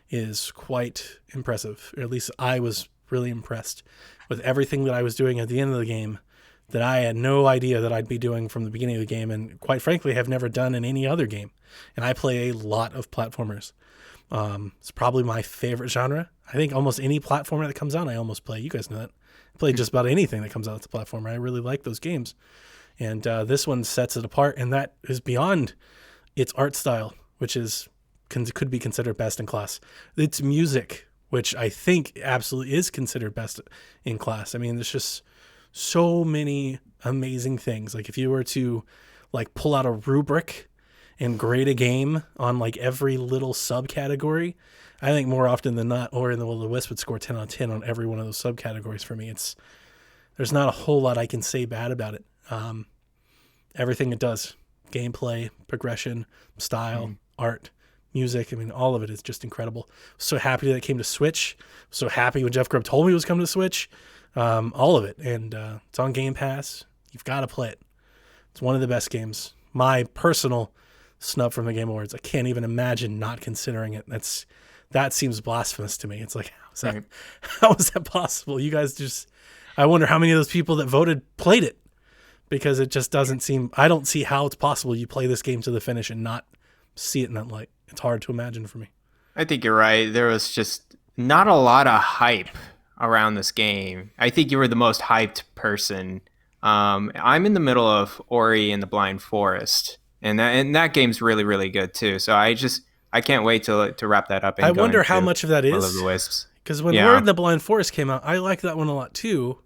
is quite impressive. Or at least I was really impressed with everything that I was doing at the end of the game that I had no idea that I'd be doing from the beginning of the game, and quite frankly have never done in any other game. And I play a lot of platformers. It's probably my favorite genre. I think almost any platformer that comes out, I almost play. You guys know that. I play just about anything that comes out as a platformer. I really like those games. And this one sets it apart, and that is beyond its art style, which could be considered best in class. Its music, which I think absolutely is considered best in class. I mean, there's just so many amazing things. Like if you were to pull out a rubric and grade a game on every little subcategory, I think more often than not, Ori and the Will of the Wisp would score 10 out of 10 on every one of those subcategories for me. There's not a whole lot I can say bad about it. Everything it does, gameplay, progression, style, art, music, I mean, all of it is just incredible. So happy that it came to Switch. So happy when Jeff Grubb told me it was coming to Switch. All of it. And it's on Game Pass. You've got to play it. It's one of the best games. My personal snub from the Game Awards. I can't even imagine not considering it. That seems blasphemous to me. It's like, how is that possible? You guys I wonder how many of those people that voted played it, because it just doesn't seem, I don't see how it's possible you play this game to the finish and not see it in that light. It's hard to imagine for me. I think you're right. There was just not a lot of hype around this game. I think you were the most hyped person. I'm in the middle of Ori and the Blind Forest, and that game's really, really good too. So I can't wait to wrap that up. And I wonder how much of that is. Will of the Wisps. Because when Ori and the Blind Forest came out, I liked that one a lot too.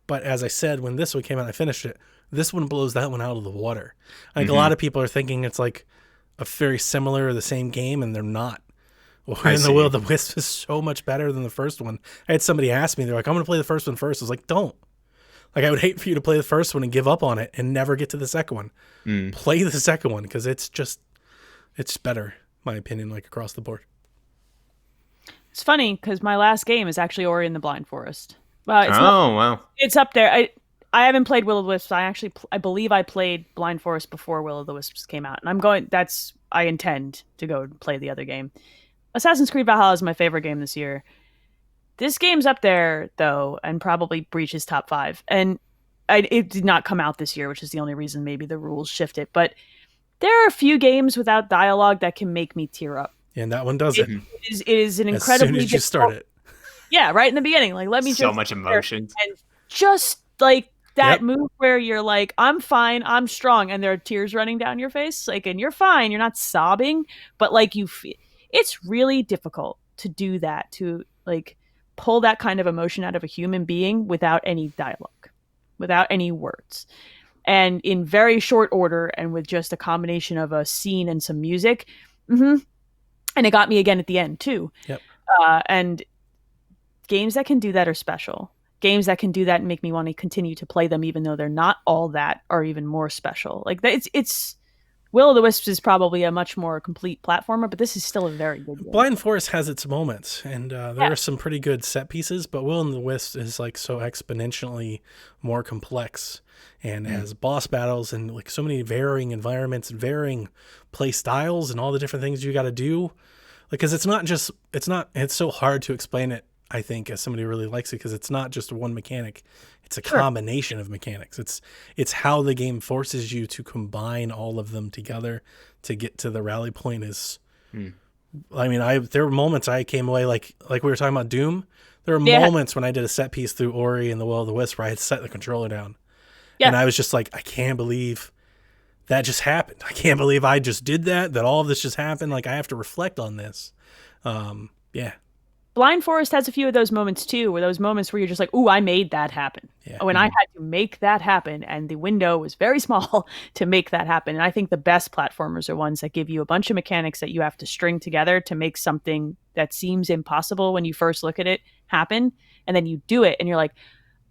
But as I said, when this one came out, I finished it. This one blows that one out of the water. I think a lot of people are thinking it's like a very similar or the same game, and they're not. Ori and the Will of the Wisp is so much better than the first one. I had somebody ask me, they're like, I'm going to play the first one first. I was like, don't. Like, I would hate for you to play the first one and give up on it and never get to the second one. Play the second one, because it's better, my opinion, like across the board. It's funny because my last game is actually Ori and the Blind Forest. Wow. It's up there. I haven't played Will of the Wisps. I believe I played Blind Forest before Will of the Wisps came out, and I intend to go play the other game. Assassin's Creed Valhalla is my favorite game this year. This game's up there though, and probably breaches top 5. And it did not come out this year, which is the only reason maybe the rules shifted. But there are a few games without dialogue that can make me tear up. And that one does it. It is an incredibly as soon as you start it. Yeah, right in the beginning. Like, let me so much emotion. And just like that move where you're like, I'm fine, I'm strong, and there are tears running down your face. Like, and you're fine, you're not sobbing, but like it's really difficult to do that, to like pull that kind of emotion out of a human being without any dialogue, without any words. And in very short order, and with just a combination of a scene and some music. And it got me again at the end too. Yep. And games that can do that are special. Games that can do that and make me want to continue to play them, even though they're not all that, are even more special. Like, it's Will of the Wisps is probably a much more complete platformer, but this is still a very good game. Blind Forest has its moments, and there are some pretty good set pieces, but Will of the Wisps is like so exponentially more complex, and has boss battles and like so many varying environments and varying play styles and all the different things you got to do. Because it's so hard to explain it, I think, as somebody who really likes it, because it's not just one mechanic. It's a combination of mechanics. It's how the game forces you to combine all of them together to get to the rally point. I mean, there were moments I came away like we were talking about Doom. There were moments when I did a set piece through Ori and the Will of the Wisp where I had set the controller down. And I was just like, I can't believe that just happened. I can't believe I just did that all of this just happened. Like, I have to reflect on this. Blind Forest has a few of those moments too, where you're just like, ooh, I made that happen. When I had to make that happen, and the window was very small to make that happen. And I think the best platformers are ones that give you a bunch of mechanics that you have to string together to make something that seems impossible when you first look at it happen. And then you do it and you're like,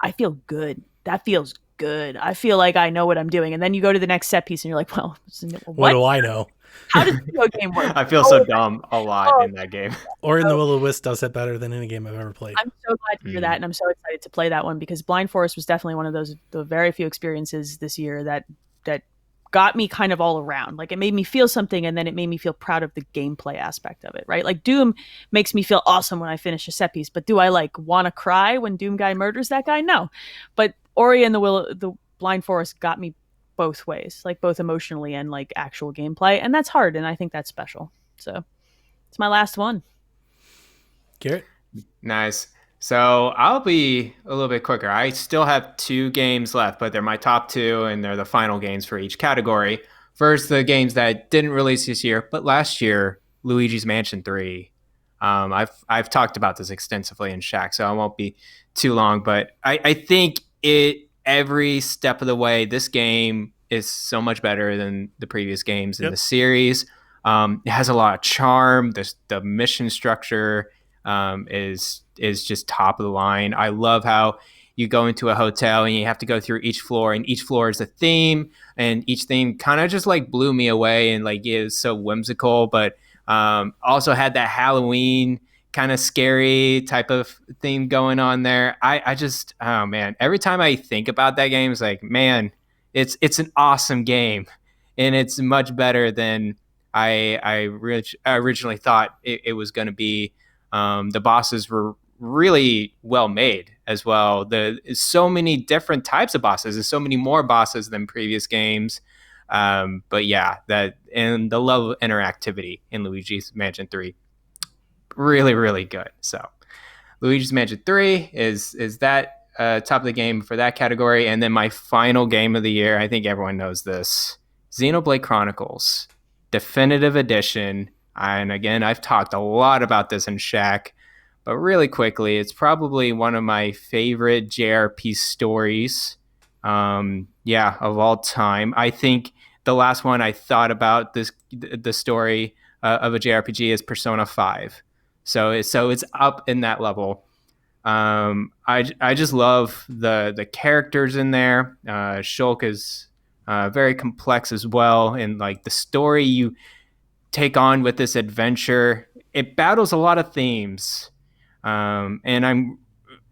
I feel good. That feels good. I feel like I know what I'm doing. And then you go to the next set piece and you're like, well, what do I know? How does the video game work? I feel so dumb a lot in that game. Or in the Will of the Wisp does it better than any game I've ever played. I'm so glad to hear that, and I'm so excited to play that one, because Blind Forest was definitely one of the very few experiences this year that got me kind of all around. Like, it made me feel something, and then it made me feel proud of the gameplay aspect of it, right? Like, Doom makes me feel awesome when I finish a set piece, but do I like want to cry when Doom guy murders that guy? No. But Ori and the Blind Forest got me both ways, like both emotionally and like actual gameplay, and that's hard, and I think that's special. So it's my last one. Garrett? Nice. So I'll be a little bit quicker. I still have 2 games left, but they're my top 2, and they're the final games for each category. First, the games that didn't release this year, but last year, Luigi's Mansion 3. I've talked about this extensively in Shaq, so I won't be too long, but I think every step of the way, this game is so much better than the previous games in the series. It has a lot of charm. The mission structure is just top of the line. I love how you go into a hotel and you have to go through each floor, and each floor is a theme, and each theme kind of just like blew me away, and like it was so whimsical, but also had that Halloween kind of scary type of theme going on there. I just, oh man, every time I think about that game, it's like, man, it's an awesome game, and it's much better than I originally thought it was going to be. The bosses were really well made as well. There's so many different types of bosses. There's so many more bosses than previous games. But yeah, that and the level of interactivity in Luigi's Mansion 3, really, really good. So Luigi's Mansion 3 is that top of the game for that category. And then my final game of the year, I think everyone knows this, Xenoblade Chronicles Definitive Edition. And again, I've talked a lot about this in Shaq, but really quickly, it's probably one of my favorite JRPG stories, of all time. I think the last one I thought about the story of a JRPG is Persona 5. So it's up in that level. I just love the characters in there. Shulk is very complex as well, and like the story you take on with this adventure, it battles a lot of themes, and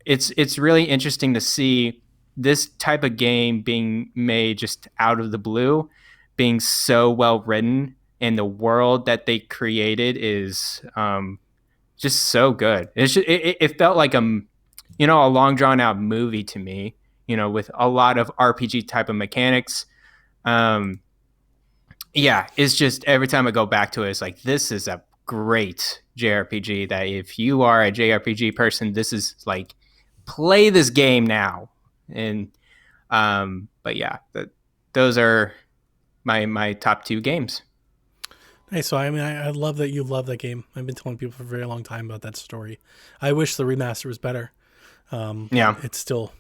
it's really interesting to see this type of game being made just out of the blue, being so well written, and the world that they created is just so good. It felt like a long drawn out movie to me, with a lot of RPG type of mechanics. Um, yeah, it's just every time I go back to it, it's like this is a great JRPG. That if you are a JRPG person, this is like play this game now. And but yeah, those are my top two games. Hey, so I mean, I love that you love that game. I've been telling people for a very long time about that story. I wish the remaster was better. Yeah, it's still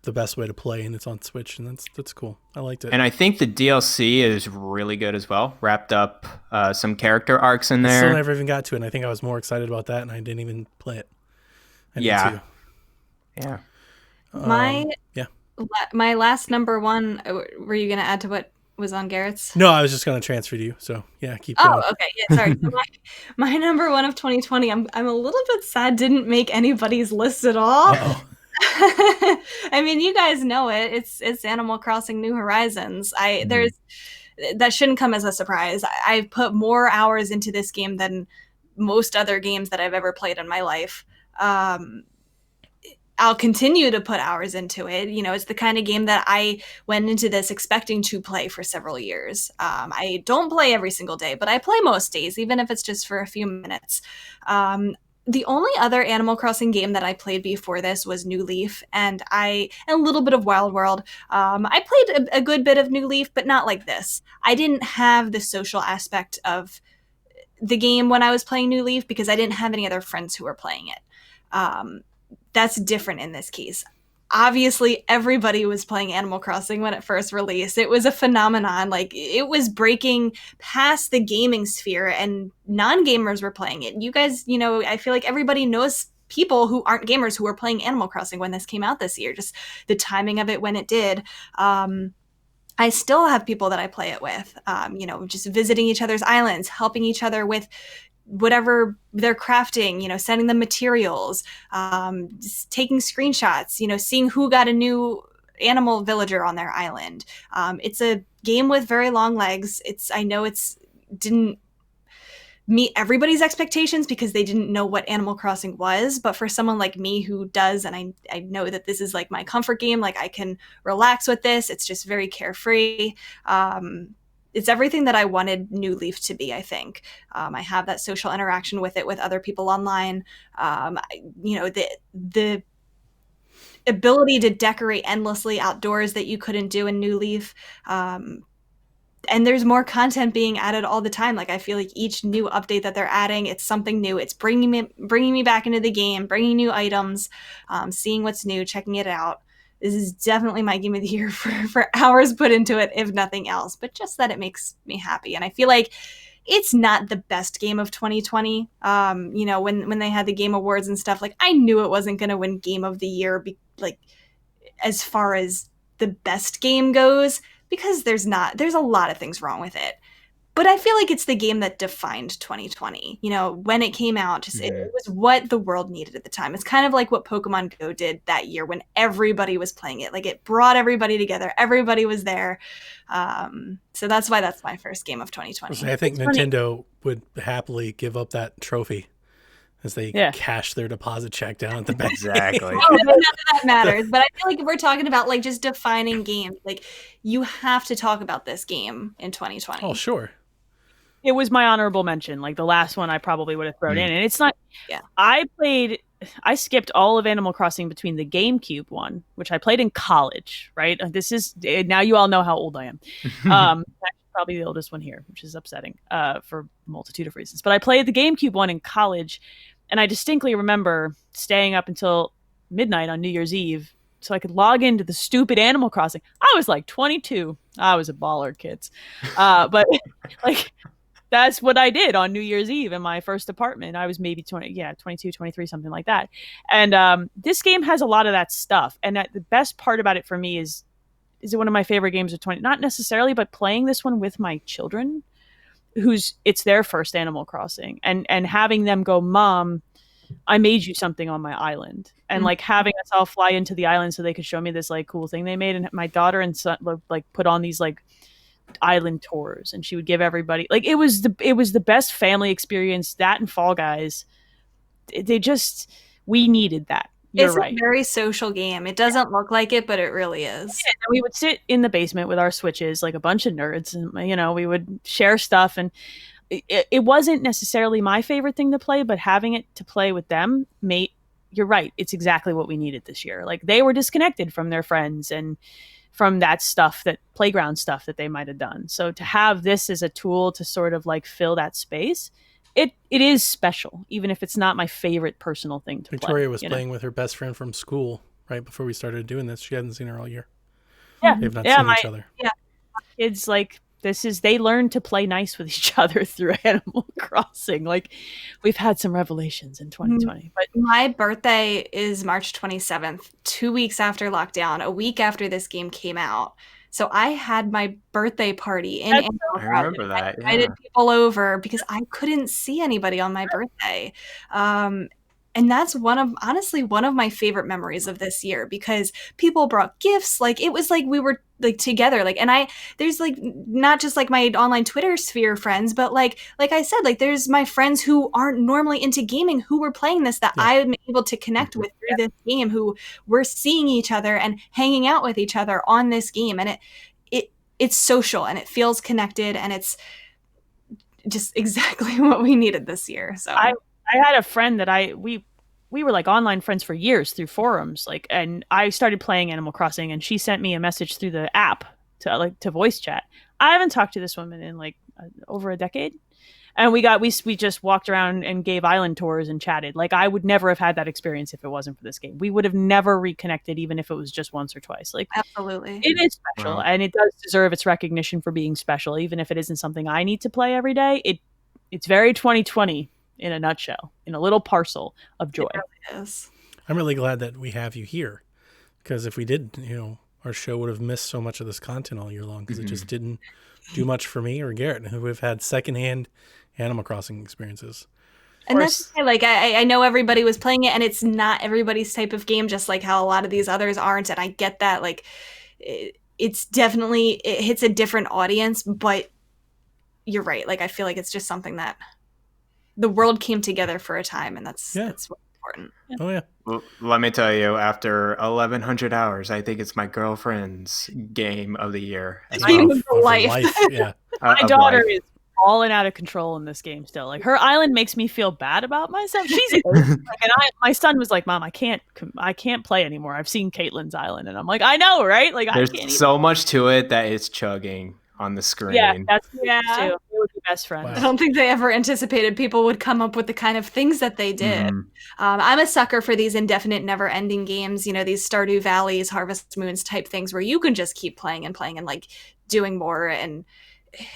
the best way to play, and it's on Switch, and that's cool. I liked it. and I think the DLC is really good as well. Wrapped up some character arcs in I there. still never even got to it, and I think I was more excited about that, and I didn't even play it. I need to. Yeah. My last number one. Were you going to add to what was on Garrett's? No, I was just going to transfer to you. So yeah, keep going. Oh, okay. Yeah, sorry. So my number one of 2020. I'm a little bit sad didn't make anybody's list at all. Uh-oh. I mean, you guys know it. It's Animal Crossing New Horizons. That shouldn't come as a surprise. I've put more hours into this game than most other games that I've ever played in my life. I'll continue to put hours into it. It's the kind of game that I went into this expecting to play for several years. I don't play every single day, but I play most days, even if it's just for a few minutes. The only other Animal Crossing game that I played before this was New Leaf, and a little bit of Wild World. I played a good bit of New Leaf, but not like this. I didn't have the social aspect of the game when I was playing New Leaf because I didn't have any other friends who were playing it. That's different in this case. Obviously, everybody was playing Animal Crossing when it first released. It was a phenomenon. Like, it was breaking past the gaming sphere, and non-gamers were playing it. You guys, I feel like everybody knows people who aren't gamers who were playing Animal Crossing when this came out this year. Just the timing of it when it did. I still have people that I play it with, just visiting each other's islands, helping each other with whatever they're crafting, sending them materials, just taking screenshots, seeing who got a new animal villager on their island. It's a game with very long legs. I know it's didn't meet everybody's expectations because they didn't know what Animal Crossing was, but for someone like me who does, and I know that this is like my comfort game, like I can relax with this. It's just very carefree. It's everything that I wanted New Leaf to be, I think. I have that social interaction with it with other people online. The ability to decorate endlessly outdoors that you couldn't do in New Leaf. And there's more content being added all the time. Like, I feel like each new update that they're adding, it's something new. It's bringing me back into the game, bringing new items, seeing what's new, checking it out. This is definitely my game of the year for hours put into it, if nothing else, but just that it makes me happy. And I feel like it's not the best game of 2020. When they had the Game Awards and stuff, like, I knew it wasn't going to win Game of the Year, as far as the best game goes, because there's a lot of things wrong with it. But I feel like it's the game that defined 2020. When it came out, it was what the world needed at the time. It's kind of like what Pokemon Go did that year when everybody was playing it. Like, it brought everybody together. Everybody was there. So that's why that's my first game of 2020. I think Nintendo would happily give up that trophy as they cash their deposit check down at the bank. Exactly. None of that matters. But I feel like if we're talking about like just defining games, like, you have to talk about this game in 2020. Oh, sure. It was my honorable mention, like the last one I probably would have thrown in. And it's not, I skipped all of Animal Crossing between the GameCube one, which I played in college, right? This is, now you all know how old I am. Probably the oldest one here, which is upsetting for a multitude of reasons. But I played the GameCube one in college, and I distinctly remember staying up until midnight on New Year's Eve so I could log into the stupid Animal Crossing. I was like 22. I was a baller, kids. But like, that's what I did on New Year's Eve in my first apartment. I was maybe 22, 23, something like that. And this game has a lot of that stuff. And the best part about it for me is it one of my favorite games of 20, not necessarily, but playing this one with my children, it's their first Animal Crossing, and having them go, Mom, I made you something on my island, and like having us all fly into the island so they could show me this like cool thing they made. And my daughter and son like put on these like island tours, and she would give everybody like it was the best family experience. That and Fall Guys, we needed that. You're right. It's a very social game. It doesn't look like it, but it really is. And we would sit in the basement with our Switches like a bunch of nerds, and we would share stuff. And it wasn't necessarily my favorite thing to play, but having it to play with them you're right, it's exactly what we needed this year. Like, they were disconnected from their friends and from that stuff, that playground stuff that they might have done. So to have this as a tool to sort of like fill that space, it is special, even if it's not my favorite personal thing to play. Victoria was playing with her best friend from school right before we started doing this. She hadn't seen her all year. Yeah, they've not seen each other. Yeah, kids like they learn to play nice with each other through Animal Crossing. Like, we've had some revelations in 2020. But my birthday is March 27th, 2 weeks after lockdown, a week after this game came out. So I had my birthday party in Animal Crossing. I remember that. I invited people over because I couldn't see anybody on my birthday. And that's one of my favorite memories of this year, because people brought gifts. Like, it was like we were like together. Like, and there's like not just like my online Twitter sphere friends, but like I said, like there's my friends who aren't normally into gaming who were playing this that I'm able to connect with through this game, who we're seeing each other and hanging out with each other on this game. And it's social and it feels connected, and it's just exactly what we needed this year. So I had a friend that we were like online friends for years through forums, like, and I started playing Animal Crossing, and she sent me a message through the app to voice chat. I haven't talked to this woman in like over a decade, and we just walked around and gave island tours and chatted. Like, I would never have had that experience if it wasn't for this game. We would have never reconnected, even if it was just once or twice. Like, absolutely, it is special, and it does deserve its recognition for being special, even if it isn't something I need to play every day. It's very 2020 in a nutshell, in a little parcel of joy. It really is. I'm really glad that we have you here, because if we did, our show would have missed so much of this content all year long, because it just didn't do much for me or Garrett, who have had secondhand Animal Crossing experiences. And that's like, I know everybody was playing it, and it's not everybody's type of game, just like how a lot of these others aren't. And I get that. Like, it's definitely, it hits a different audience, but you're right. Like, I feel like it's just something that the world came together for a time, and that's what's important. Oh yeah. Well, let me tell you, after 1,100 hours, I think it's my girlfriend's game of the year. Game of life. Yeah. My daughter is falling out of control in this game still. Like, her island makes me feel bad about myself. She's my son was like, Mom, I can't play anymore. I've seen Caitlin's island, and I'm like, I know, right? Like, there's so much to it that it's chugging on the screen. Yeah, that's too. They would be best friends. Wow. I don't think they ever anticipated people would come up with the kind of things that they did. I'm a sucker for these indefinite, never-ending games. These Stardew Valleys, Harvest Moons type things where you can just keep playing and like doing more, and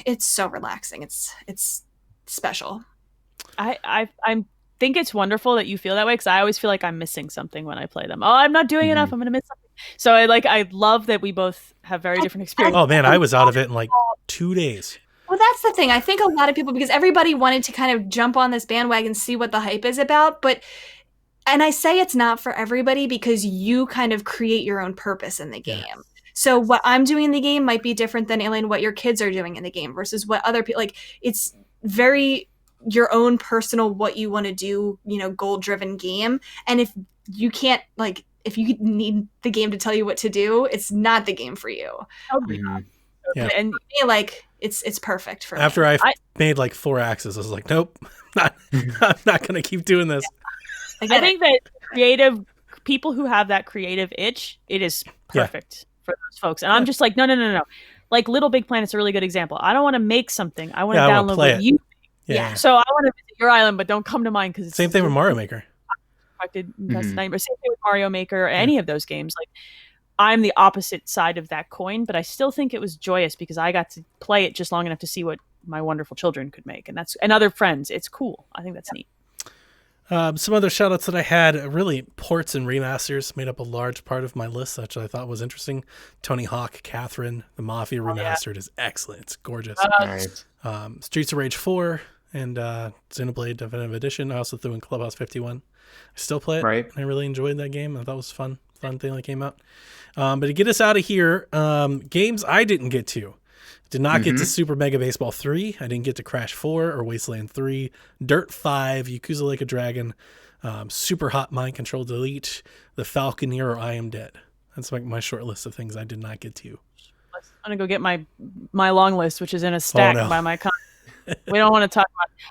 it's so relaxing. It's special. I think it's wonderful that you feel that way, because I always feel like I'm missing something when I play them. Oh, I'm not doing enough. I'm gonna miss something. So I love that we both have very different experiences. Oh man, I was out of it in like 2 days. Well, that's the thing. I think a lot of people, because everybody wanted to kind of jump on this bandwagon, see what the hype is about, and I say it's not for everybody, because you kind of create your own purpose in the game. Yeah. So what I'm doing in the game might be different than, Elaine, what your kids are doing in the game versus what other people, like, it's very your own personal, what you want to do, goal-driven game. And if you can't, like, if you need the game to tell you what to do, it's not the game for you. Yeah. And like, it's perfect for me. After I made like 4 axes, I was like, nope, I'm not going to keep doing this. I think that creative people who have that creative itch, it is perfect for those folks. And I'm just like, no. Like, Little Big Planet's a really good example. I don't want to make something. I want to download what you make. Yeah. So I want to visit your island, but don't come to mine, because same thing with Mario Maker. Same thing with Mario Maker, or any of those games. Like, I'm the opposite side of that coin, but I still think it was joyous because I got to play it just long enough to see what my wonderful children could make, and other friends. It's cool. I think that's neat. Some other shout outs that I had, really ports and remasters made up a large part of my list, which I thought was interesting. Tony Hawk, Catherine, the Mafia remastered is excellent. It's gorgeous. Nice. Streets of Rage 4 and Xenoblade Definitive Edition. I also threw in Clubhouse 51. I still play it. Right. I really enjoyed that game. I thought it was fun thing that came out. But to get us out of here, games I didn't get to. Did not get to Super Mega Baseball 3. I didn't get to Crash 4 or Wasteland 3. Dirt 5, Yakuza Like a Dragon, Super Hot Mind Control Delete, The Falconeer, or I Am Dead. That's like my short list of things I did not get to. I'm going to go get my long list, which is in a stack by my we don't want to talk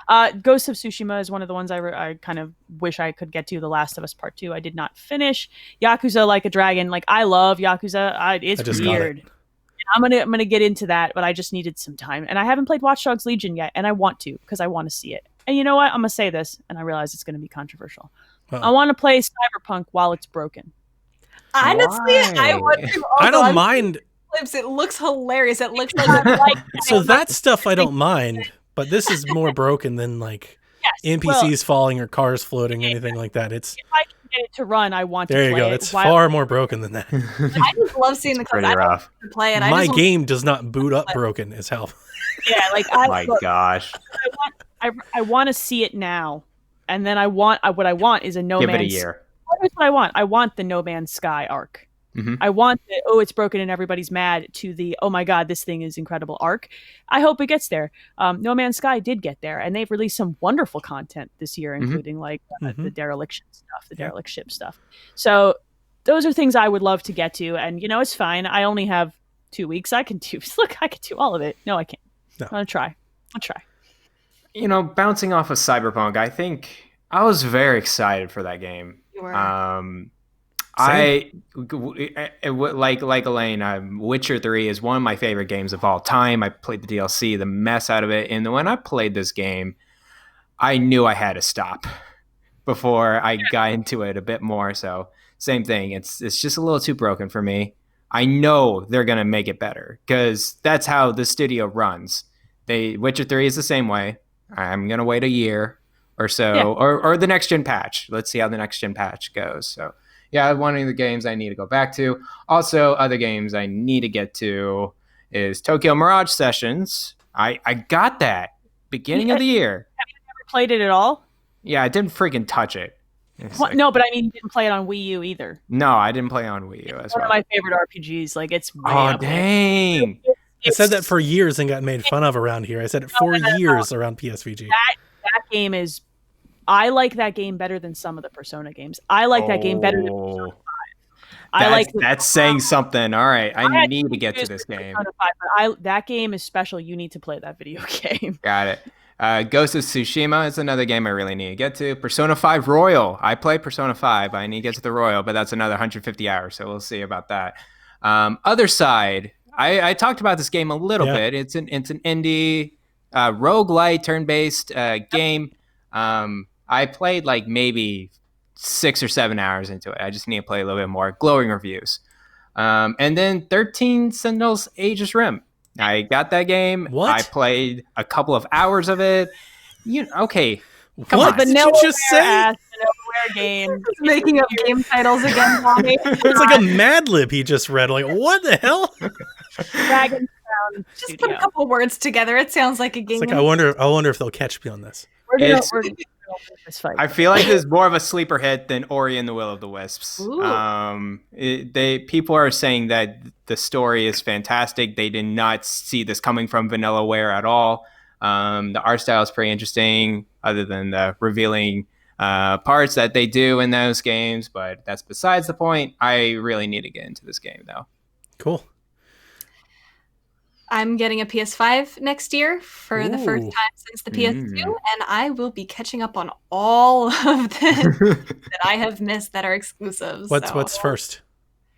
about Ghost of Tsushima is one of the ones I kind of wish I could get to. The Last of Us Part 2 I did not finish. Yakuza Like a Dragon, like I love Yakuza. It's weird. I'm gonna get into that, but I just needed some time, and I haven't played Watch Dogs Legion yet, and I want to because I want to see it. And you know what? I'm gonna say this, and I realize it's gonna be controversial. I want to play Cyberpunk while it's broken. Honestly, I want to. I don't mind. It looks hilarious. It looks like So that stuff I don't mind, but this is more broken than like NPCs falling or cars floating, anything like that. It's if I can get it to run, I want to there play you go. it. It's far more broken than that. I just love seeing the code. I want to play it. My game does not boot up broken is how. Yeah, like my gosh. I want to see it now, and then what I want is a No Give Man's. it a year. Here's what I want. I want the No Man's Sky arc. I want the it's broken and everybody's mad to the oh my god, this thing is incredible arc. I hope it gets there. No Man's Sky did get there, and they've released some wonderful content this year, including like the dereliction stuff, the derelict ship stuff. So those are things I would love to get to, and you know it's fine. I only have 2 weeks. I can do all of it. No, I can't. No. I'm gonna try. I'll try. You know, bouncing off of Cyberpunk, I think I was very excited for that game. You were. Like Elaine, Witcher 3 is one of my favorite games of all time. I played the DLC, the mess out of it, and when I played this game, I knew I had to stop before I got into it a bit more. So same thing. It's just a little too broken for me. I know they're gonna make it better because that's how the studio runs. Witcher 3 is the same way. I'm gonna wait a year or so, or the next gen patch. Let's see how the next gen patch goes. So. Yeah, one of the games I need to go back to. Also, other games I need to get to is Tokyo Mirage Sessions. I got that beginning of the year. Have you never played it at all? Yeah, I didn't freaking touch it. No, but I mean, you didn't play it on Wii U either. No, I didn't play on Wii U as well. One of my favorite RPGs. Like it's way oh up dang! I said that for years and got made fun of around here. I said it for years around PSVG. That game is. I like that game better than some of the Persona games. I like that game better than Persona 5. That's saying something. All right, I need to get to this game. Persona 5, but that game is special. You need to play that video game. Got it. Ghost of Tsushima is another game I really need to get to. Persona 5 Royal. I play Persona 5. I need to get to the Royal, but that's another 150 hours, so we'll see about that. Other side, I talked about this game a little bit. It's an indie roguelite turn-based game. I played like maybe 6 or 7 hours into it. I just need to play a little bit more. Glowing reviews. And then 13 Sentinels Aegis Rim. I got that game. What? I played a couple of hours of it. Okay. What did you just say? Game. Making up game titles again, Bonnie. It's like a Mad Lib he just read. Like, what the hell? Dragon Sound Just Studio. put a couple words together. It sounds like a game. It's like I wonder if they'll catch me on this. We're gonna win this fight. I feel like there's more of a sleeper hit than Ori and the Will of the Wisps. People are saying that the story is fantastic. They did not see this coming from Vanillaware at all. The art style is pretty interesting, other than the revealing parts that they do in those games. But that's besides the point. I really need to get into this game, though. Cool. I'm getting a PS5 next year for the first time since the PS2, and I will be catching up on all of the that I have missed that are exclusives. What's first?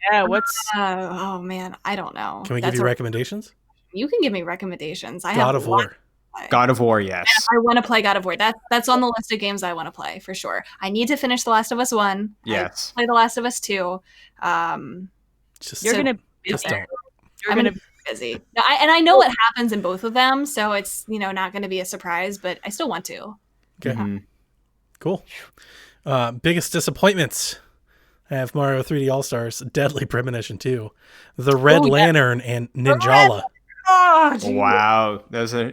Yeah, what's oh man, I don't know. Can we give you recommendations? You can give me recommendations. God of War. God of War, yes. I want to play God of War. That's on the list of games I want to play for sure. I need to finish The Last of Us 1. Yes. Play The Last of Us 2. you're gonna just don't. You're gonna busy. I know what happens in both of them, so it's not going to be a surprise, but I still want to. Okay, Mm-hmm. cool. Biggest disappointments. I have Mario 3D All Stars, Deadly Premonition 2, The Red Lantern, and Ninjala. Oh, geez. Wow, those are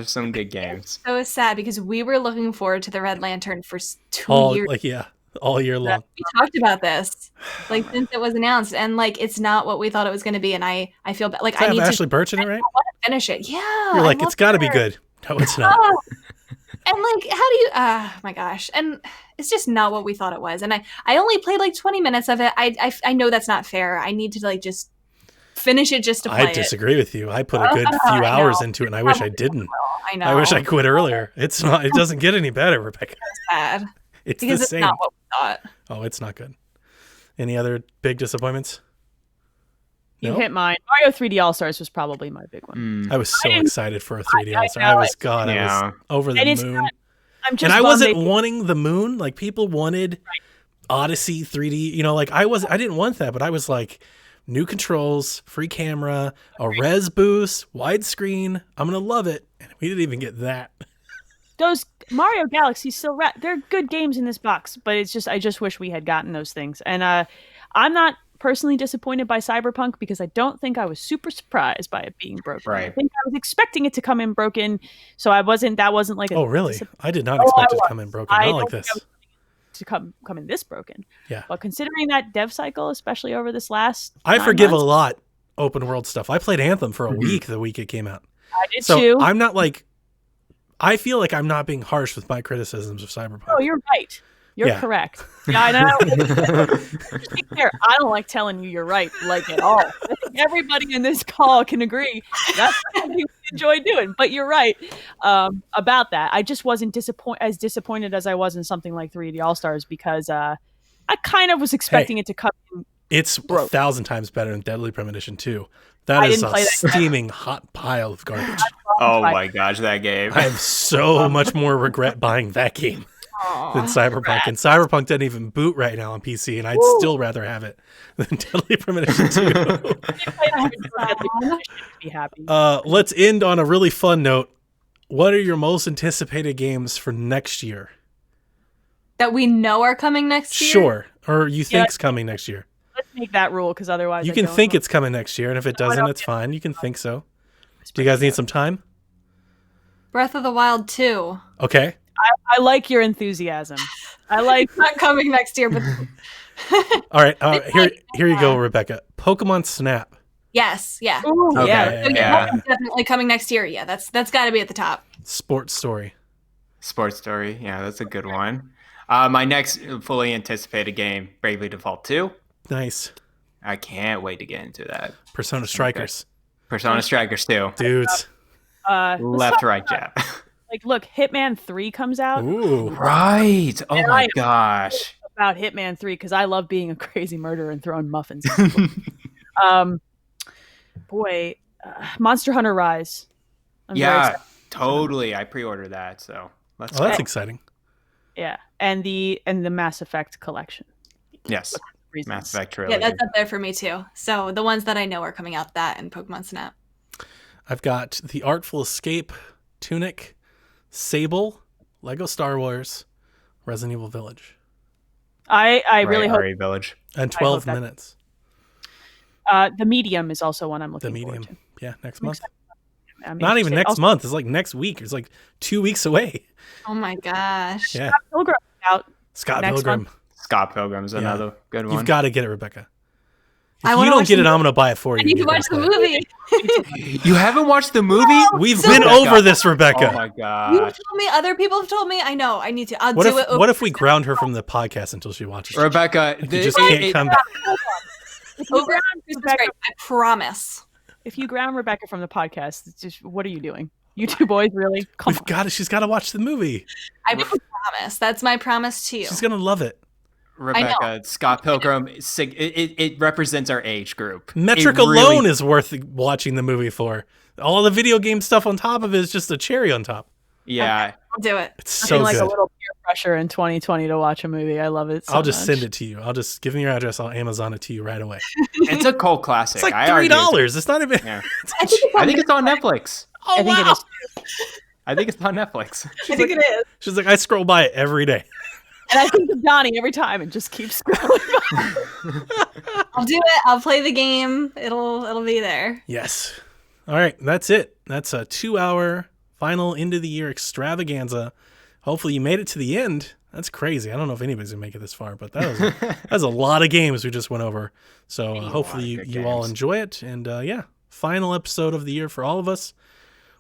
some good games. So sad because we were looking forward to the Red Lantern for 2 years. All year long. We talked about this since it was announced, and it's not what we thought it was going to be, and I feel bad. I need Ashley Birch in it, right? I want to finish it. Yeah, You're like, it's got to be good. No, it's not. And how do you? My gosh, and it's just not what we thought it was. And I only played 20 minutes of it. I know that's not fair. I need to just finish it just to play it. I disagree with you. I put a good few hours into it, and I wish I didn't. I know. I wish I quit earlier. It's not. It doesn't get any better, Rebecca. It's sad. It's because the same. It's not what we thought. Oh, it's not good. Any other big disappointments? You hit mine. Mario 3D All Stars was probably my big one. I was so excited for a 3D All Star. I was over the moon. And I wasn't wanting the moon. People wanted Odyssey 3D. I didn't want that, but I was like, new controls, free camera, a res boost, widescreen. I'm gonna love it. And we didn't even get that. Those Mario Galaxy they're good games in this box, but it's just I just wish we had gotten those things. And I'm not personally disappointed by Cyberpunk because I don't think I was super surprised by it being broken. Right. I think I was expecting it to come in broken, so that wasn't like oh really? I did not expect it to come in broken. Not like this. To come in this broken. Yeah. But considering that dev cycle, especially over this last I forgive a lot open world stuff. I played Anthem for a week the week it came out. I did too. I'm not I feel like I'm not being harsh with my criticisms of Cyberpunk. Oh, you're right. You're correct. Yeah, I know. Just be clear. I don't like telling you you're right, at all. I think everybody in this call can agree that's something we enjoy doing. But you're right about that. I just wasn't as disappointed as I was in something like 3D All Stars because I kind of was expecting it to come in. It's 1,000 times better than Deadly Premonition 2. That is a steaming hot pile of garbage. Oh my gosh, that game. I have so much more regret buying that game than Cyberpunk. And Cyberpunk doesn't even boot right now on PC, and I'd still rather have it than Deadly Premonition 2. Be happy. Let's end on a really fun note. What are your most anticipated games for next year? That we know are coming next year? Sure. Or you think's coming next year? Let's make that rule, because otherwise you can think it's coming next year, and if it doesn't, it's fine. You can think so. Do you guys need some time? Breath of the Wild 2. Okay. I like your enthusiasm. I like not coming next year, but all right. Here you go, Rebecca. Pokemon Snap. Yes. Yeah. Ooh, okay. Yeah. Definitely coming next year. Yeah. That's got to be at the top. Sports Story. Sports Story. Yeah, that's a good one. My next fully anticipated game, Bravely Default 2. Nice. I can't wait to get into that. Persona Strikers. Persona Strikers 2. Dudes. Left, right, jab. Look, Hitman 3 comes out. Ooh. Right. Oh my gosh. About Hitman 3 because I love being a crazy murderer and throwing muffins. Monster Hunter Rise. I'm totally. I pre-ordered that, so let's go. That's exciting. Yeah, and the Mass Effect collection. Yes. Mass Effect trilogy. Yeah, that's up there for me too. So the ones that I know are coming out, that and Pokemon Snap. I've got The Artful Escape, Tunic, Sable, Lego Star Wars, Resident Evil Village. I really hope Village. And 12 minutes. The Medium is also one I'm looking forward to. Yeah, next month. Not even next month. It's next week. It's 2 weeks away. Oh my gosh. Yeah. Scott Pilgrim out. Scott Pilgrim. Scott Pilgrim's another good one. You've got to get it, Rebecca. If you don't get it, I'm going to buy it for you. I need to watch the movie. You haven't watched the movie? No, We've been over this, Rebecca. Oh my god. You told me, other people have told me. I know, I need to. What if we ground her from the podcast until she watches it? Rebecca, you just can't come back. I promise. If you ground Rebecca from the podcast, it's just, what are you doing? You two boys, really? Come on. She's got to watch the movie. I promise. That's my promise to you. She's going to love it. Rebecca, Scott Pilgrim, it represents our age group. Metric alone is worth watching the movie for. All the video game stuff on top of it is just a cherry on top. Yeah. I'll do it. It's so like good. A little peer pressure in 2020 to watch a movie. I love it so I'll just much. send it to you. I'll just give me your address. I'll Amazon it to you right away. It's a cult classic. It's like $3. It's not even. Yeah. I think it's on Netflix. Oh, I think wow. it is. I think it's on Netflix. I think it is. She's like, I scroll by it every day. And I think of Donnie every time and just keep scrolling by. I'll do it. I'll play the game. It'll be there. Yes. All right. That's it. That's a 2-hour final end of the year extravaganza. Hopefully you made it to the end. That's crazy. I don't know if anybody's gonna make it this far, but that was a lot of games we just went over. So hopefully you all enjoy it. And yeah, final episode of the year for all of us.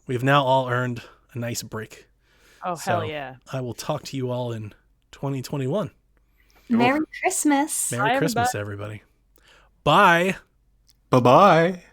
We've now all earned a nice break. Oh, hell yeah. I will talk to you all in 2021. Merry Christmas. Merry Christmas, everybody. Bye. Bye-bye.